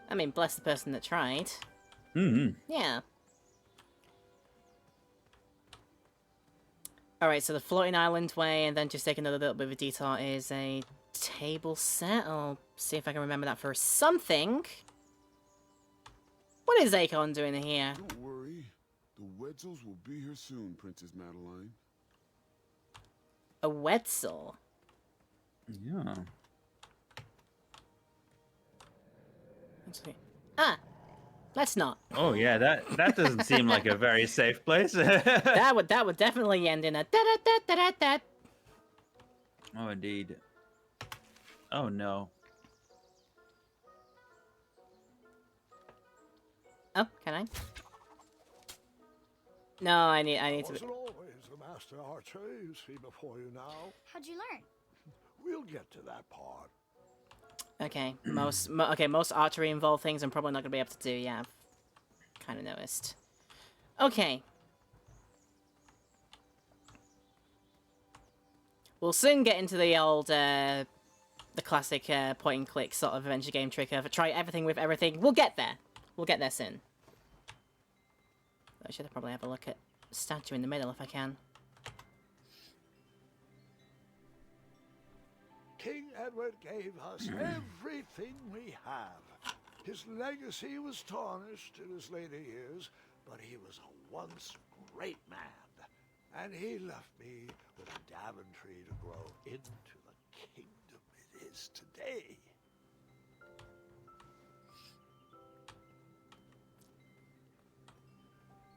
Speaker 1: I mean, bless the person that tried.
Speaker 2: Mm-hmm.
Speaker 1: Yeah. Alright, so the floating island way, and then just take another little bit of a detour, is a table set. I'll see if I can remember that for something. What is Acorn doing here?
Speaker 13: Don't worry. The Wetzels will be here soon, Princess Madeline.
Speaker 1: A Wetzel?
Speaker 2: Yeah.
Speaker 1: Ah! Let's not.
Speaker 2: Oh yeah, that doesn't seem like a very safe place.
Speaker 1: that would definitely end in a da da da da da da.
Speaker 2: Oh indeed. Oh no.
Speaker 1: Oh, can I? No, I need to.
Speaker 3: Wasn't always the master archer you see before you now.
Speaker 4: How'd you learn?
Speaker 3: We'll get to that part.
Speaker 1: Okay, most archery involved things I'm probably not gonna be able to do. Yeah, I've kind of noticed. Okay. We'll soon get into the old, the classic point and click sort of adventure game trick of try everything with everything. We'll get there. We'll get there soon. I should probably have a look at the statue in the middle if I can.
Speaker 3: King Edward gave us everything we have. His legacy was tarnished in his later years, but he was a once great man. And he left me with a Daventry to grow into the kingdom it is today.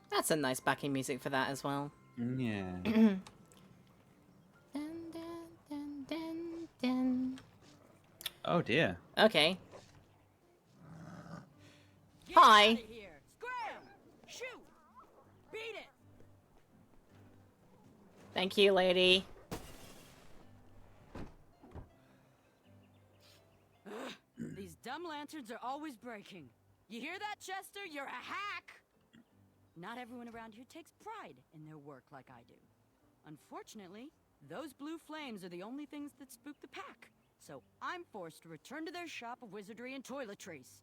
Speaker 1: That's a nice backing music for that as well.
Speaker 2: Yeah.
Speaker 1: Dun, dun, dun, dun, dun.
Speaker 2: Oh dear.
Speaker 1: Okay.
Speaker 14: Get
Speaker 1: Hi.
Speaker 14: outta here. Scram! Shoot! Beat it!
Speaker 1: Thank you, lady.
Speaker 14: These dumb lanterns are always breaking. You hear that, Chester? You're a hack! Not everyone around here takes pride in their work like I do. Unfortunately, those blue flames are the only things that spook the pack. So I'm forced to return to their shop of wizardry and toiletries.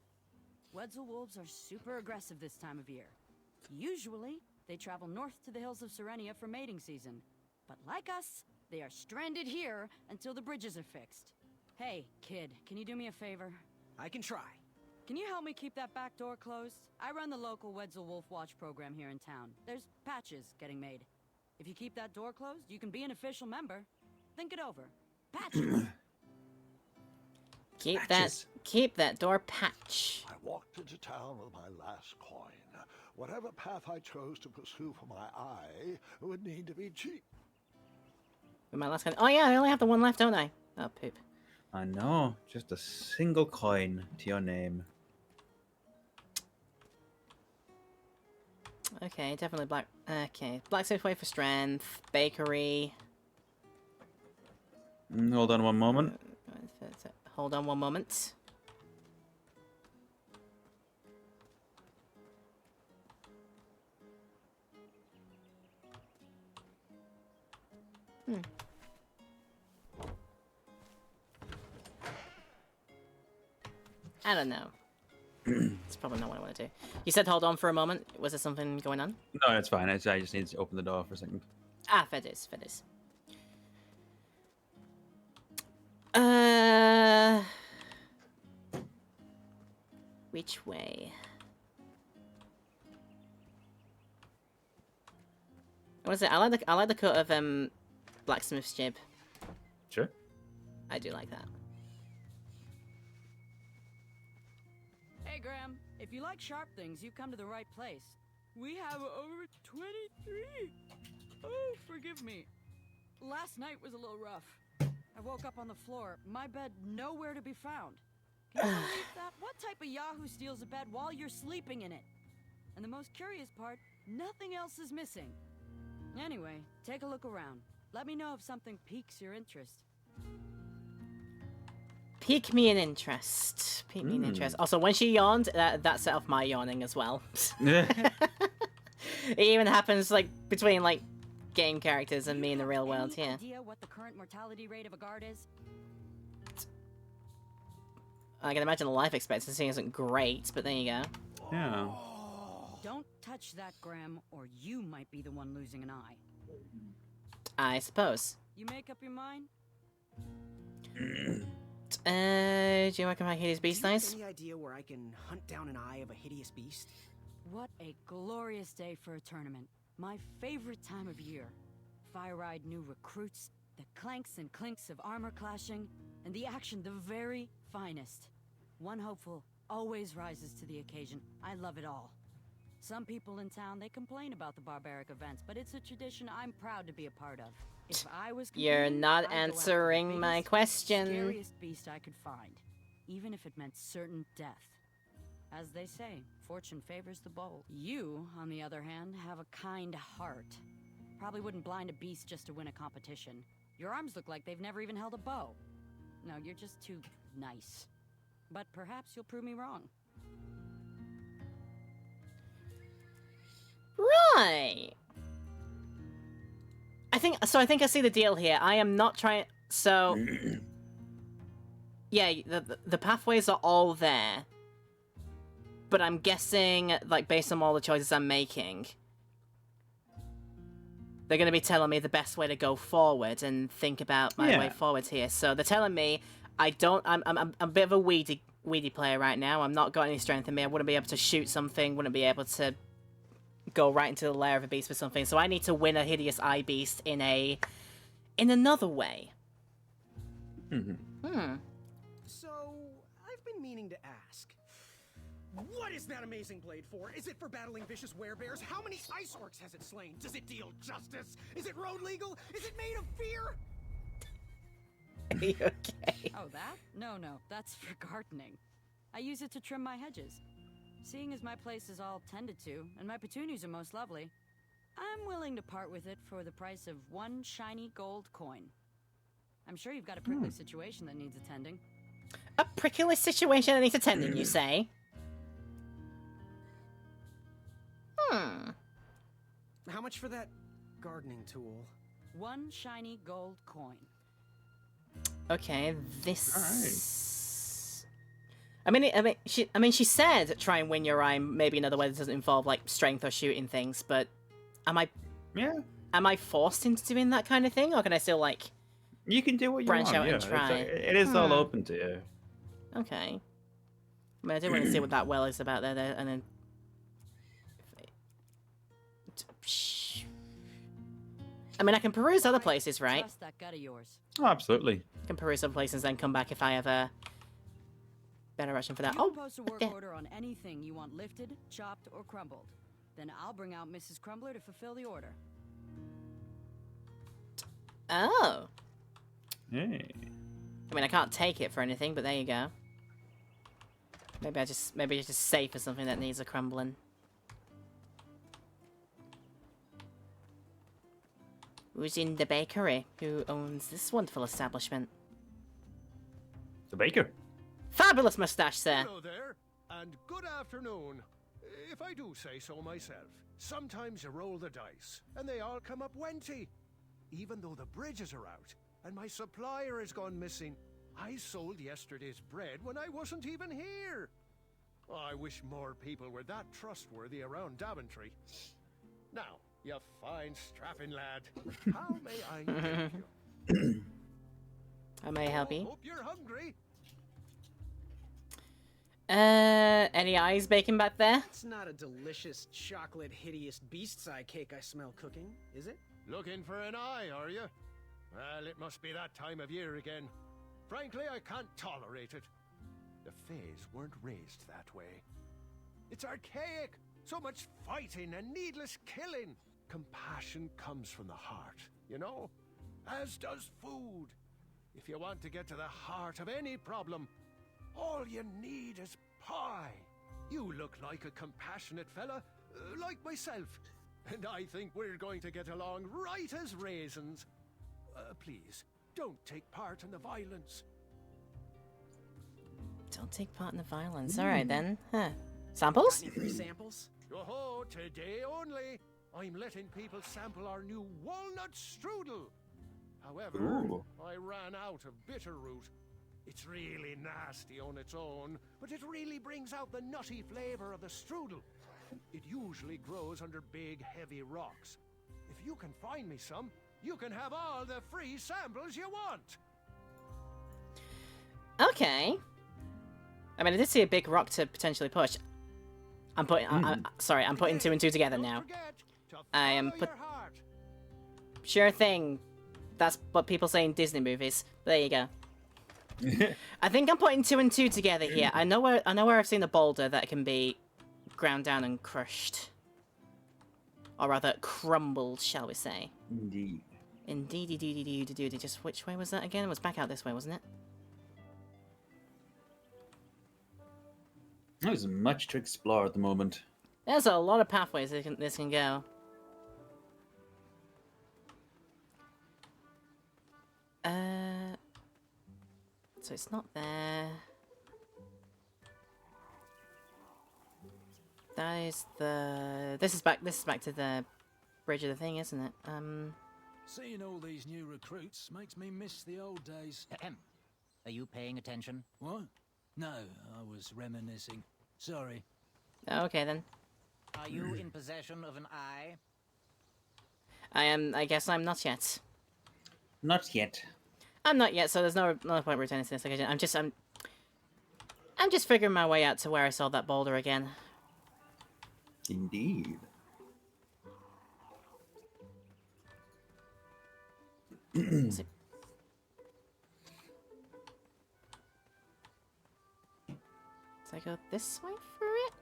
Speaker 14: Wetzel wolves are super aggressive this time of year. Usually, they travel north to the hills of Serenia for mating season. But like us, they are stranded here until the bridges are fixed. Hey, kid, can you do me a favor?
Speaker 7: I can try.
Speaker 14: Can you help me keep that back door closed? I run the local Wetzel Wolf Watch program here in town. There's patches getting made. If you keep that door closed, you can be an official member. Think it over. Patches!
Speaker 1: Keep that door patch.
Speaker 3: I walked into town with my last coin. Whatever path I chose to pursue for my eye would need to be cheap.
Speaker 1: With my last coin. Oh yeah, I only have the one left, don't I? Oh poop.
Speaker 2: I know. Just a single coin to your name.
Speaker 1: Okay, definitely black. Okay, blacksmith way for strength. Bakery.
Speaker 2: Hold on one moment.
Speaker 1: Hold on one moment. I don't know. It's probably not what I want to do. You said hold on for a moment. Was there something going on?
Speaker 2: No, it's fine. I just need to open the door for a second.
Speaker 1: Ah, fair dues, fair dues. Which way? What is it? I like the cut of blacksmith's jib.
Speaker 2: Sure.
Speaker 1: I do like that.
Speaker 14: Hey, Graham, if you like sharp things, you've come to the right place. We have over 23. Oh, forgive me. Last night was a little rough. I woke up on the floor, my bed nowhere to be found. Can you believe that? What type of Yahoo steals a bed while you're sleeping in it? And the most curious part, nothing else is missing. Anyway, take a look around. Let me know if something piques your interest.
Speaker 1: Pique me in interest. Pique me in interest. Also, when she yawned, that set off my yawning as well. It even happens like between like game characters and me in the real world.
Speaker 14: Any
Speaker 1: Yeah.
Speaker 14: idea what the current mortality rate of a guard is?
Speaker 1: I can imagine the life expectancy isn't great, but there you go.
Speaker 2: Yeah.
Speaker 14: Don't touch that, Graham, or you might be the one losing an eye.
Speaker 1: I suppose.
Speaker 14: You make up your mind?
Speaker 1: Do you reckon my hideous beast nice?
Speaker 7: Any idea where I can hunt down an eye of a hideous beast?
Speaker 14: What a glorious day for a tournament. My favorite time of year. Fire-eyed new recruits, the clanks and clinks of armor clashing, and the action the very finest. One hopeful always rises to the occasion. I love it all. Some people in town, they complain about the barbaric events, but it's a tradition I'm proud to be a part of. If I was
Speaker 1: You're
Speaker 14: competing,
Speaker 1: not
Speaker 14: I'd go after the
Speaker 1: answering my
Speaker 14: biggest,
Speaker 1: question.
Speaker 14: Scariest beast I could find, even if it meant certain death. As they say, fortune favors the bold. You, on the other hand, have a kind heart. Probably wouldn't blind a beast just to win a competition. Your arms look like they've never even held a bow. No, you're just too nice. But perhaps you'll prove me wrong.
Speaker 1: Right. I think I see the deal here. I am not trying. So, yeah, the pathways are all there, but I'm guessing, like, based on all the choices I'm making, they're going to be telling me the best way to go forward and think about my way forward here. So they're telling me I'm a bit of a weedy player right now. I'm not got any strength in me. I wouldn't be able to shoot something. Wouldn't be able to go right into the lair of a beast with something. So I need to win a hideous eye beast in another way.
Speaker 7: So, I've been meaning to ask. What is that amazing blade for? Is it for battling vicious werebears? How many ice orcs has it slain? Does it deal justice? Is it road legal? Is it made of fear?
Speaker 1: Are you okay?
Speaker 14: Oh, that? No, that's for gardening. I use it to trim my hedges. Seeing as my place is all tended to, and my petunias are most lovely, I'm willing to part with it for the price of one shiny gold coin. I'm sure you've got a prickly situation that needs attending.
Speaker 1: A prickly situation that needs attending, you say?
Speaker 7: How much for that gardening tool?
Speaker 14: One shiny gold coin.
Speaker 1: Okay, this. She said try and win your eye. Maybe another way that doesn't involve like strength or shooting things. But am I?
Speaker 2: Yeah.
Speaker 1: Am I forced into doing that kind of thing, or can I still like?
Speaker 2: You can do what you
Speaker 1: branch
Speaker 2: want.
Speaker 1: out
Speaker 2: Yeah,
Speaker 1: and try.
Speaker 2: it is all open to you.
Speaker 1: Okay. I mean, I do want to see what that well is about there, and then. I mean, I can peruse other places, right?
Speaker 14: Trust that gut of yours.
Speaker 2: Oh, absolutely.
Speaker 1: I can peruse other places, then come back if I have a better option for that.
Speaker 14: You
Speaker 1: Oh,
Speaker 14: can post a work order on anything you want lifted, chopped, or crumbled. Then I'll bring out Mrs. Crumbler to fulfill the order.
Speaker 1: oh.
Speaker 2: Hey.
Speaker 1: I mean, I can't take it for anything, but there you go. Maybe it's just safe for something that needs a crumbling. Who's in the bakery? Who owns this wonderful establishment?
Speaker 2: The baker.
Speaker 1: Fabulous mustache, sir.
Speaker 3: Hello there, and good afternoon. If I do say so myself, sometimes you roll the dice, and they all come up wenty. Even though the bridges are out, and my supplier has gone missing, I sold yesterday's bread when I wasn't even here. Oh, I wish more people were that trustworthy around Daventry. Now, you fine strapping lad, how may I help you?
Speaker 1: I may help you.
Speaker 3: Hope you're hungry.
Speaker 1: Any eyes baking back there?
Speaker 7: It's not a delicious chocolate hideous beast's eye cake I smell cooking, is it?
Speaker 3: Looking for an eye, are you? Well, it must be that time of year again. Frankly, I can't tolerate it. The Fays weren't raised that way. It's archaic. So much fighting and needless killing. Compassion comes from the heart, you know? As does food. If you want to get to the heart of any problem, all you need is pie. You look like a compassionate fella, like myself. And I think we're going to get along right as raisins. Please, don't take part in the violence.
Speaker 1: Don't take part in the violence. All right then. Huh. Samples?
Speaker 7: Got any free samples?
Speaker 12: Oh, today only. I'm letting people sample our new walnut strudel. However,
Speaker 2: Ooh.
Speaker 12: I ran out of bitterroot. It's really nasty on its own, but it really brings out the nutty flavor of the strudel. It usually grows under big, heavy rocks. If you can find me some, you can have all the free samples you want.
Speaker 1: Okay. I mean, I did see a big rock to potentially push. I'm putting. Sorry, I'm putting 2 and 2 together now. I am put. Sure thing. That's what people say in Disney movies. There you go. I think I'm putting 2 and 2 together here. I know where I've seen a boulder that can be ground down and crushed, or rather crumbled, shall we say?
Speaker 2: Indeed.
Speaker 1: Indeed. Just which way was that again? It was back out this way, wasn't it?
Speaker 2: There's much to explore at the moment.
Speaker 1: There's a lot of pathways this can go. So it's not there. That is the. This is back to the bridge of the thing, isn't it?
Speaker 10: Seeing all these new recruits makes me miss the old days.
Speaker 9: Ahem. Are you paying attention?
Speaker 10: What? No, I was reminiscing. Sorry.
Speaker 1: Okay then.
Speaker 9: Are you in possession of an eye?
Speaker 1: I am. I guess I'm not yet.
Speaker 2: Not yet.
Speaker 1: I'm not yet, so there's no point returning to this occasion. I'm just figuring my way out to where I saw that boulder again.
Speaker 2: Indeed.
Speaker 1: So I go this way for it?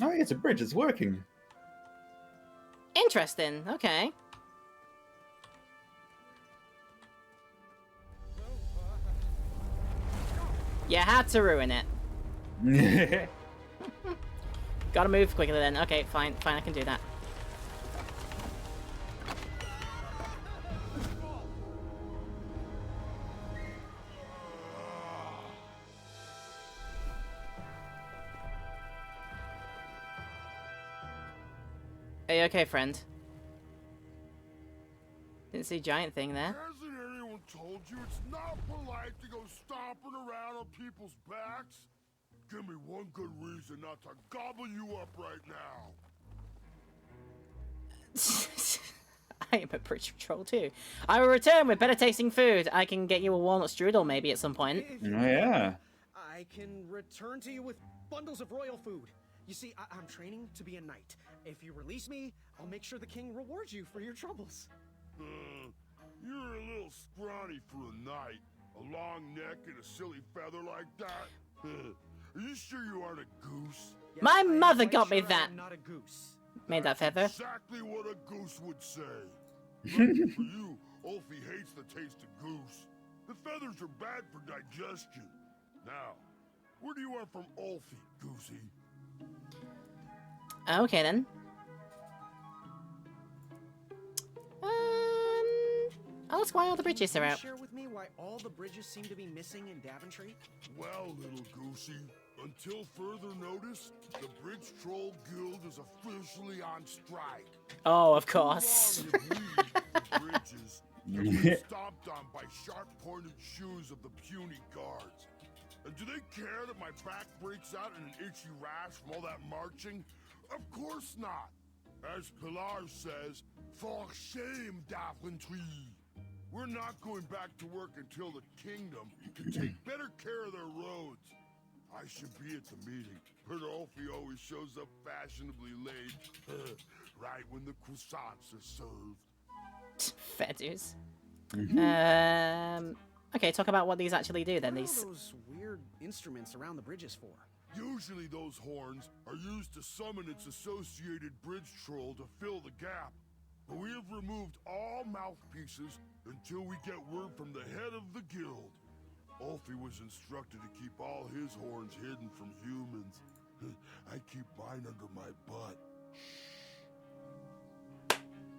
Speaker 2: Oh, it's a bridge. It's working.
Speaker 1: Interesting. Okay. You had to ruin it. Gotta move quickly then. Okay, fine, I can do that. Are you okay, friend? Didn't see a giant thing there.
Speaker 3: Hasn't anyone told you it's not polite to go stomping around on people's backs? Give me one good reason not to gobble you up right now.
Speaker 1: I am a bridge troll too. I will return with better tasting food. I can get you a walnut strudel maybe at some point.
Speaker 2: Oh yeah.
Speaker 7: I can return to you with bundles of royal food. You see, I'm training to be a knight. If you release me, I'll make sure the king rewards you for your troubles.
Speaker 3: You're a little scrawny for a knight. A long neck and a silly feather like that. Are you sure you aren't a goose?
Speaker 7: Yes,
Speaker 1: My
Speaker 7: I'm
Speaker 1: mother
Speaker 7: quite
Speaker 1: got
Speaker 7: sure
Speaker 1: me
Speaker 7: I
Speaker 1: that.
Speaker 7: am not a goose.
Speaker 1: Made that feather.
Speaker 3: Exactly what a goose would say. Lucky for you, Ulfie hates the taste of goose. The feathers are bad for digestion. Now, where do you want from Ulfie, Goosey?
Speaker 1: Okay then. I'll ask why all the bridges are
Speaker 7: Can you
Speaker 1: out.
Speaker 7: share with me why all the bridges seem to be missing in Daventry?
Speaker 3: Well, little Goosey, until further notice, the Bridge Troll Guild is officially on strike.
Speaker 1: Oh, of course.
Speaker 3: Bridges have been stomped on by sharp-pointed shoes of the puny guards. And do they care that my back breaks out in an itchy rash from all that marching? Of course not. As Pilar says, for shame, Daventry. We're not going back to work until the kingdom can take better care of their roads. I should be at the meeting, but Ulfie always shows up fashionably late, right when the croissants are served.
Speaker 1: Feathers. Okay, talk about what these actually do then.
Speaker 7: What are
Speaker 1: These.
Speaker 7: all those weird instruments around the bridges for?
Speaker 3: Usually those horns are used to summon its associated bridge troll to fill the gap. But we have removed all mouthpieces until we get word from the head of the guild. Ulfie was instructed to keep all his horns hidden from humans. I keep mine under my butt.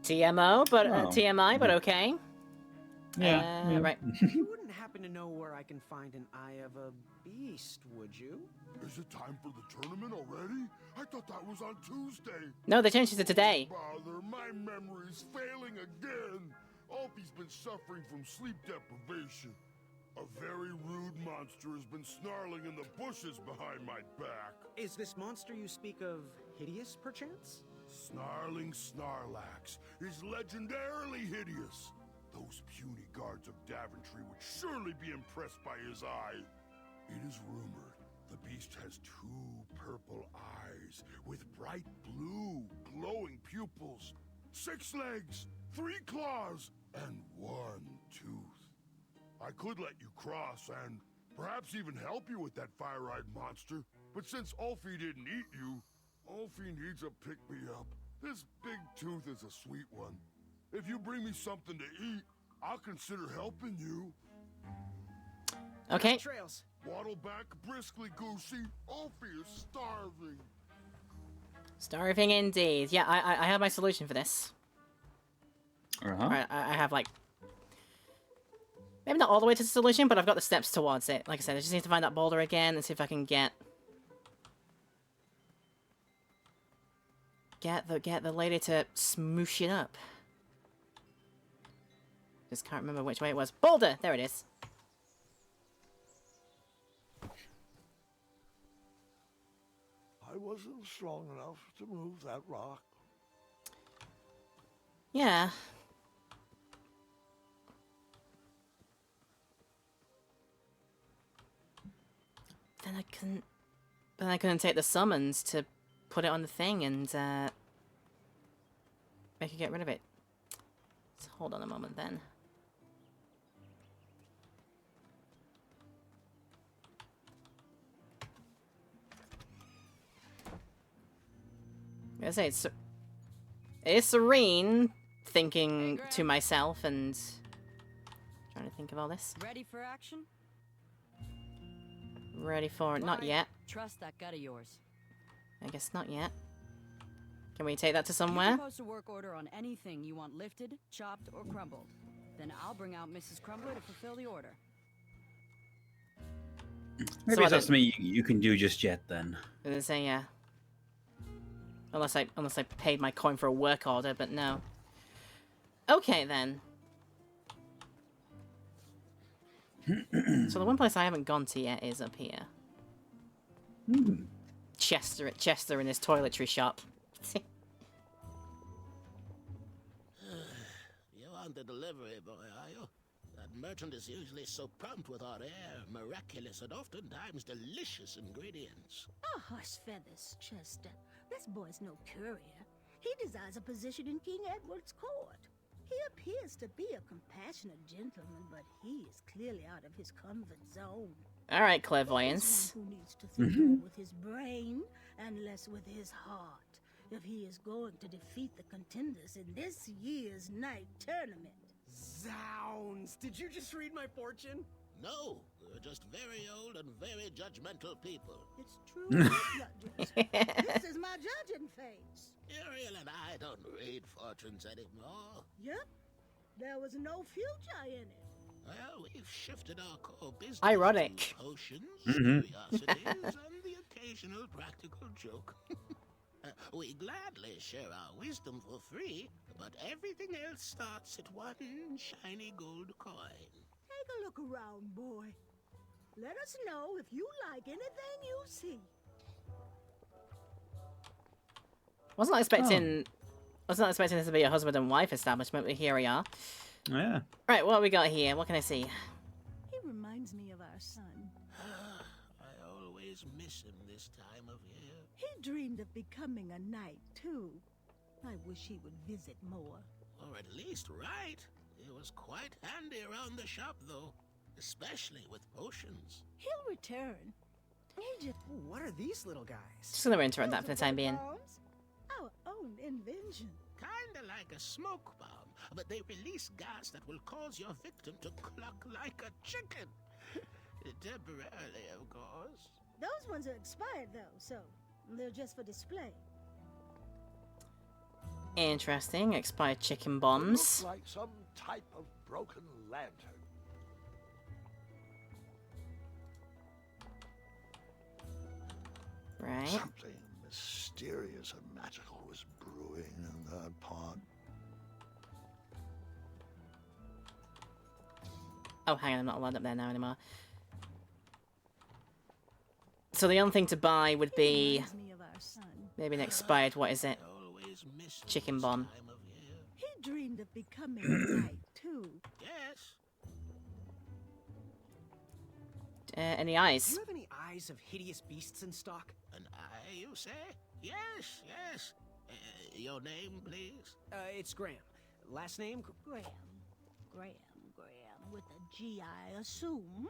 Speaker 1: TMO, but TMI, but okay.
Speaker 2: Yeah.
Speaker 1: Right.
Speaker 7: You wouldn't wouldn't happen to know where I can find an Eye of a Beast, would you?
Speaker 3: Is it time for the tournament already? I thought that was on Tuesday.
Speaker 1: No, they changed it to today.
Speaker 3: Bother, my memory's failing again. Alfie's been suffering from sleep deprivation. A very rude monster has been snarling in the bushes behind my back.
Speaker 7: Is this monster you speak of hideous, perchance?
Speaker 3: Snarling Snarlax is legendarily hideous. Those puny guards of Daventry would surely be impressed by his eye. It is rumored the beast has 2 purple eyes with bright blue, glowing pupils, 6 legs, 3 claws, and 1 tooth. I could let you cross and perhaps even help you with that fire-eyed monster, but since Alfie didn't eat you, Alfie needs a pick-me-up. This big tooth is a sweet one. If you bring me something to eat, I'll consider helping you.
Speaker 1: Okay.
Speaker 7: Trails.
Speaker 3: Waddle back briskly, Goosey. Alfie is starving.
Speaker 1: Starving indeed. Yeah, I have my solution for this.
Speaker 2: Uh-huh.
Speaker 1: I have, like... Maybe not all the way to the solution, but I've got the steps towards it. Like I said, I just need to find that boulder again and see if I can get the lady to smoosh it up. Just can't remember which way it was. Boulder! There it is.
Speaker 3: I wasn't strong enough to move that rock.
Speaker 1: Yeah. Then I couldn't take the summons to put it on the thing and make it get rid of it. So hold on a moment then. I say it is serene thinking to myself and trying to think of all this.
Speaker 14: Ready for action?
Speaker 1: Ready for it? Not
Speaker 14: Right.
Speaker 1: yet.
Speaker 14: Trust that gut of yours.
Speaker 1: I guess not yet. Can we take that to
Speaker 14: You
Speaker 1: somewhere?
Speaker 14: can post a work order on anything you want lifted, chopped, or crumbled. Then I'll bring out Mrs. Crumbler to fulfill the order.
Speaker 2: Maybe
Speaker 1: So
Speaker 2: it's not something you can do just yet then.
Speaker 1: I was gonna say, yeah. Unless I paid my coin for a work order, but no. Okay then. So the one place I haven't gone to yet is up here. Chester in his toiletry shop.
Speaker 12: You want the delivery boy, are you? That merchant is usually so prompt with our rare, miraculous, and oftentimes delicious ingredients.
Speaker 15: Oh, hush feathers, Chester. This boy's no courier. He desires a position in King Edward's court. He appears to be a compassionate gentleman, but he is clearly out of his comfort zone.
Speaker 1: All right, clairvoyance.
Speaker 15: He's one who needs to think more with his brain and less with his heart if he is going to defeat the contenders in this year's night tournament.
Speaker 7: Zounds! Did you just read my fortune?
Speaker 12: No, we're just very old and very judgmental people.
Speaker 15: It's true, judges. This is my judging face.
Speaker 12: Ariel and I don't read fortunes anymore.
Speaker 15: Yep, there was no future in it.
Speaker 12: Well, we've shifted our core business
Speaker 1: Ironic.
Speaker 12: to potions, curiosities, and the occasional practical joke. We gladly share our wisdom for free, but everything else starts at one shiny gold coin.
Speaker 15: Take a look around, boy. Let us know if you like anything you see.
Speaker 1: Wasn't expecting this to be a husband and wife establishment, but here we are.
Speaker 2: Yeah.
Speaker 1: Right, what have we got here? What can I see?
Speaker 15: He reminds me of our son.
Speaker 12: I always miss him this time of year.
Speaker 15: He dreamed of becoming a knight, too. I wish he would visit more.
Speaker 12: Or at least write. He was quite handy around the shop, though. Especially with potions.
Speaker 15: He'll return. He just...
Speaker 7: What are these little guys?
Speaker 1: Just gonna interrupt that for the time being.
Speaker 15: bombs? Our own invention.
Speaker 12: Kinda like a smoke bomb, but they release gas that will cause your victim to cluck like a chicken. Temporarily, of course.
Speaker 15: Those ones are expired, though, so they're just for display.
Speaker 1: Interesting. Expired chicken
Speaker 3: It
Speaker 1: bombs.
Speaker 3: looks like some type of broken lantern.
Speaker 1: Right.
Speaker 3: Something mysterious and magical was brewing in that pot.
Speaker 1: Oh, hang on, I'm not allowed up there now anymore. So the only thing to buy would be
Speaker 15: Reminds me of our son.
Speaker 1: maybe an expired, what is it?
Speaker 12: Always miss
Speaker 1: Chicken
Speaker 12: this
Speaker 1: bun.
Speaker 12: time of year.
Speaker 15: He dreamed of becoming a knight, too.
Speaker 12: Yes.
Speaker 1: Any
Speaker 7: Do
Speaker 1: eyes?
Speaker 7: you have any eyes of hideous beasts in stock?
Speaker 12: An eye, you say? Yes, yes. Your name, please?
Speaker 7: It's Graham. Last name?
Speaker 15: Graham. Graham. With a G, I assume.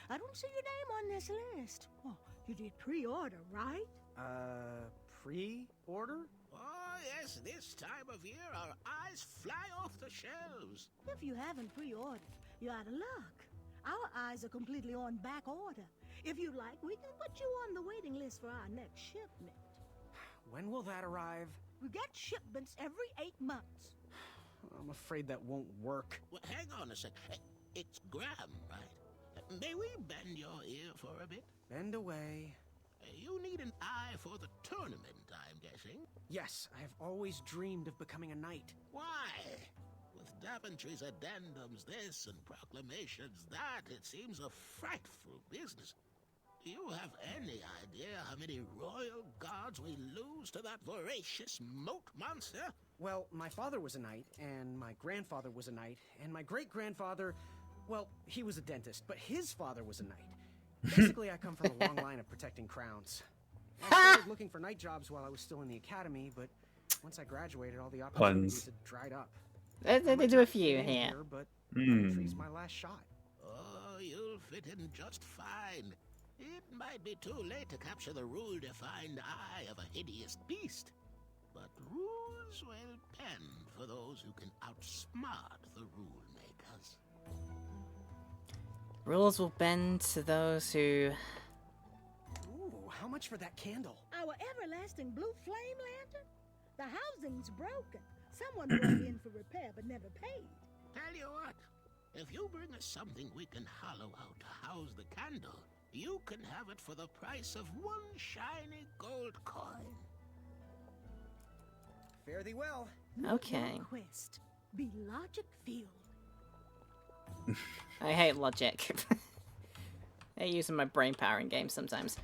Speaker 15: I don't see your name on this list. Oh, you did pre-order, right?
Speaker 7: Pre-order?
Speaker 12: Oh, yes, this time of year our eyes fly off the shelves.
Speaker 15: If you haven't pre-ordered, you're out of luck. Our eyes are completely on back order. If you like, we can put you on the waiting list for our next shipment.
Speaker 7: When will that arrive?
Speaker 15: We get shipments every 8 months.
Speaker 7: I'm afraid that won't work.
Speaker 12: Well, hang on a sec. It's Graham, right? May we bend your ear for a bit?
Speaker 7: Bend away.
Speaker 12: You need an eye for the tournament, I'm guessing.
Speaker 7: Yes, I have always dreamed of becoming a knight.
Speaker 12: Why? With Daventry's addendums this and proclamations that, it seems a frightful business. Do you have any idea how many royal guards we lose to that voracious moat monster?
Speaker 7: Well, my father was a knight, and my grandfather was a knight, and my great-grandfather, well, he was a dentist, but his father was a knight. Basically, I come from a long line of protecting crowns. I started looking for knight jobs while I was still in the academy, but once I graduated, all the opportunities had dried up.
Speaker 1: They do a few here.
Speaker 7: But Daventry's my last shot.
Speaker 12: Oh, you'll fit in just fine. It might be too late to capture the rule-defined eye of a hideous beast, but rules will bend for those who can outsmart the rule makers.
Speaker 1: Rules will bend to those who...
Speaker 7: Ooh, how much for that candle?
Speaker 15: Our everlasting blue flame lantern? The housing's broken. Someone brought in for repair but never paid.
Speaker 12: Tell you what, if you bring us something we can hollow out to house the candle, you can have it for the price of one shiny gold coin.
Speaker 7: Fare thee well.
Speaker 1: Okay.
Speaker 15: Your quest be logic-filled.
Speaker 1: I hate logic. I hate using my brain power in games sometimes.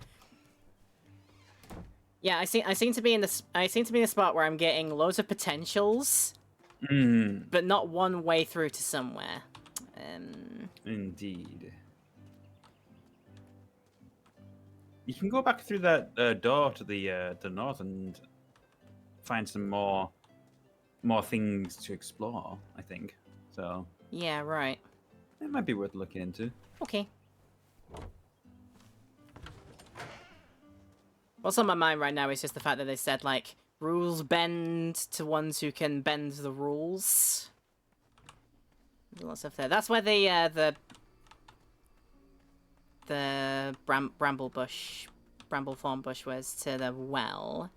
Speaker 1: Yeah, I seem to be in the spot where I'm getting loads of potentials, but not one way through to somewhere.
Speaker 2: Indeed. You can go back through that door to the north and find some more things to explore, I think. So
Speaker 1: Yeah, right.
Speaker 2: it might be worth looking into.
Speaker 1: Okay. What's on my mind right now is just the fact that they said, like, rules bend to ones who can bend the rules. There's lots of stuff there. That's where the bramblethorn bush was to the well.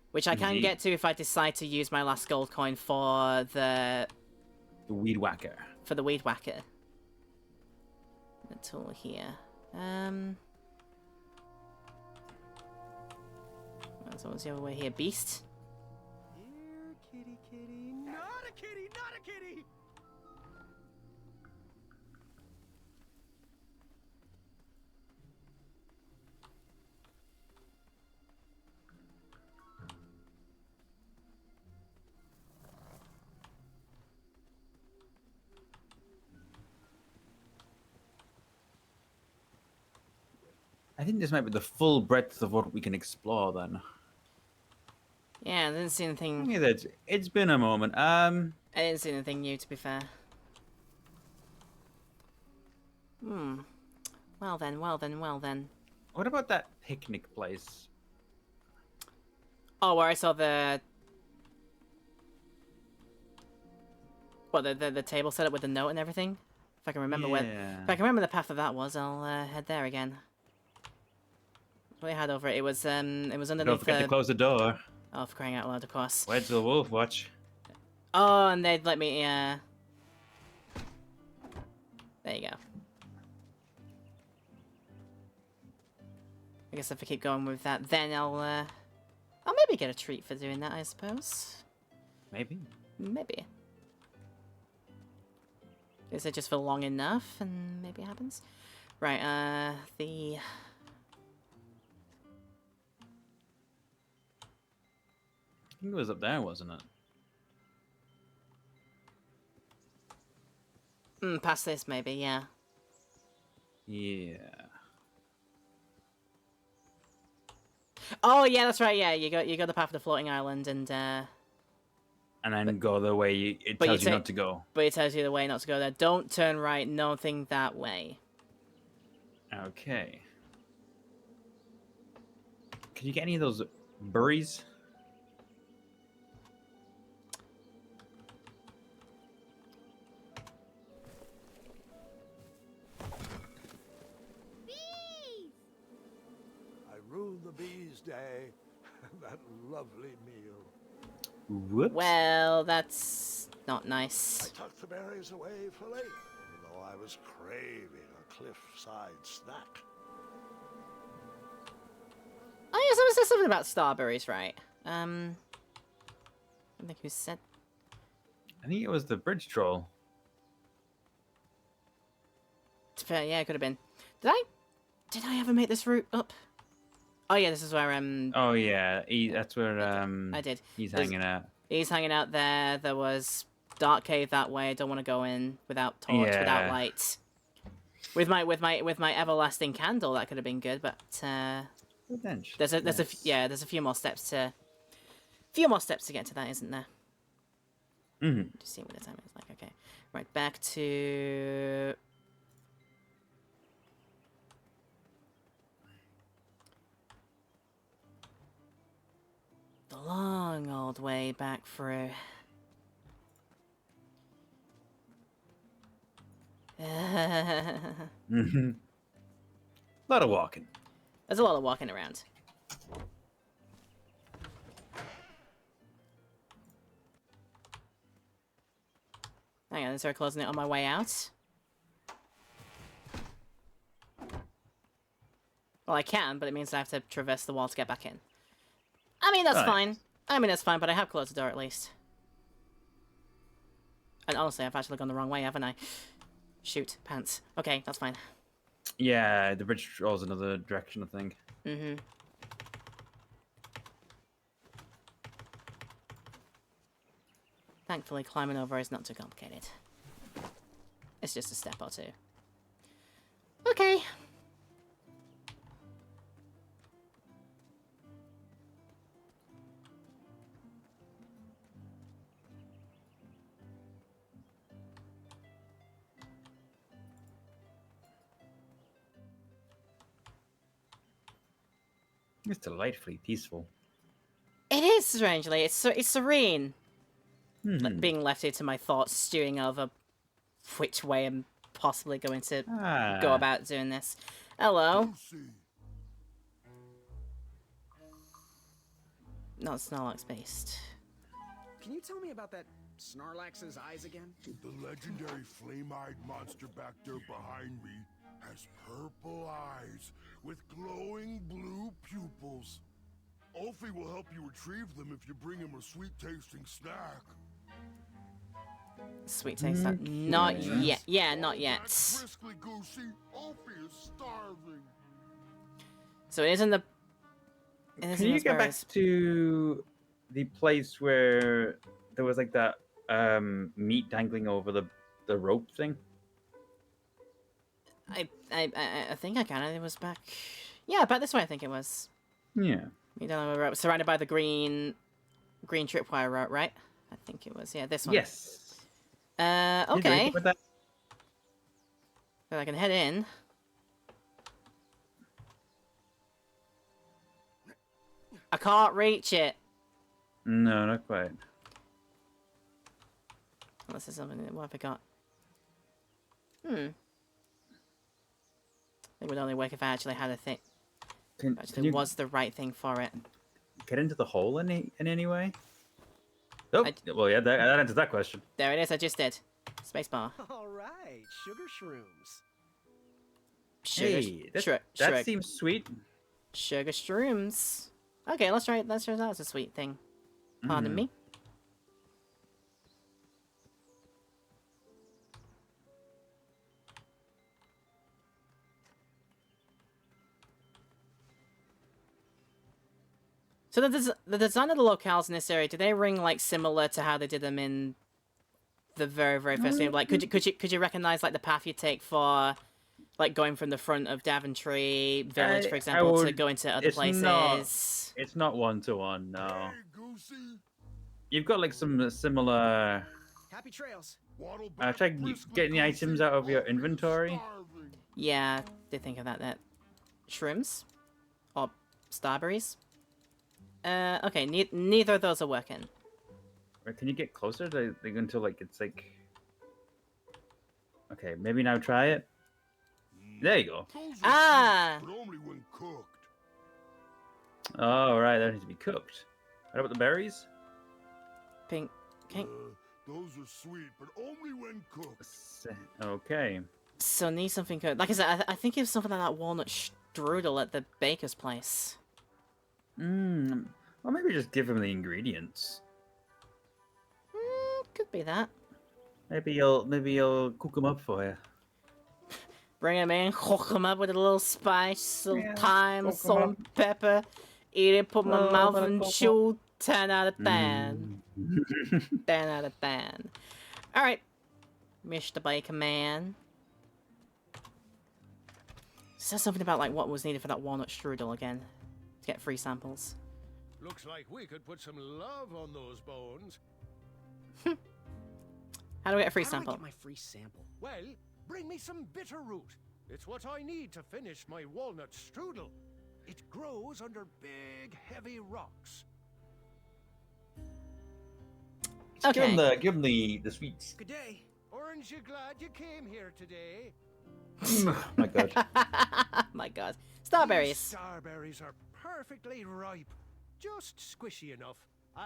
Speaker 1: Which I can get to if I decide to use my last gold coin for the
Speaker 2: weed whacker.
Speaker 1: For the weed whacker. The tool here. So what's the other way here? Beast?
Speaker 7: Here, kitty, kitty. Not a kitty, not a kitty!
Speaker 2: I think this might be the full breadth of what we can explore then.
Speaker 1: Yeah, I didn't see anything.
Speaker 2: Yeah, it's been a moment.
Speaker 1: I didn't see anything new, to be fair. Well then.
Speaker 2: What about that picnic place?
Speaker 1: Oh, where I saw the... What, the table set up with the note and everything? If I can remember if I can remember the path of that was, I'll head there again. What I had over it, it was underneath.
Speaker 2: Don't forget to close the door.
Speaker 1: Oh, for crying out loud, of course.
Speaker 2: Where's the wolf watch?
Speaker 1: Oh, and they'd let me, There you go. I guess if I keep going with that, then I'll maybe get a treat for doing that, I suppose.
Speaker 2: Maybe.
Speaker 1: Maybe. Is it just for long enough and maybe it happens? Right, the...
Speaker 2: I think it was up there, wasn't it?
Speaker 1: Past this, maybe, yeah.
Speaker 2: Yeah.
Speaker 1: Oh, yeah, that's right, yeah. You go the path of the floating island and
Speaker 2: then go the way it tells you not to go.
Speaker 1: But it tells you the way not to go there. Don't turn right, nothing that way.
Speaker 2: Okay. Can you get any of those berries?
Speaker 3: I ruined the bees' day. That lovely meal.
Speaker 2: Whoops.
Speaker 1: Well, that's not nice.
Speaker 3: I tucked the berries away for later, though I was craving a cliffside snack.
Speaker 1: Oh, yeah, someone said something about starberries, right? I think who said...
Speaker 2: I think it was the bridge troll.
Speaker 1: Yeah, it could have been. Did I ever make this route up? Oh yeah, this is where
Speaker 2: Oh yeah, that's where
Speaker 1: I did.
Speaker 2: He's hanging out.
Speaker 1: He's hanging out there. There was dark cave that way. I don't want to go in without torch, without light. With my everlasting candle, that could have been good, but there's a few more steps to get to that, isn't there?
Speaker 2: Mm-hmm.
Speaker 1: Just see what the time is like. Okay, right, back to. The long old way back through.
Speaker 2: Mm-hmm. A lot of walking.
Speaker 1: There's a lot of walking around. Hang on, let's start closing it on my way out. Well, I can, but it means I have to traverse the wall to get back in. I mean, that's fine. I mean, that's fine, but I have closed the door at least. And honestly, I've actually gone the wrong way, haven't I? Shoot, pants. Okay, that's fine.
Speaker 2: Yeah, the bridge rolls another direction, I think.
Speaker 1: Mm-hmm. Thankfully, climbing over is not too complicated. It's just a step or two. Okay.
Speaker 2: It's delightfully peaceful.
Speaker 1: It is, strangely. It's serene.
Speaker 2: Mm-hmm.
Speaker 1: Being left here to my thoughts, stewing over which way I'm possibly going to go about doing this. Hello. Not Snorlax based.
Speaker 7: Can you tell me about that Snorlax's eyes again?
Speaker 3: The legendary flame-eyed monster back there behind me has purple eyes with glowing blue pupils. Ulfie will help you retrieve them if you bring him a sweet-tasting snack.
Speaker 1: Sweet taste that. Not yet. Yeah, not yet.
Speaker 3: Briskly, Goosey. Ulfie is starving.
Speaker 1: So it isn't the.
Speaker 2: Can you get back to the place where there was like that meat dangling over the rope thing?
Speaker 1: I think I can. It was back. Yeah, back this way. I think it was.
Speaker 2: Yeah.
Speaker 1: You don't know, surrounded by the green tripwire rope, right? I think it was. Yeah, this one.
Speaker 2: Yes.
Speaker 1: Okay. Then I can head in. I can't reach it.
Speaker 2: No, not quite.
Speaker 1: Unless there's something. What have I got? I think it would only work if I actually had a thing. Actually, was the right thing for it.
Speaker 2: Get into the hole in any way? Oh, well, yeah, that answers that question.
Speaker 1: There it is. I just did. Spacebar.
Speaker 7: All right, sugar shrooms.
Speaker 2: Hey, that seems sweet.
Speaker 1: Sugar shrooms. Okay, let's try it. Let's try that as a sweet thing. Pardon me. So the design of the locales in this area, do they ring like similar to how they did them in the very first game? Like, could you recognize like the path you take for like going from the front of Daventry Village, for example, to go into other places?
Speaker 2: It's not one-to-one, no. You've got like some similar.
Speaker 7: Happy trails.
Speaker 2: Try getting the items out of your inventory.
Speaker 1: Yeah, did think of that. Shrooms or starberries. Okay, neither of those are working.
Speaker 2: Right, can you get closer to like, until like it's like? Okay, maybe now try it. There you go.
Speaker 1: Ah.
Speaker 3: But only when cooked.
Speaker 2: Oh right, that needs to be cooked. What about the berries?
Speaker 1: Pink.
Speaker 3: Those are sweet, but only when cooked.
Speaker 2: Okay.
Speaker 1: So need something good. Like I said, I think it was something like that walnut strudel at the baker's place.
Speaker 2: Well, maybe just give him the ingredients.
Speaker 1: Could be that.
Speaker 2: Maybe you'll cook them up for you.
Speaker 1: Bring him in, cook him up with a little spice, a little thyme, salt, and pepper. Eat it, put my mouth and chew. 10 out of 10. 10 out of 10. Alright. Mr. Baker Man. Says something about like what was needed for that walnut strudel again. To get free samples.
Speaker 12: Looks like we could put some love on those bones.
Speaker 1: How do we get a free
Speaker 7: How do I
Speaker 1: sample?
Speaker 7: get my free sample?
Speaker 12: Well, bring me some bitter root. It's what I need to finish my walnut strudel. It grows under big, heavy rocks.
Speaker 1: Okay.
Speaker 2: Give him the sweets.
Speaker 12: Good day. Aren't you glad you came here today?
Speaker 2: My God.
Speaker 1: My God. Starberries.
Speaker 12: Starberries are perfectly ripe, just squishy enough,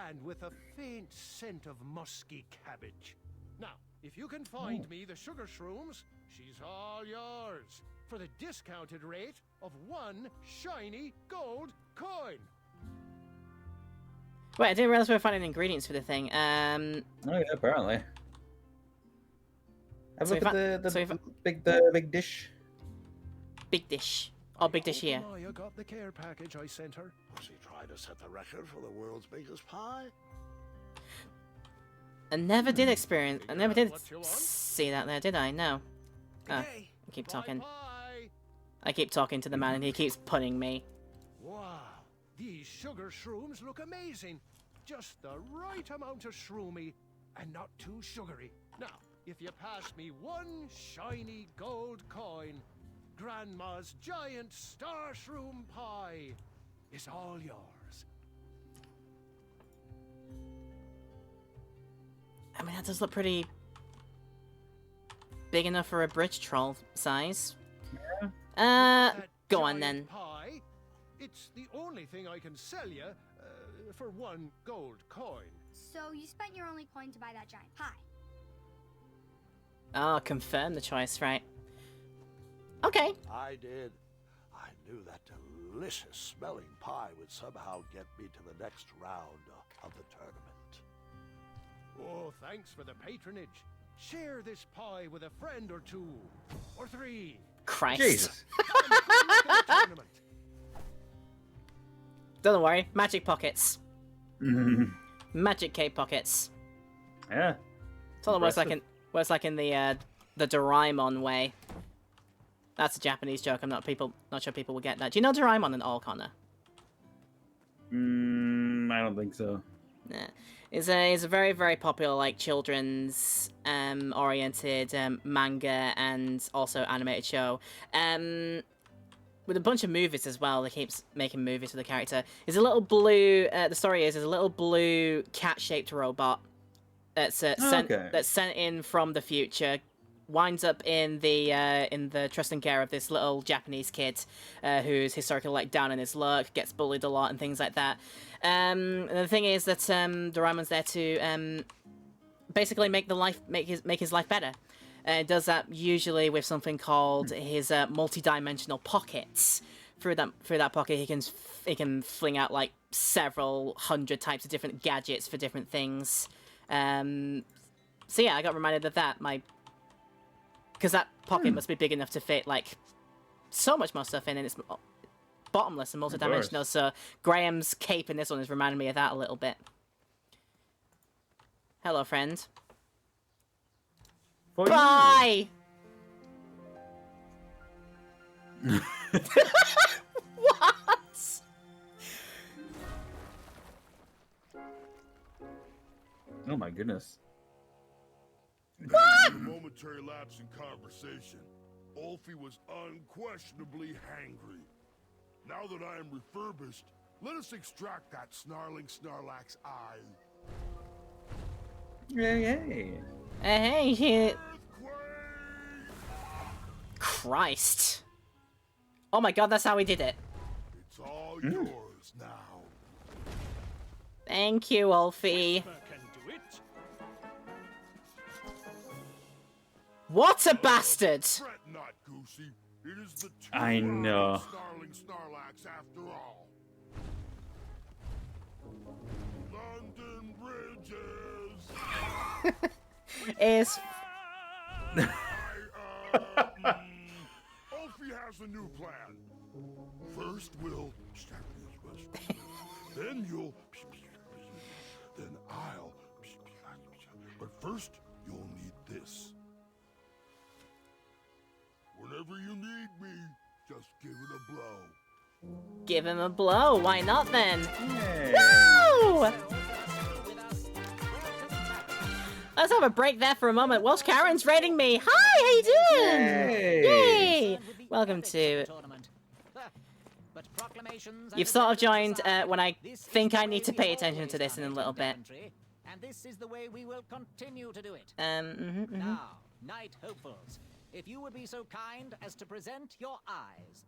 Speaker 12: and with a faint scent of musky cabbage. Now, if you can find me the sugar shrooms, she's all yours for the discounted rate of 1 shiny gold coin.
Speaker 1: Wait, I didn't realize we were finding ingredients for the thing.
Speaker 2: Oh yeah, apparently. Have a look at the big dish.
Speaker 1: Big dish. Oh, big dish here.
Speaker 12: Maya got the care package I sent her.
Speaker 3: Was he trying to set the record for the world's biggest pie?
Speaker 1: I never did experience. I never did see that there, did I? No. Oh, I keep talking. I keep talking to the man, and he keeps punning me.
Speaker 12: Wow, these sugar shrooms look amazing. Just the right amount of shroomy and not too sugary. Now, if you pass me 1 shiny gold coin, Grandma's giant star shroom pie is all yours.
Speaker 1: I mean, that does look pretty big enough for a bridge troll size. Go on then.
Speaker 12: Pie, it's the only thing I can sell you for 1 gold coin.
Speaker 4: So you spent your only coin to buy that giant pie.
Speaker 1: Oh, confirm the choice, right? Okay.
Speaker 3: I did. I knew that delicious smelling pie would somehow get me to the next round of the tournament.
Speaker 12: Oh, thanks for the patronage. Share this pie with a friend or 2, or 3.
Speaker 1: Christ.
Speaker 2: Jesus.
Speaker 1: Don't worry, magic pockets. Magic cape pockets.
Speaker 2: Yeah.
Speaker 1: It's almost like like in the Doraemon way. That's a Japanese joke. I'm not sure people will get that. Do you know Doraemon and all, Connor?
Speaker 2: I don't think so.
Speaker 1: Nah. It's a very, very popular like children's oriented manga and also animated show. With a bunch of movies as well. They keep making movies with the character. There's a little blue. The story is there's a little blue cat-shaped robot that's sent in from the future. Winds up in the trust and care of this little Japanese kid who's historically like down in his luck, gets bullied a lot and things like that. And the thing is that Doraemon's there to basically make his life better. Does that usually with something called his multi-dimensional pockets, through that pocket, he can fling out like several hundred types of different gadgets for different things. So yeah, I got reminded of that. Because that pocket must be big enough to fit like so much more stuff in, and it's bottomless and multi-dimensional. So Graham's cape in this one is reminding me of that a little bit. Hello, friend. Bye! What?
Speaker 2: Oh my goodness.
Speaker 3: After a momentary lapse in conversation, Ulfie was unquestionably hangry. Now that I am refurbished, let us extract that snarling Snarlack's eye.
Speaker 2: Yay!
Speaker 1: Hey, shit. Christ. Oh my god, that's how we did it.
Speaker 3: It's all yours now.
Speaker 1: Thank you, Ulfie. What a bastard!
Speaker 3: Fret not, Goosey. It is the
Speaker 2: I know.
Speaker 3: snarling Snarlax after all. London Bridges!
Speaker 1: Is...
Speaker 3: Ulfie has a new plan. First we'll stab his west. Then you'll... Then I'll... But first, you'll need this. Whenever you need me, just give it a blow.
Speaker 1: Give him a blow. Why not then?
Speaker 2: Yay.
Speaker 1: Woo! Let's have a break there for a moment. Welsh Karen's raiding me. Hi, how you doing? Yay! Welcome to... You've sort of joined when I think I need to pay attention to this in a little bit.
Speaker 9: And this is the way we will continue to do it.
Speaker 1: Now,
Speaker 9: Knight Hopefuls, if you would be so kind as to present your eyes.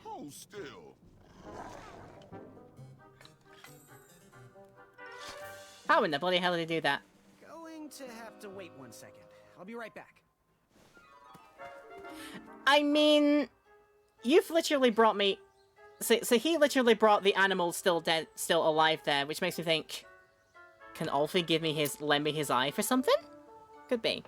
Speaker 13: Hold still.
Speaker 1: How in the bloody hell did he do that?
Speaker 7: Going to have to wait 1 second. I'll be right back.
Speaker 1: I mean, you've literally brought me... So he literally brought the animal still dead, still alive there, which makes me think... Can Ulfie lend me his eye for something? Could be.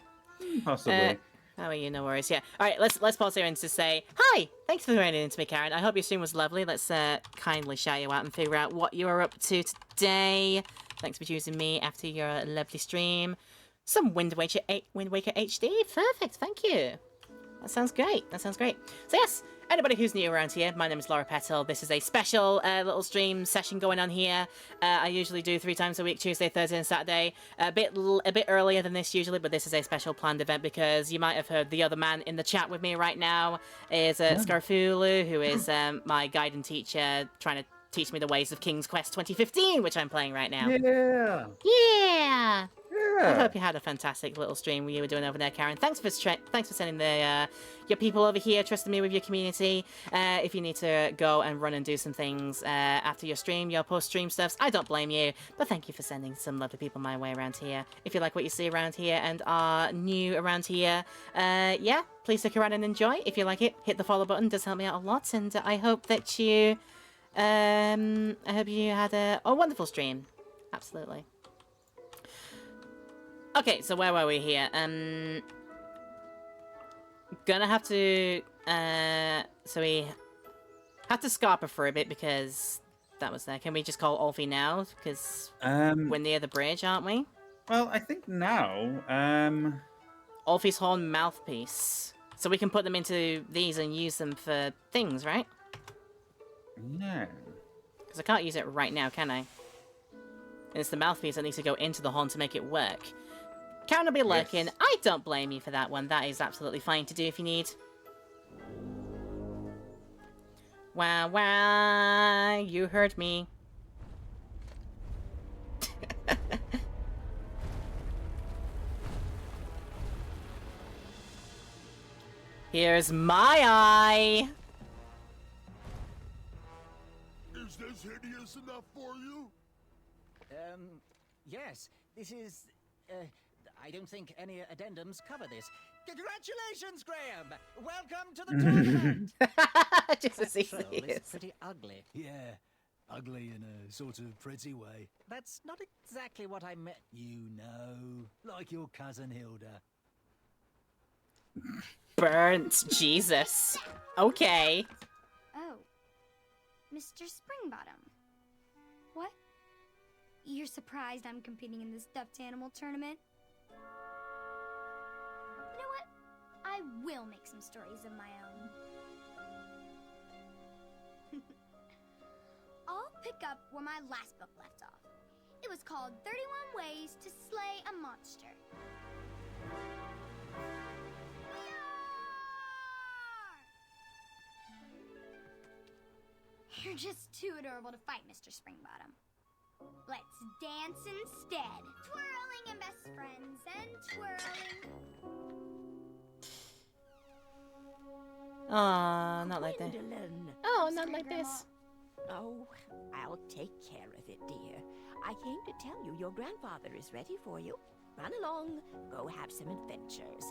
Speaker 2: Possibly.
Speaker 1: How are you? No worries. Yeah. All right. Let's pause here and just say hi. Thanks for running into me, Karen. I hope your stream was lovely. Let's kindly shout you out and figure out what you are up to today. Thanks for choosing me after your lovely stream. Some Wind Waker HD. Perfect. Thank you. That sounds great. That sounds great. So yes, anybody who's new around here, my name is Laura Petal. This is a special little stream session going on here. I usually do 3 times a week, Tuesday, Thursday, and Saturday. A bit earlier than this usually, but this is a special planned event because you might have heard the other man in the chat with me right now is Scarfulu, who is my guide and teacher, trying to teach me the ways of King's Quest 2015, which I'm playing right now.
Speaker 2: Yeah.
Speaker 1: Yeah. I hope you had a fantastic little stream you were doing over there, Karen. Thanks for sending your people over here, trusting me with your community. If you need to go and run and do some things after your stream, your post-stream stuffs, I don't blame you. But thank you for sending some lovely people my way around here. If you like what you see around here and are new around here, yeah, please stick around and enjoy. If you like it, hit the follow button. It does help me out a lot. And I hope that you, I hope you had a wonderful stream. Absolutely. Okay, so where were we here? Gonna have to, so we have to Scarpa for a bit because that was there. Can we just call Ulfie now? Because we're near the bridge, aren't we?
Speaker 2: Well, I think now,
Speaker 1: Ulfie's horn mouthpiece. So we can put them into these and use them for things, right?
Speaker 2: Yeah.
Speaker 1: Because I can't use it right now, can I? And it's the mouthpiece that needs to go into the horn to make it work. Karen will be lurking. Yes. I don't blame you for that one. That is absolutely fine to do if you need. Wow, wow, you heard me. Here's my eye.
Speaker 3: Is this hideous enough for you?
Speaker 9: Yes. This is, I don't think any addendums cover this. Congratulations, Graham! Welcome to the tournament!
Speaker 1: Just
Speaker 9: That
Speaker 1: as he
Speaker 9: troll is
Speaker 1: is.
Speaker 9: pretty ugly.
Speaker 10: Yeah, ugly in a sort of pretty way.
Speaker 9: That's not exactly what I meant.
Speaker 10: You know, like your cousin Hilda.
Speaker 1: Burnt. Jesus. Okay.
Speaker 4: Oh, Mr. Springbottom. What? You're surprised I'm competing in the stuffed animal tournament? You know what? I will make some stories of my own. I'll pick up where my last book left off. It was called 31 Ways to Slay a Monster. You're just too adorable to fight, Mr. Springbottom. Let's dance instead. Twirling and best friends and twirling.
Speaker 1: Aw, not like that.
Speaker 5: Gwendolyn.
Speaker 1: Oh, not like this.
Speaker 5: Oh, I'll take care of it, dear. I came to tell you your grandfather is ready for you. Run along, go have some adventures.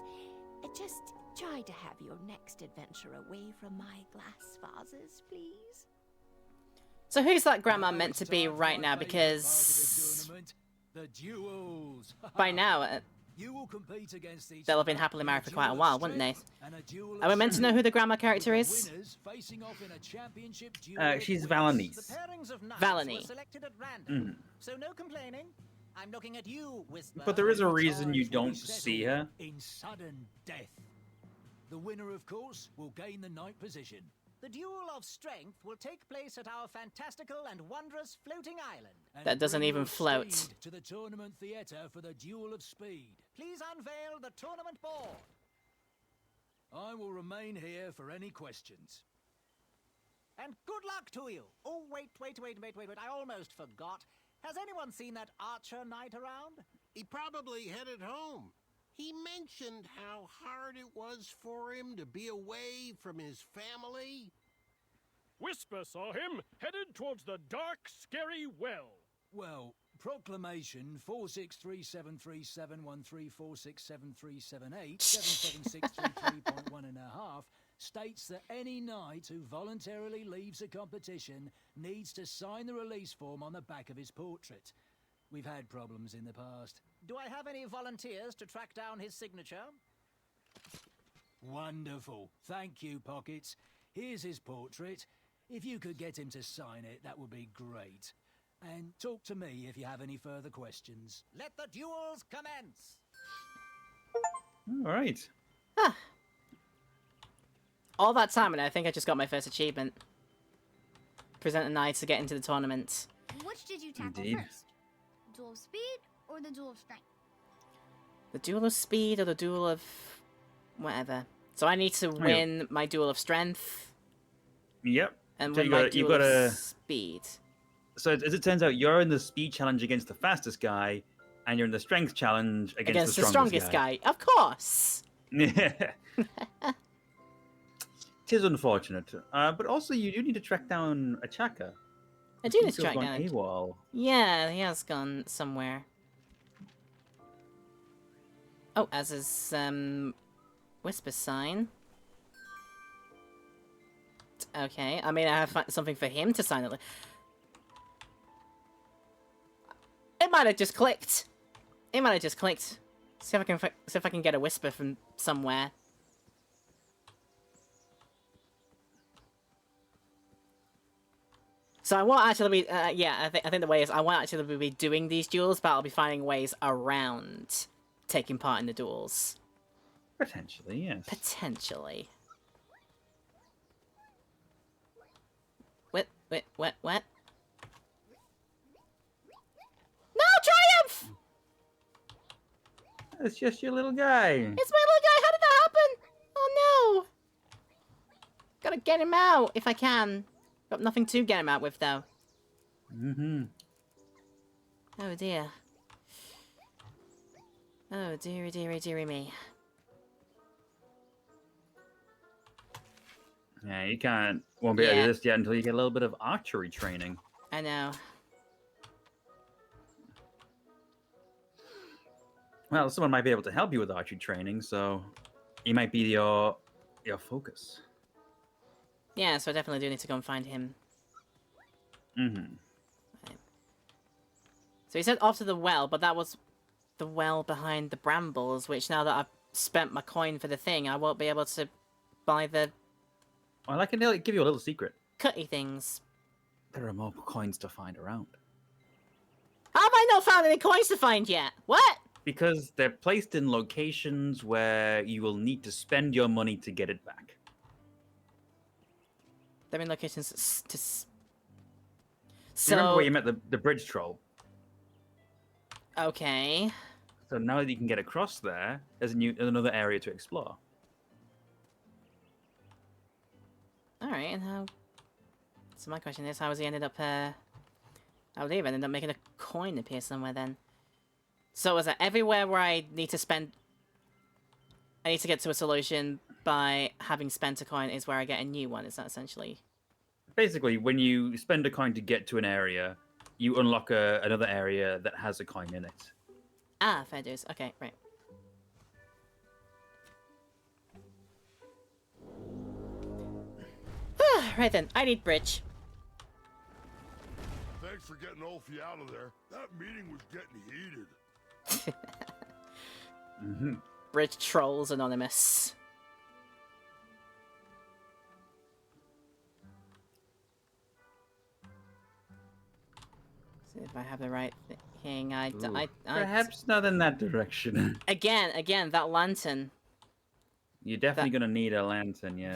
Speaker 5: Just try to have your next adventure away from my glass vases, please.
Speaker 1: So who's that grandma meant to be right now? Because
Speaker 10: The duels.
Speaker 1: by now,
Speaker 10: You will compete against each
Speaker 1: they'll have been
Speaker 10: other
Speaker 1: happily
Speaker 10: in
Speaker 1: married
Speaker 10: a
Speaker 1: for quite a
Speaker 10: duel
Speaker 1: while,
Speaker 10: of
Speaker 1: wouldn't they?
Speaker 10: strength and a duel of
Speaker 1: Are we meant to know who the grandma character
Speaker 10: with the
Speaker 1: is?
Speaker 10: winners facing off in a championship duel
Speaker 2: She's
Speaker 10: of
Speaker 9: The
Speaker 2: Valanice.
Speaker 9: pairings of knights
Speaker 1: Valany.
Speaker 9: were selected at random,
Speaker 2: Mhm.
Speaker 9: so no complaining. I'm looking at you, Whisper.
Speaker 2: But there is a
Speaker 10: Many
Speaker 2: reason you
Speaker 10: times will be
Speaker 2: don't see
Speaker 10: settled
Speaker 2: her.
Speaker 10: in sudden death. The winner, of course, will gain the knight position.
Speaker 9: The duel of strength will take place at our fantastical and wondrous floating island.
Speaker 10: And
Speaker 1: That doesn't
Speaker 10: bring
Speaker 1: even
Speaker 10: your
Speaker 1: float.
Speaker 10: steed to the tournament theatre for the duel of speed.
Speaker 9: Please unveil the tournament board.
Speaker 10: I will remain here for any questions.
Speaker 9: And good luck to you. Oh, wait. I almost forgot. Has anyone seen that archer knight around?
Speaker 12: He probably headed home. He mentioned how hard it was for him to be away from his family.
Speaker 11: Whisper saw him headed towards the dark, scary well.
Speaker 10: Well, proclamation 463737317673738776333.1.5 states that any knight who voluntarily leaves a competition needs to sign the release form on the back of his portrait. We've had problems in the past.
Speaker 9: Do I have any volunteers to track down his signature?
Speaker 10: Wonderful. Thank you, Pockets. Here's his portrait. If you could get him to sign it, that would be great. And talk to me if you have any further questions.
Speaker 9: Let the duels commence.
Speaker 2: All right.
Speaker 1: All that time, and I think I just got my first achievement. Present a knight to get into the tournament.
Speaker 4: Which did you tackle
Speaker 2: Indeed.
Speaker 4: first? Duel of speed or the duel of strength?
Speaker 1: The duel of speed or the duel of whatever. So I need to win my duel of strength
Speaker 2: Yep.
Speaker 1: and
Speaker 2: So
Speaker 1: win
Speaker 2: you
Speaker 1: my
Speaker 2: gotta- you
Speaker 1: duel
Speaker 2: gotta-
Speaker 1: of speed.
Speaker 2: So as it turns out, you're in the speed challenge against the fastest guy, and you're in the strength challenge against
Speaker 1: the strongest guy. Of course.
Speaker 2: Yeah. Tis unfortunate, but also you do need to track down a Chaka.
Speaker 1: I do need
Speaker 2: He's
Speaker 1: to track
Speaker 2: gone
Speaker 1: down.
Speaker 2: AWOL.
Speaker 1: Yeah, he has gone somewhere. Oh, as his whisper sign. Okay, I mean I have something for him to sign. It might have just clicked. It might have just clicked. See if I can get a whisper from somewhere. So I won't actually be, yeah, I think the way is I won't actually be doing these duels, but I'll be finding ways around taking part in the duels.
Speaker 2: Potentially, yes.
Speaker 1: Potentially. What? No, Triumph!
Speaker 2: It's just your little guy.
Speaker 1: It's my little guy, how did that happen? Oh no! Gotta get him out, if I can. Got nothing to get him out with, though.
Speaker 2: Mm-hmm.
Speaker 1: Oh dear. Oh dearie, dearie, dearie me.
Speaker 2: Yeah, you won't be able to
Speaker 1: Yeah.
Speaker 2: do this yet until you get a little bit of archery training.
Speaker 1: I know.
Speaker 2: Well, someone might be able to help you with archery training, so he might be your focus.
Speaker 1: Yeah, so I definitely do need to go and find him.
Speaker 2: Mm-hmm.
Speaker 1: So he said off to the well, but that was the well behind the brambles, which now that I've spent my coin for the thing, I won't be able to buy the
Speaker 2: Well, I can give you a little secret.
Speaker 1: cutty things.
Speaker 2: There are more coins to find around.
Speaker 1: How have I not found any coins to find yet? What?
Speaker 2: Because they're placed in locations where you will need to spend your money to get it back.
Speaker 1: They're in locations to...
Speaker 2: You remember where you met the bridge troll?
Speaker 1: Okay.
Speaker 2: So now that you can get across there, there's another area to explore.
Speaker 1: Alright, and how... So my question is, how has he ended up, how did he ended up making a coin appear somewhere then? So is that everywhere where I need to spend... I need to get to a solution by having spent a coin is where I get a new one, is that essentially?
Speaker 2: Basically, when you spend a coin to get to an area, you unlock another area that has a coin in it.
Speaker 1: Ah, fair dues. Okay, right. Right then, I need bridge.
Speaker 3: Thanks for getting Ulfie out of there. That meeting was getting heated.
Speaker 2: Mm-hmm.
Speaker 1: Bridge Trolls Anonymous. See if I have the right thing.
Speaker 2: Perhaps not in that direction.
Speaker 1: Again, that lantern.
Speaker 2: You're definitely gonna need a lantern, yeah.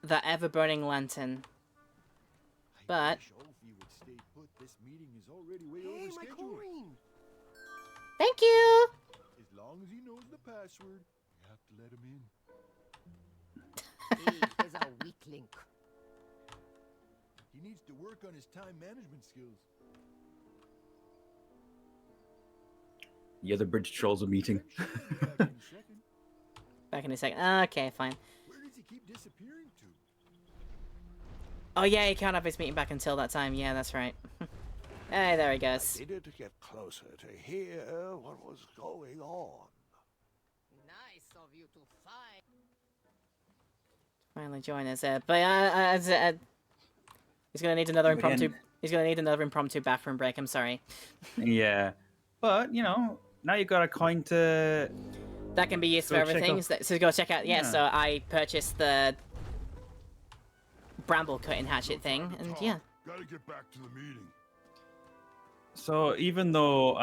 Speaker 1: That ever burning lantern. But
Speaker 7: Hey, my coin!
Speaker 1: thank you.
Speaker 16: As long as he knows the password, you have to let him in.
Speaker 5: He is a weak link.
Speaker 16: He needs to work on his time management skills.
Speaker 2: The other bridge trolls are meeting.
Speaker 1: Back in a second. Okay, fine.
Speaker 16: Where does he keep disappearing to?
Speaker 1: Oh yeah, he can't have his meeting back until that time. Yeah, that's right. Hey, there he goes.
Speaker 3: I needed to get closer to hear what was going on.
Speaker 5: Nice of you to find.
Speaker 1: Finally join us. But he's gonna need another impromptu. He's gonna need another impromptu bathroom break. I'm sorry.
Speaker 2: Yeah, but you know, now you've got a coin to.
Speaker 1: That can be used for everything. So go check out. Yeah, so I purchased the bramble cutting hatchet thing, and yeah.
Speaker 3: Gotta get back to the meeting.
Speaker 2: So even though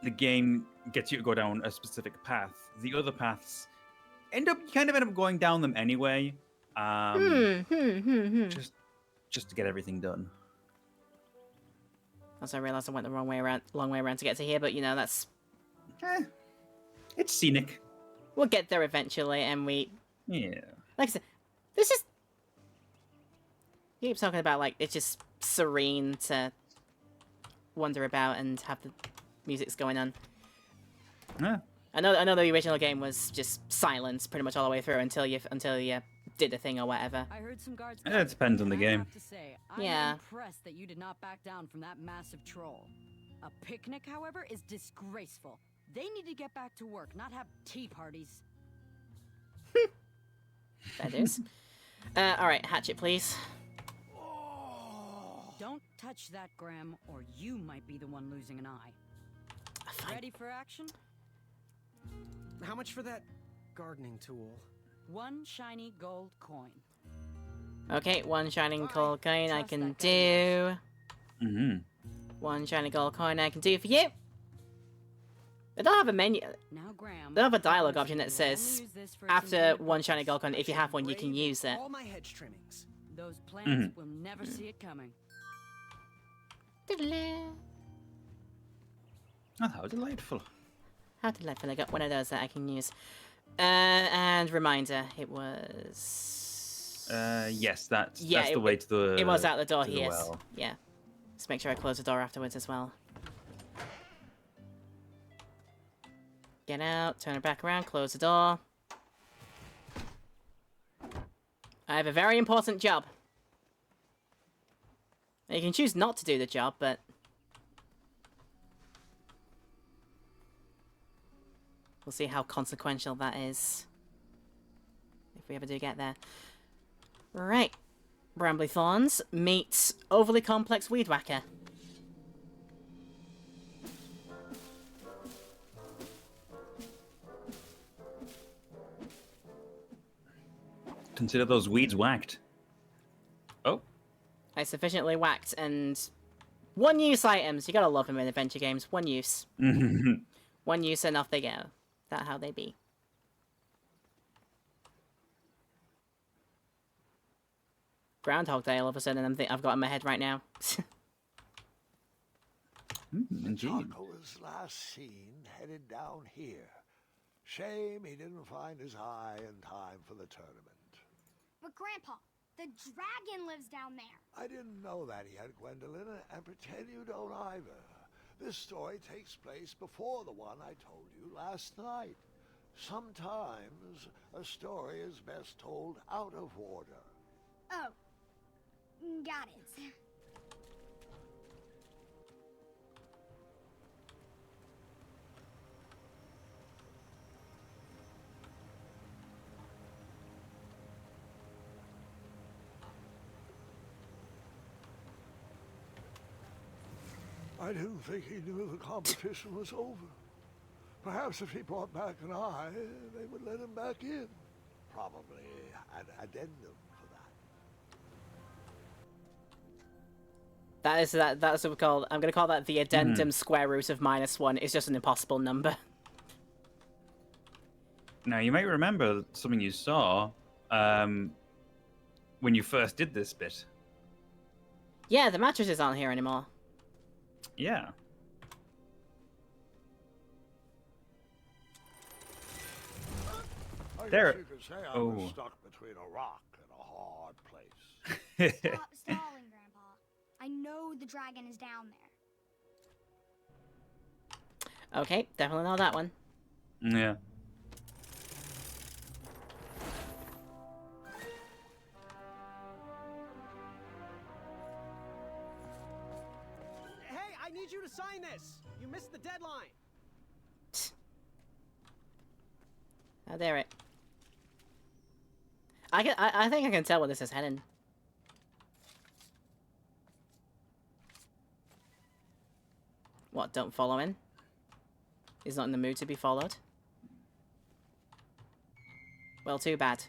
Speaker 2: the game gets you to go down a specific path, the other paths end up going down them anyway. Just to get everything done.
Speaker 1: Also, I realized I went the long way around to get to here, but you know that's.
Speaker 2: It's scenic.
Speaker 1: We'll get there eventually, and we.
Speaker 2: Yeah.
Speaker 1: Like I said, this is. You keep talking about like it's just serene to wander about and have the music's going on.
Speaker 2: Yeah.
Speaker 1: I know the original game was just silence pretty much all the way through until you did a thing or whatever.
Speaker 14: I heard some guards.
Speaker 2: It depends on the game.
Speaker 14: I have to say, I'm
Speaker 1: Yeah.
Speaker 14: impressed that you did not back down from that massive troll. A picnic, however, is disgraceful. They need to get back to work, not have tea parties.
Speaker 1: That is. Alright, hatchet, please.
Speaker 14: Don't touch that, Graham, or you might be the one losing an eye. Ready for action?
Speaker 7: How much for that gardening tool?
Speaker 14: 1 shiny gold coin.
Speaker 1: Okay, 1 shining gold coin I can do.
Speaker 2: Mm-hmm.
Speaker 1: 1 shiny gold coin I can do for you. They don't have a menu.
Speaker 14: Now, Graham,
Speaker 1: They don't have a dialogue option that says after 1 shiny gold coin, if you have one, you can use it.
Speaker 7: All my hedge trimmings.
Speaker 14: Those plants will never see it coming.
Speaker 2: Oh, how delightful.
Speaker 1: How delightful. I got one of those that I can use. And reminder, it was...
Speaker 2: Yes, that's the
Speaker 1: it,
Speaker 2: way to the...
Speaker 1: It was out the door
Speaker 2: to the
Speaker 1: here.
Speaker 2: well.
Speaker 1: Yeah. Just make sure I close the door afterwards as well. Get out, turn it back around, close the door. I have a very important job. You can choose not to do the job, but... We'll see how consequential that is. If we ever do get there. Right. Brambly Thorns meets Overly Complex Weed Whacker.
Speaker 2: Consider those weeds whacked. Oh.
Speaker 1: I sufficiently whacked and... One use items. You gotta love them in adventure games. One use. One use and off they go. That's how they be. Groundhog Day all of a sudden I've got in my head right now.
Speaker 3: Taco was last seen headed down here. Shame he didn't find his eye in time for the tournament.
Speaker 4: But Grandpa, the dragon lives down there.
Speaker 3: I didn't know that yet, Gwendolyn, and pretend you don't either. This story takes place before the one I told you last night. Sometimes a story is best told out of order.
Speaker 4: Oh, got it.
Speaker 3: I didn't think he knew the competition was over. Perhaps if he brought back an eye, they would let him back in. Probably an addendum for that.
Speaker 1: That's what we call. I'm gonna call that the addendum square root of -1. It's just an impossible number.
Speaker 2: Now you might remember something you saw when you first did this bit.
Speaker 1: Yeah, the mattresses aren't here anymore.
Speaker 2: Yeah.
Speaker 3: I
Speaker 2: There.
Speaker 3: guess you could say I was stuck between a rock and a hard place.
Speaker 4: Stop stalling, Grandpa. I know the dragon is down there.
Speaker 1: Okay, definitely not that one.
Speaker 2: Yeah.
Speaker 7: Hey, I need you to sign this. You missed the deadline.
Speaker 1: How dare it? I think I can tell where this is heading. What? Don't follow him? He's not in the mood to be followed. Well, too bad.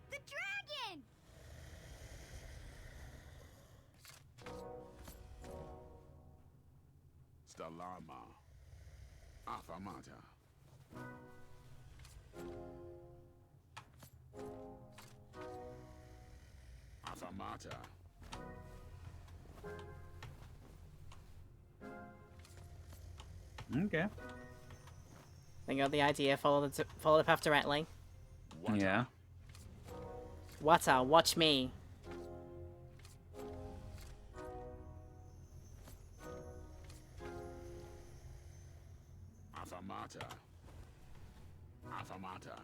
Speaker 4: The dragon!
Speaker 13: Stalama. Afamata. Afamata.
Speaker 2: Okay.
Speaker 1: Think of the idea. Follow the path directly.
Speaker 2: Yeah.
Speaker 1: Wata, watch me.
Speaker 13: Afamata. Afamata.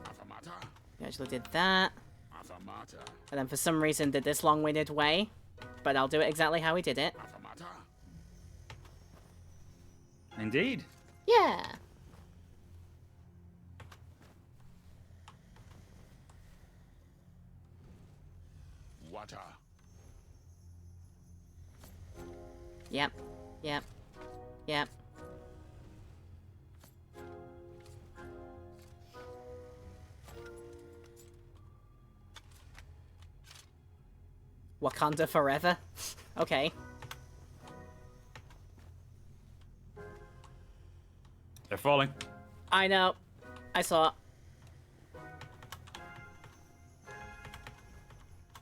Speaker 13: Afamata.
Speaker 1: You actually did that.
Speaker 13: Afamata.
Speaker 1: And then for some reason did this long-winded way. But I'll do it exactly how he did it.
Speaker 13: Afamata.
Speaker 2: Indeed.
Speaker 1: Yeah.
Speaker 13: Water.
Speaker 1: Yep. Yep. Yep. Wakanda forever? Okay.
Speaker 2: They're falling.
Speaker 1: I know. I saw.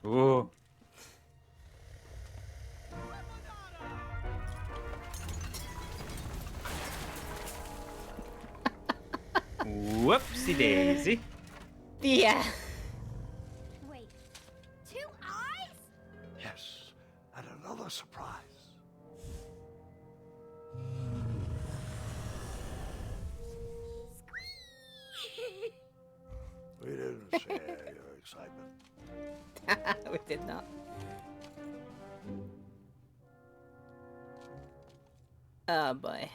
Speaker 2: Ooh. Whoopsie daisy.
Speaker 1: Yeah.
Speaker 4: Wait, 2 eyes?
Speaker 3: Yes, and another surprise. We didn't share your excitement.
Speaker 1: We did not. Oh boy.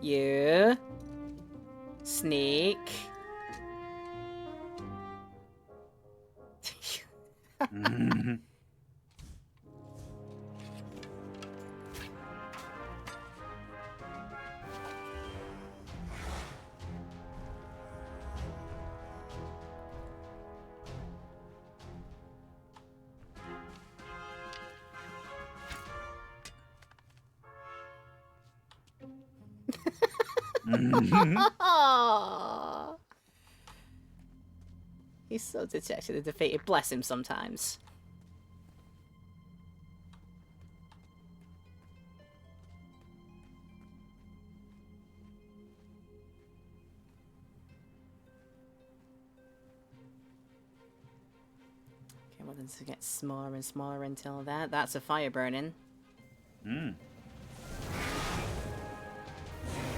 Speaker 1: You. Sneak. Aw. He's so dejected and defeated. Bless him sometimes. Okay, well then it gets smaller and smaller until that. That's a fire burning.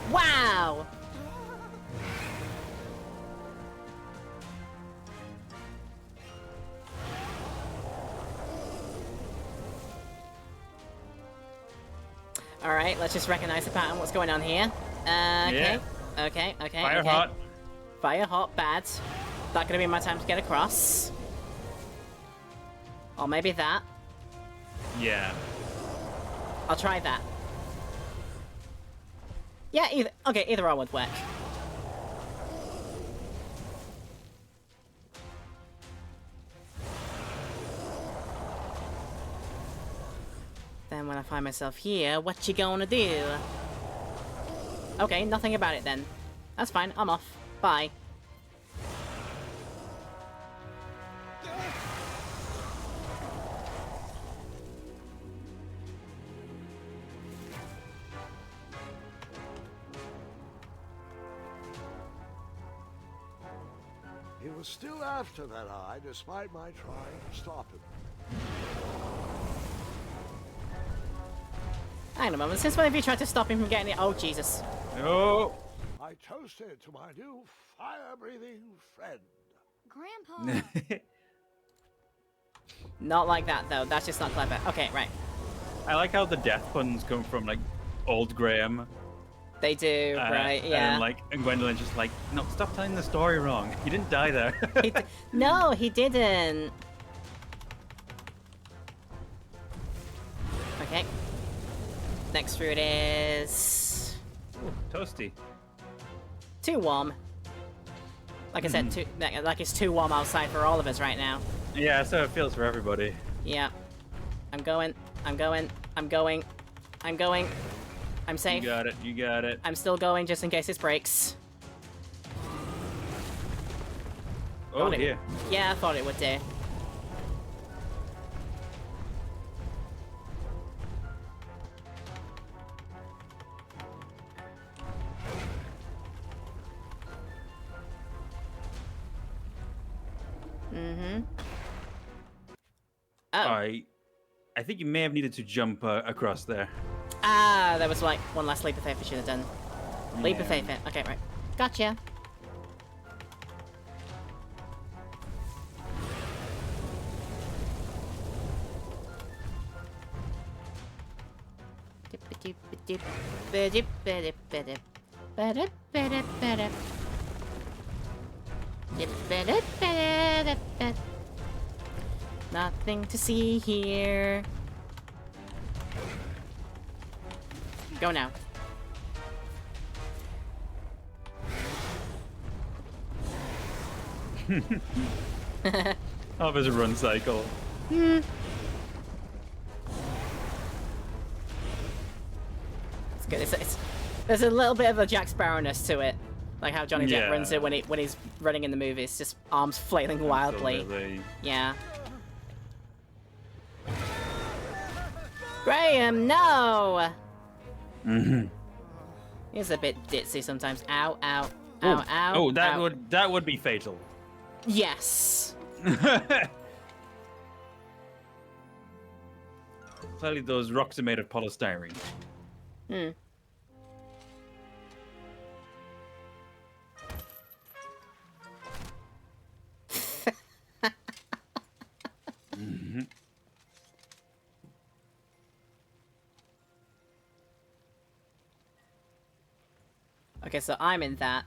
Speaker 1: Wow! Alright, let's just recognize the pattern. What's going on here? Okay.
Speaker 2: Yeah.
Speaker 1: Okay, okay,
Speaker 2: Fire
Speaker 1: okay.
Speaker 2: hot.
Speaker 1: Fire hot, bad. That gonna be my time to get across. Or maybe that.
Speaker 2: Yeah.
Speaker 1: I'll try that. Yeah, either or would work. Then when I find myself here, what you gonna do? Okay, nothing about it then. That's fine, I'm off. Bye.
Speaker 3: He was still after that eye, despite my trying to stop him.
Speaker 1: Hang on a moment, since when have you tried to stop him from getting it? Oh, Jesus.
Speaker 2: No.
Speaker 3: I toasted to my new fire-breathing friend.
Speaker 4: Grandpa.
Speaker 1: Not like that, though. That's just not clever. Okay, right.
Speaker 2: I like how the death puns come from, like, old Graham.
Speaker 1: They do, right, yeah.
Speaker 2: And Gwendolyn's just like, no, stop telling the story wrong. He didn't die there.
Speaker 1: No, he didn't. Okay. Next fruit is...
Speaker 2: Ooh, toasty.
Speaker 1: Too warm. Like I said, like it's too warm outside for all of us right now.
Speaker 2: Yeah, so it feels for everybody.
Speaker 1: Yeah. I'm going. I'm safe.
Speaker 2: You got it, you got it.
Speaker 1: I'm still going just in case this breaks.
Speaker 2: Oh, yeah.
Speaker 1: Yeah, I thought it would do. Mm-hmm. Oh.
Speaker 2: I think you may have needed to jump across there.
Speaker 1: Ah, there was like one last leap of faith I should have done. Leap of faith. Okay, right. Gotcha. Nothing to see here. Go now.
Speaker 2: Oh, there's a run cycle.
Speaker 1: Hmm. It's good. There's a little bit of a Jack Sparrowness to it, like how Johnny Depp runs it when he's running in the movies, just arms flailing wildly.
Speaker 2: Absolutely.
Speaker 1: Yeah. Graham, no! He's a bit ditzy sometimes. Ow, ow, ow, ow.
Speaker 2: Oh, that
Speaker 1: ow.
Speaker 2: would be fatal.
Speaker 1: Yes.
Speaker 2: Clearly, those rocks are made of polystyrene.
Speaker 1: Hmm. Okay, so I'm in that.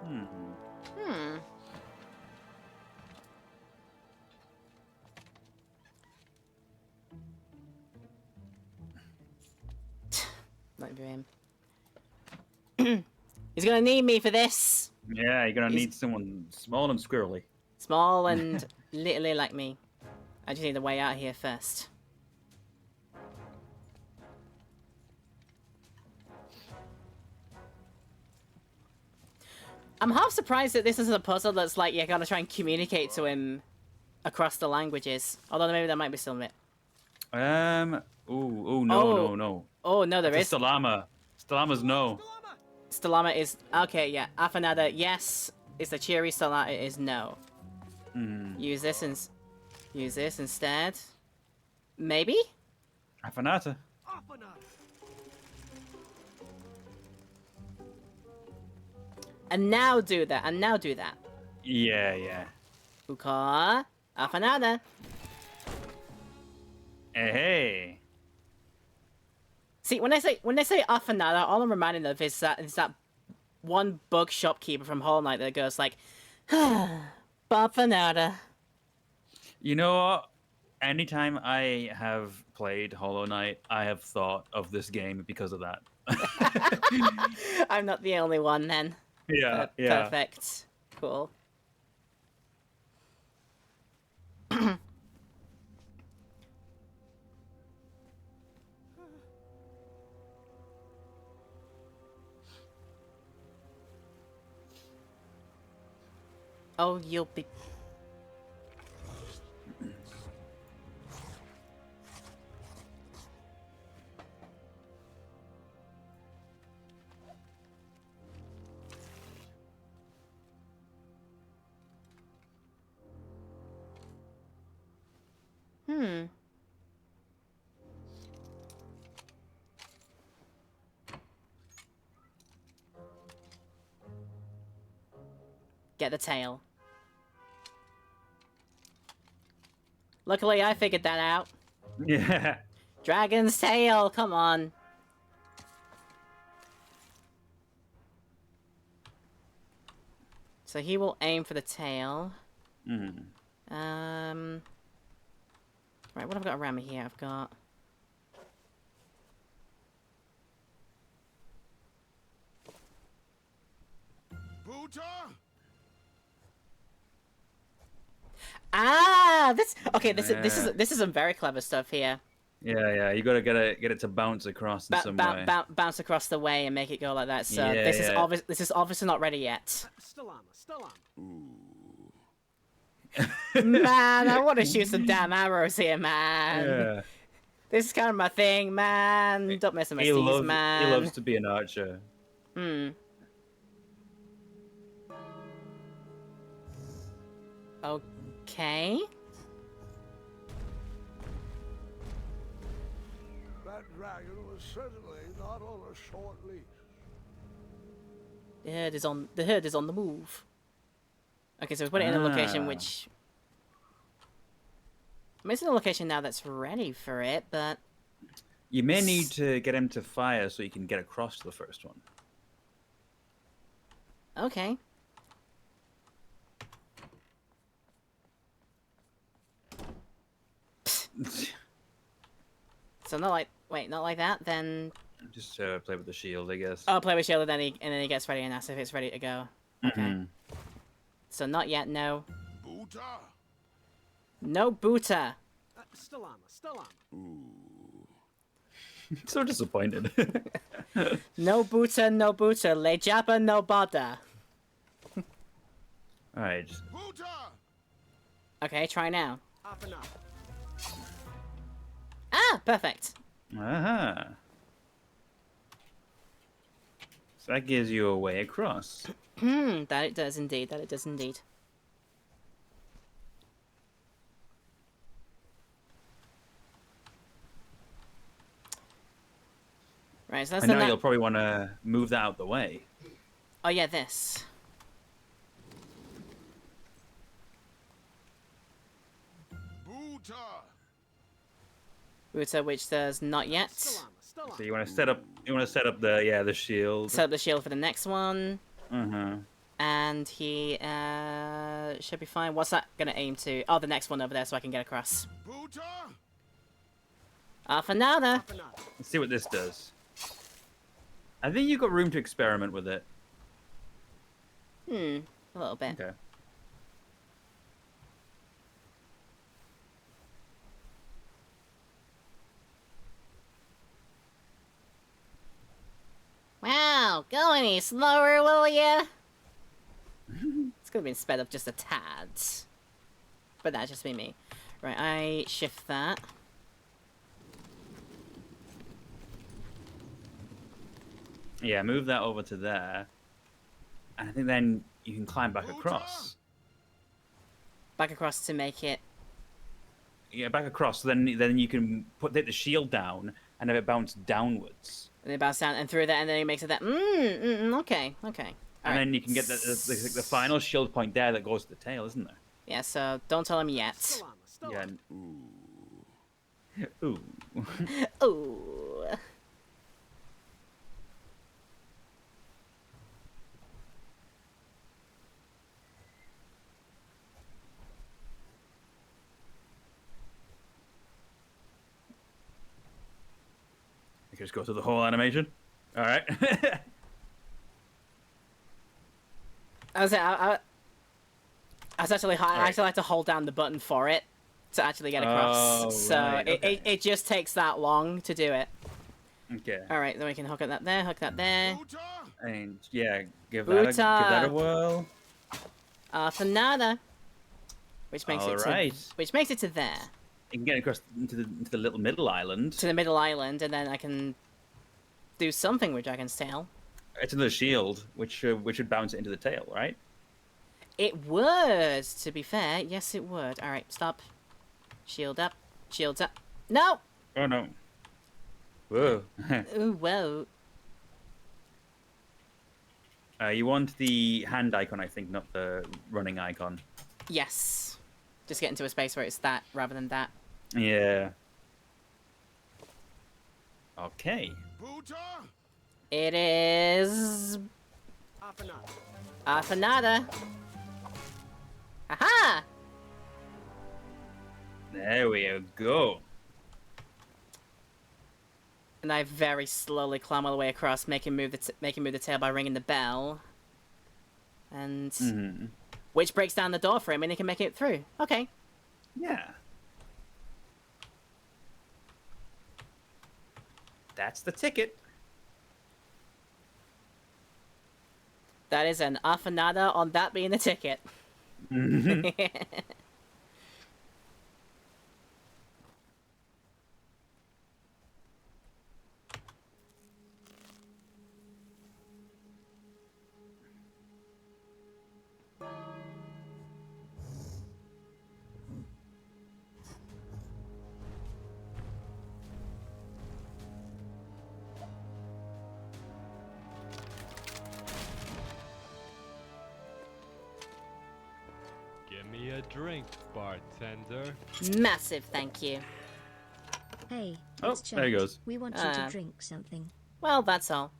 Speaker 1: Hmm. Might be him. He's gonna need me for this.
Speaker 2: Yeah, you're gonna need someone small and squirrely.
Speaker 1: Small and literally like me. I just need a way out here first. I'm half surprised that this is a puzzle that's like you're gonna try and communicate to him across the languages. Although maybe that might be still a bit.
Speaker 2: Oh no, no.
Speaker 1: Oh no, there is.
Speaker 2: It's a Stalama. Stalama's no.
Speaker 1: Stalama is okay. Yeah, Afanada. Yes, it's the cheery Stalama. It is no. Use this instead. Maybe.
Speaker 2: Afanata.
Speaker 1: And now do that. And now do that.
Speaker 2: Yeah, yeah.
Speaker 1: Uka. Afanada.
Speaker 2: Hey.
Speaker 1: See, when I say Afanada, all I'm reminded of is that one bug shopkeeper from Hollow Knight that goes like, Afanada.
Speaker 2: You know what? Anytime I have played Hollow Knight, I have thought of this game because of that.
Speaker 1: I'm not the only one then.
Speaker 2: Yeah, yeah.
Speaker 1: Perfect. Cool. Oh, you'll be... Get the tail. Luckily, I figured that out.
Speaker 2: Yeah.
Speaker 1: Dragon's tail, come on. So he will aim for the tail. Right, what have I got around me here? I've got...
Speaker 13: Buta?
Speaker 1: Ah, this... Okay, this is some very clever stuff here.
Speaker 2: Yeah, yeah. You gotta get it to bounce across in some way.
Speaker 1: Bounce across the way and make it go like that. So
Speaker 2: Yeah,
Speaker 1: this
Speaker 2: yeah.
Speaker 1: is obviously not ready yet.
Speaker 7: Stalama.
Speaker 1: Man, I want to shoot some damn arrows here, man.
Speaker 2: Yeah.
Speaker 1: This is kind of my thing, man. Don't mess with my steez, man.
Speaker 2: He loves to be an archer.
Speaker 1: Okay.
Speaker 3: That dragon was certainly not on a short leash.
Speaker 1: The herd is on the move. Okay, so we put it in a location which... I mean, it's in a location now that's ready for it, but...
Speaker 2: You may need to get him to fire so you can get across the first one.
Speaker 1: Okay. So not like... Wait, not like that, then...
Speaker 2: Just play with the shield, I guess.
Speaker 1: Oh, play with shield, and then he gets ready and asks if it's ready to go. Okay. So not yet, no.
Speaker 13: Buta?
Speaker 1: No Buta.
Speaker 7: Stalama.
Speaker 2: So disappointed.
Speaker 1: No Buta, no Buta. Le Jabba, no Bada.
Speaker 2: Alright.
Speaker 13: Buta!
Speaker 1: Okay, try now. Ah, perfect.
Speaker 2: Aha. So that gives you a way across.
Speaker 1: That it does indeed. That it does indeed. Right, so that's
Speaker 2: I know you'll probably want to move that out the way.
Speaker 1: Oh yeah, this. Buta, which there's not yet.
Speaker 2: So you want to set up the shield.
Speaker 1: Set up the shield for the next one.
Speaker 2: Uh-huh.
Speaker 1: And he should be fine. What's that gonna aim to? Oh, the next one over there, so I can get across. Half another.
Speaker 2: Let's see what this does. I think you've got room to experiment with it.
Speaker 1: A little bit.
Speaker 2: Okay.
Speaker 1: Wow, go any slower, will ya? It's gonna be sped up just a tad. But that's just me. Right, I shift that.
Speaker 2: Yeah, move that over to there. And I think then you can climb back across.
Speaker 1: Back across to make it...
Speaker 2: Yeah, back across. So then you can hit the shield down and have it bounce downwards.
Speaker 1: And it bounces down and through that, and then it makes it that... okay.
Speaker 2: And then you can get the final shield point there that goes to the tail, isn't there?
Speaker 1: Yeah, so don't tell him yet.
Speaker 2: Yeah. Ooh.
Speaker 1: Ooh.
Speaker 2: You can just go through the whole animation. All right.
Speaker 1: I was actually I actually had to hold down the button for it to actually get across.
Speaker 2: Oh,
Speaker 1: so
Speaker 2: right, okay.
Speaker 1: it just takes that long to do it.
Speaker 2: Okay.
Speaker 1: All right, then we can hook that there.
Speaker 2: And yeah, give that a whirl.
Speaker 1: Fanada. Which makes
Speaker 2: Alright.
Speaker 1: which makes it to there.
Speaker 2: You can get across into the little middle island.
Speaker 1: To the middle island, and then I can do something with Dragon's Tail.
Speaker 2: It's another shield, which would bounce it into the tail, right?
Speaker 1: It would, to be fair. Yes, it would. All right, stop. Shield up. Shields up. No!
Speaker 2: Oh, no. Whoa.
Speaker 1: Ooh, whoa.
Speaker 2: You want the hand icon, I think, not the running icon.
Speaker 1: Yes. Just get into a space where it's that rather than that.
Speaker 2: Yeah. Okay.
Speaker 1: It is... Afanada. Aha!
Speaker 2: There we go.
Speaker 1: And I very slowly climb all the way across, making move the tail by ringing the bell. And which breaks down the door for him, and he can make it through. Okay.
Speaker 2: Yeah. That's the ticket.
Speaker 1: That is an afanada on that being the ticket.
Speaker 17: Give me a drink, bartender.
Speaker 1: Massive thank you.
Speaker 18: Hey,
Speaker 2: Oh,
Speaker 18: it's
Speaker 2: there he
Speaker 18: Chad.
Speaker 2: goes.
Speaker 18: We want you to drink something.
Speaker 1: Well, that's all.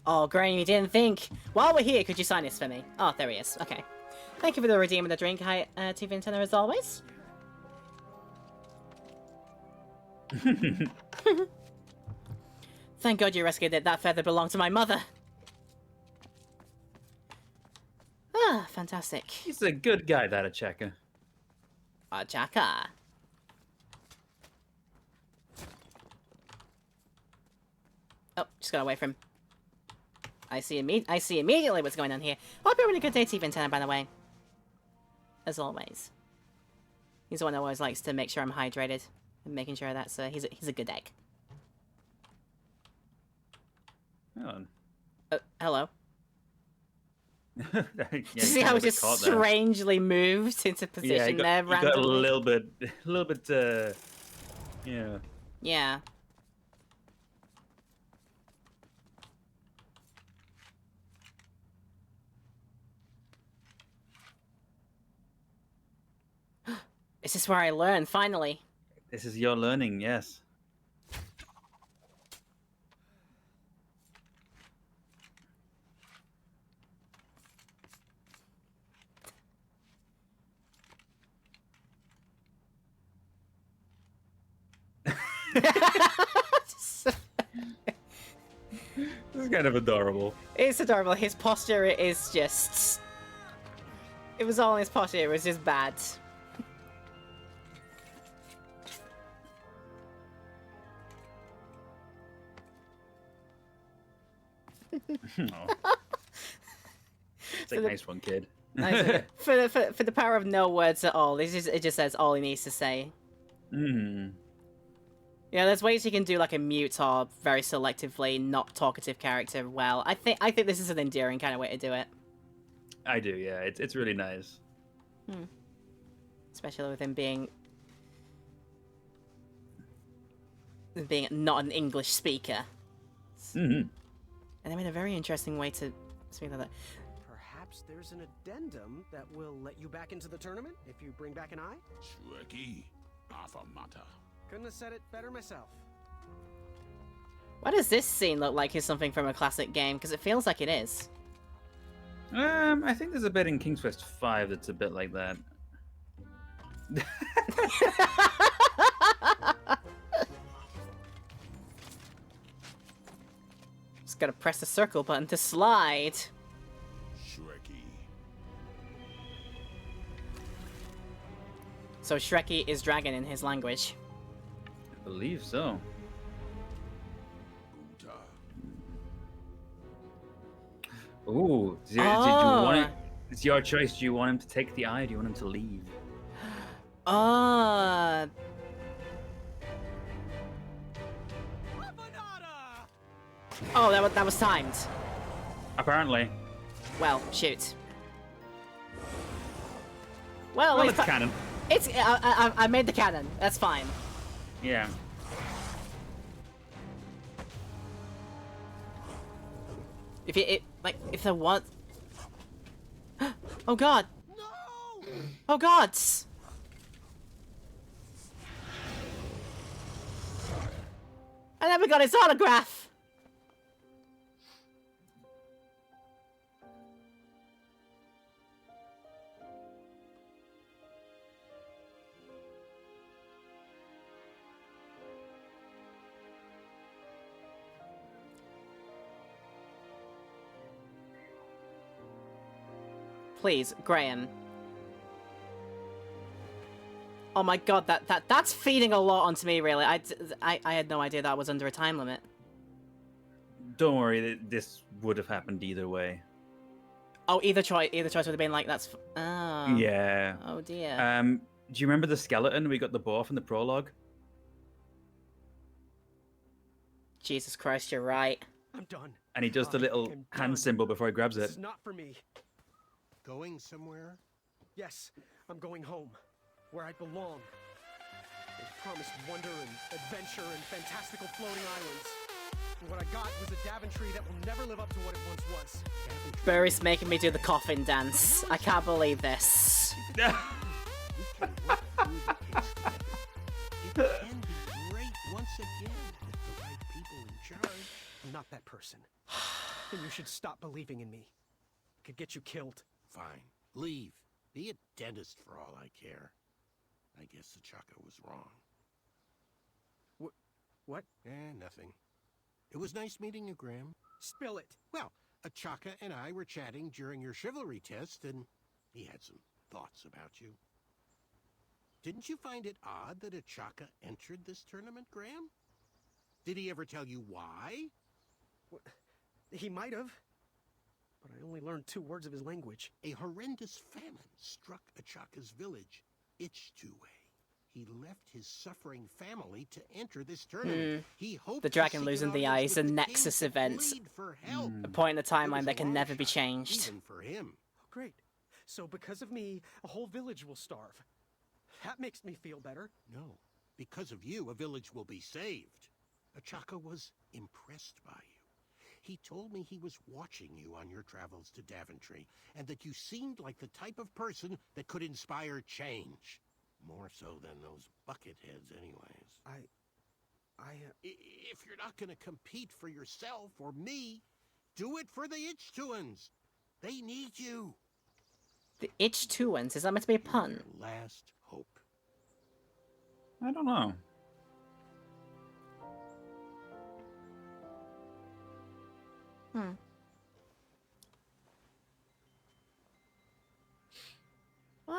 Speaker 1: Oh, Granny, you didn't think. While we're here, could you sign this for me? Oh, there he is. Okay. Thank you for the redeem of the drink, hi, TV antenna, as always. Thank God you rescued it. That feather belonged to my mother. Ah, fantastic.
Speaker 2: He's a good guy, that Acheka.
Speaker 1: Achaka. Oh, just got away from him. I see immediately what's going on here. Hope you're having a good day, TV antenna, by the way. As always. He's the one that always likes to make sure I'm hydrated. And making sure that's, he's a good egg.
Speaker 2: Hang on.
Speaker 1: Hello?
Speaker 2: Yeah,
Speaker 1: See how it just strangely moved into position there randomly?
Speaker 2: You got a little bit, yeah.
Speaker 1: Yeah. Is this where I learn, finally?
Speaker 2: This is your learning, yes. This is kind of adorable.
Speaker 1: It's adorable. His posture is just... It was all in his posture, it was just bad.
Speaker 2: It's a nice one, kid.
Speaker 1: for the power of no words at all, it just says all he needs to say.
Speaker 2: Mm.
Speaker 1: Yeah, there's ways you can do like a mute or very selectively not talkative character well. I think this is an endearing kind of way to do it.
Speaker 2: I do, yeah. It's really nice.
Speaker 1: Especially with him being not an English speaker.
Speaker 2: Mm-hmm.
Speaker 1: And they made a very interesting way to speak like that.
Speaker 7: Perhaps there's an addendum that will let you back into the tournament if you bring back an eye?
Speaker 13: Shreki, Afamata.
Speaker 7: Couldn't have said it better myself.
Speaker 1: What does this scene look like? Is something from a classic game? Because it feels like it is.
Speaker 2: I think there's a bit in King's Quest 5 that's a bit like that.
Speaker 1: Just gotta press the circle button to slide.
Speaker 13: Shreki.
Speaker 1: So Shreki is dragon in his language.
Speaker 2: I believe so. Ooh, did you want it? It's your choice. Do you want him to take the eye, or do you want him to leave?
Speaker 1: Oh, that was timed.
Speaker 2: Apparently.
Speaker 1: Well, shoot. Well,
Speaker 2: It's canon.
Speaker 1: It's I made the canon. That's fine.
Speaker 2: Yeah.
Speaker 1: If there was... Oh god! No! Oh god! I never got his autograph! Please, Graham. Oh my god, that's feeding a lot onto me, really. I had no idea that was under a time limit.
Speaker 2: Don't worry, this would have happened either way.
Speaker 1: Oh, either choice would have been like, that's... Oh.
Speaker 2: Yeah.
Speaker 1: Oh dear.
Speaker 2: Do you remember the skeleton we got the boar from the prologue?
Speaker 1: Jesus Christ, you're right.
Speaker 7: I'm done.
Speaker 2: And he does the little hand symbol before he grabs
Speaker 7: This
Speaker 2: it.
Speaker 7: is not for me.
Speaker 12: Going somewhere?
Speaker 7: Yes, I'm going home, where I belong. They promised wonder and adventure and fantastical floating islands. And what I got was a Daventry that will never live up to what it once was.
Speaker 1: Barry's making me do the coffin dance. I can't believe this.
Speaker 12: It can be great once again with the right people in charge.
Speaker 7: I'm not that person. And you should stop believing in me. I could get you killed.
Speaker 12: Fine. Leave. Be a dentist for all I care. I guess the Chaka was wrong.
Speaker 7: What?
Speaker 12: Nothing. It was nice meeting you, Graham.
Speaker 7: Spill it.
Speaker 12: Well, Achaka and I were chatting during your chivalry test, and he had some thoughts about you. Didn't you find it odd that Achaka entered this tournament, Graham? Did he ever tell you why?
Speaker 7: What? He might have. But I only learned 2 words of his language.
Speaker 12: A horrendous famine struck Achaka's village, Ichtuwe. He left his suffering family to enter this tournament. He hoped
Speaker 1: the dragon losing the eye is a Nexus event. A point in the timeline that can never be changed.
Speaker 12: Even for him.
Speaker 7: Oh, great. So because of me, a whole village will starve. That makes me feel better.
Speaker 12: No. Because of you, a village will be saved. Achaka was impressed by you. He told me he was watching you on your travels to Daventry, and that you seemed like the type of person that could inspire change. More so than those bucket heads, anyways. If you're not going to compete for yourself or me, do it for the Itch-Tuans. They need you.
Speaker 1: The Itch-Tuans? Is that meant to be a pun?
Speaker 12: Your last hope.
Speaker 2: I don't know.
Speaker 1: Well,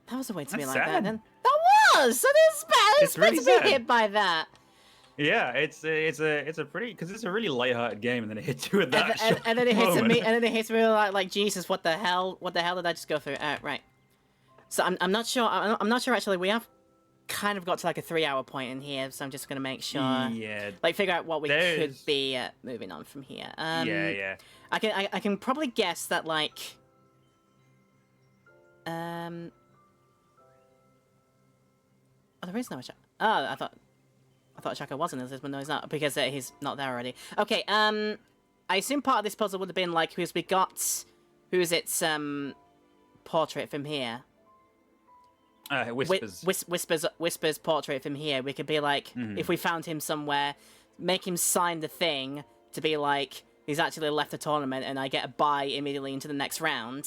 Speaker 1: that was a way to be
Speaker 2: That's
Speaker 1: like that.
Speaker 2: sad.
Speaker 1: Then that was. That is bad.
Speaker 2: It's really
Speaker 1: to be
Speaker 2: sad.
Speaker 1: hit by that.
Speaker 2: Yeah, it's a pretty, because it's a really lighthearted game, and then it hits you with that.
Speaker 1: And then it hits
Speaker 2: moment.
Speaker 1: me. And then it hits me like Jesus. What the hell? What the hell did I just go through? Right. So I'm not sure. I'm not sure actually. We have kind of got to like a 3-hour point in here, so I'm just gonna make sure.
Speaker 2: Yeah.
Speaker 1: Like figure out what we could be moving on from here.
Speaker 2: Yeah.
Speaker 1: I can probably guess that like. Oh, there is no Chaka. Oh, I thought Chaka was in this, but no, he's not, because he's not there already. Okay, I assume part of this puzzle would have been like, because we got, who's its portrait from here.
Speaker 2: Whispers.
Speaker 1: Whispers portrait from here. We could be like, if we found him somewhere, make him sign the thing to be like, he's actually left the tournament, and I get a bye immediately into the next round.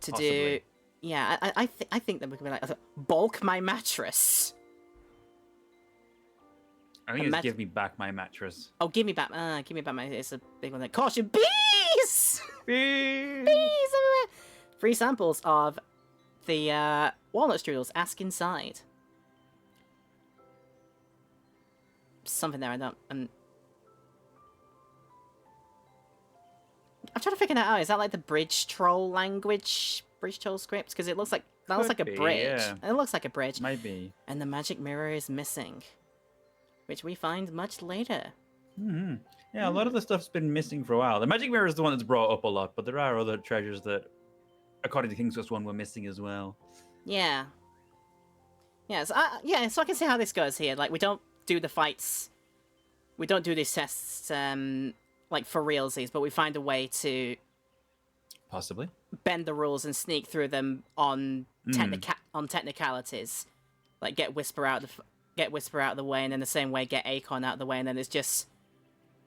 Speaker 1: To
Speaker 2: Possibly.
Speaker 1: do, yeah, I think that we could be like, bulk my mattress.
Speaker 2: I think it's give me back my mattress.
Speaker 1: Oh, give me back my. It's a big one. There. Caution, bees! Bees everywhere. Free samples of the walnut strudels. Ask inside. Something there. I don't. I'm trying to figure that out. Is that like the bridge troll language? Bridge troll script? Because it looks like that looks like a bridge.
Speaker 2: Yeah.
Speaker 1: It looks like a bridge.
Speaker 2: Might be.
Speaker 1: And the magic mirror is missing, which we find much later.
Speaker 2: Yeah, a lot of the stuff's been missing for a while. The magic mirror is the one that's brought up a lot, but there are other treasures that, according to King's Quest 1, were missing as well.
Speaker 1: Yeah. Yeah, so I can see how this goes here. Like, we don't do the fights. We don't do these tests, like, for realsies, but we find a way to...
Speaker 2: Possibly.
Speaker 1: Bend the rules and sneak through them on technicalities. Like, get Whisper out of the way, and then the same way get Acorn out of the way, and then it's just...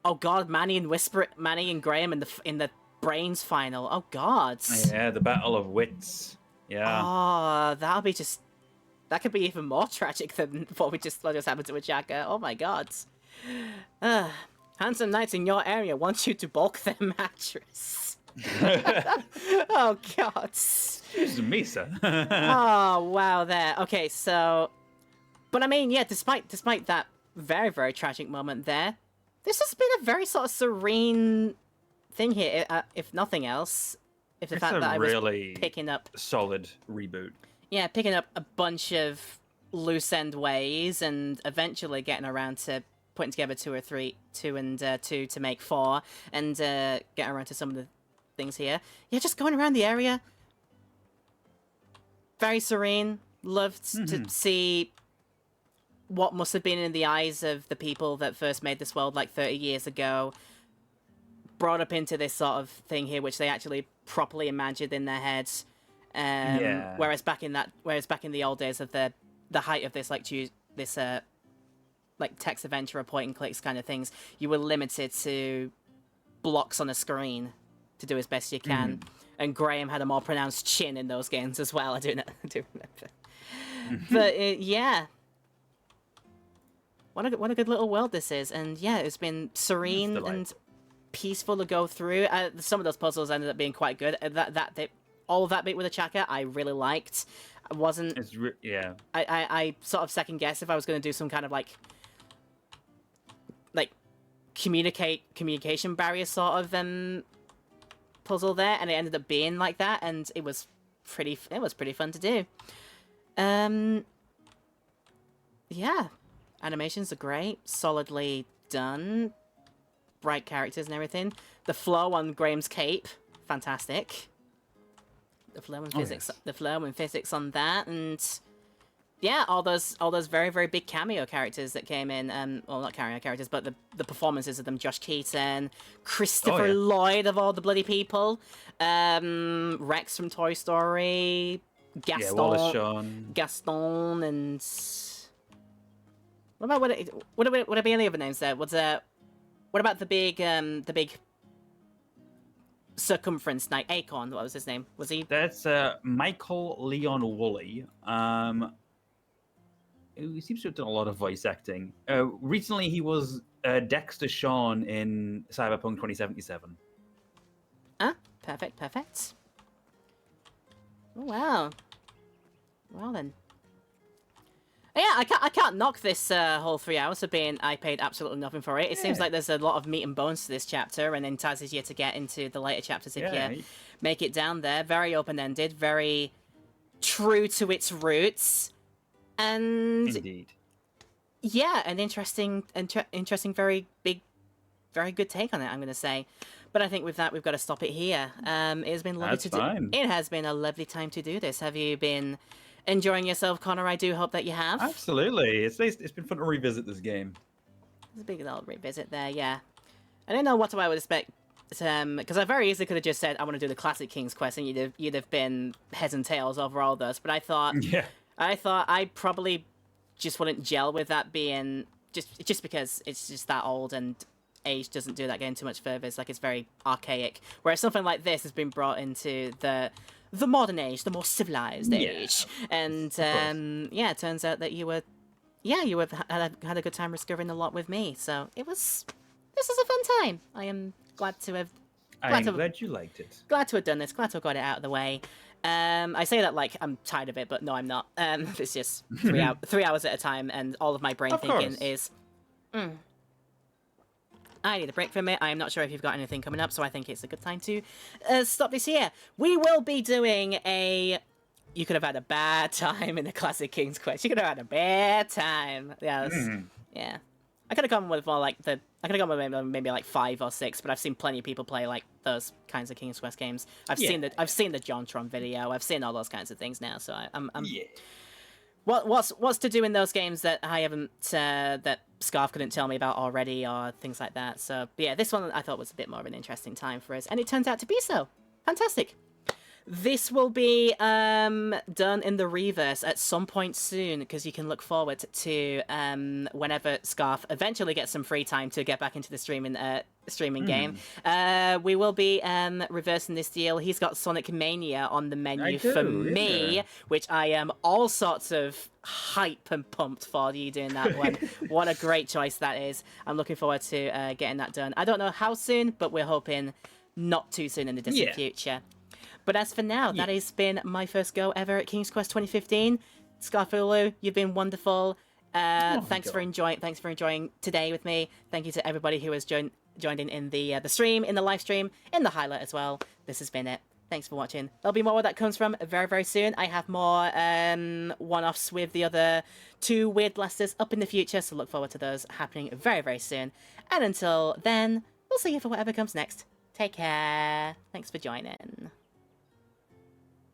Speaker 1: Oh god, Manny and Graham in the Brains final. Oh god.
Speaker 2: Yeah, the Battle of Wits. Yeah.
Speaker 1: Oh, that could be even more tragic than what just happened to Achaka. Oh my god. Handsome knights in your area want you to bulk their mattress. Oh god.
Speaker 2: Excuse me, sir.
Speaker 1: Oh wow, there. Okay, so, but I mean, yeah, despite that very, very tragic moment there, this has been a very sort of serene thing here, if nothing else. If the
Speaker 2: It's
Speaker 1: fact
Speaker 2: a
Speaker 1: that I was
Speaker 2: really
Speaker 1: picking up
Speaker 2: solid reboot.
Speaker 1: Yeah, picking up a bunch of loose end ways and eventually getting around to putting together two to make 4 and getting around to some of the things here. Yeah, just going around the area. Very serene. Loved to see what must have been in the eyes of the people that first made this world like 30 years ago. Brought up into this sort of thing here, which they actually properly imagined in their heads.
Speaker 2: Yeah.
Speaker 1: Whereas back in the old days of the height of this like text adventure or point and clicks kind of things, you were limited to blocks on a screen to do as best you can. And Graham had a more pronounced chin in those games as well. I do remember. But yeah, what a good little world this is, and yeah, it's been serene and peaceful to go through. Some of those puzzles ended up being quite good. All of that bit with the Chaka, I really liked. I wasn't.
Speaker 2: Yeah.
Speaker 1: I sort of second guessed if I was going to do some kind of like communication barrier sort of puzzle there, and it ended up being like that, and it was pretty fun to do. Yeah, animations are great, solidly done, bright characters and everything. The flow on Graham's cape, fantastic. The flow and physics, the flow and physics on that, and yeah, all those very, very big cameo characters that came in. Well, not cameo characters, but the performances of them. Josh Keaton, Christopher Lloyd of all the bloody people, Rex from Toy Story, Gaston, and what about would it be any other names there? What about the big circumference knight, Acorn? What was his name? Was he?
Speaker 2: That's Michael Leon Woolley. He seems to have done a lot of voice acting. Recently, he was Dexter Shawn in Cyberpunk 2077.
Speaker 1: Ah, perfect. Oh, wow. Well then. Yeah, I can't knock this whole 3 hours of being I paid absolutely nothing for it. It seems like there's a lot of meat and bones to this chapter, and entices you to get into the later chapters if you make it down there. Very open-ended, very true to its roots, and
Speaker 2: indeed,
Speaker 1: yeah, an interesting, very big, very good take on it, I'm going to say. But I think with that, we've got to stop it here. It has been lovely It has been a lovely time to do this. Have you been enjoying yourself, Connor? I do hope that you have.
Speaker 2: Absolutely. It's been fun to revisit this game.
Speaker 1: There's a big old revisit there, yeah. I don't know what I would expect, because I very easily could have just said I want to do the classic King's Quest, and you'd have been heads and tails over all those. But I thought I probably just wouldn't gel with that being just because it's just that old and age doesn't do that getting too much further. It's like it's very archaic. Whereas something like this has been brought into the modern age, the more civilized age. And yeah, it turns out that you had a good time discovering a lot with me. So this was a fun time. I am glad to have.
Speaker 2: Glad you liked it.
Speaker 1: Glad to have done this. Glad to have got it out of the way. I say that like I'm tired of it, but no, I'm not. It's just 3 hours at a time, and all of my brain thinking is, I need a break from it. I am not sure if you've got anything coming up, so I think it's a good time to stop this here. We will be doing a. You could have had a bad time in the classic King's Quest. You could have had a bad time. Yeah, yeah. I could have gone with more like I could have gone with maybe like 5 or 6, but I've seen plenty of people play like those kinds of King's Quest games. I've seen the JonTron video. I've seen all those kinds of things now. So I'm what's to do in those games that I haven't that Scarf couldn't tell me about already, or things like that. So yeah, this one I thought was a bit more of an interesting time for us, and it turns out to be so. Fantastic. This will be done in the reverse at some point soon, because you can look forward to whenever Scarf eventually gets some free time to get back into the streaming game. We will be reversing this deal. He's got Sonic Mania on the menu for me, which I am all sorts of hype and pumped for you doing that one. What a great choice that is. I'm looking forward to getting that done. I don't know how soon, but we're hoping not too soon in the distant future. But as for now, that has been my first go ever at King's Quest 2015. Scarfulu, you've been wonderful. Thanks for enjoying today with me. Thank you to everybody who has joined in the stream, in the live stream, in the highlight as well. This has been it. Thanks for watching. There'll be more where that comes from very, very soon. I have more one-offs with the other 2 Weird Blasters up in the future, so look forward to those happening very, very soon. And until then, we'll see you for whatever comes next. Take care. Thanks for joining.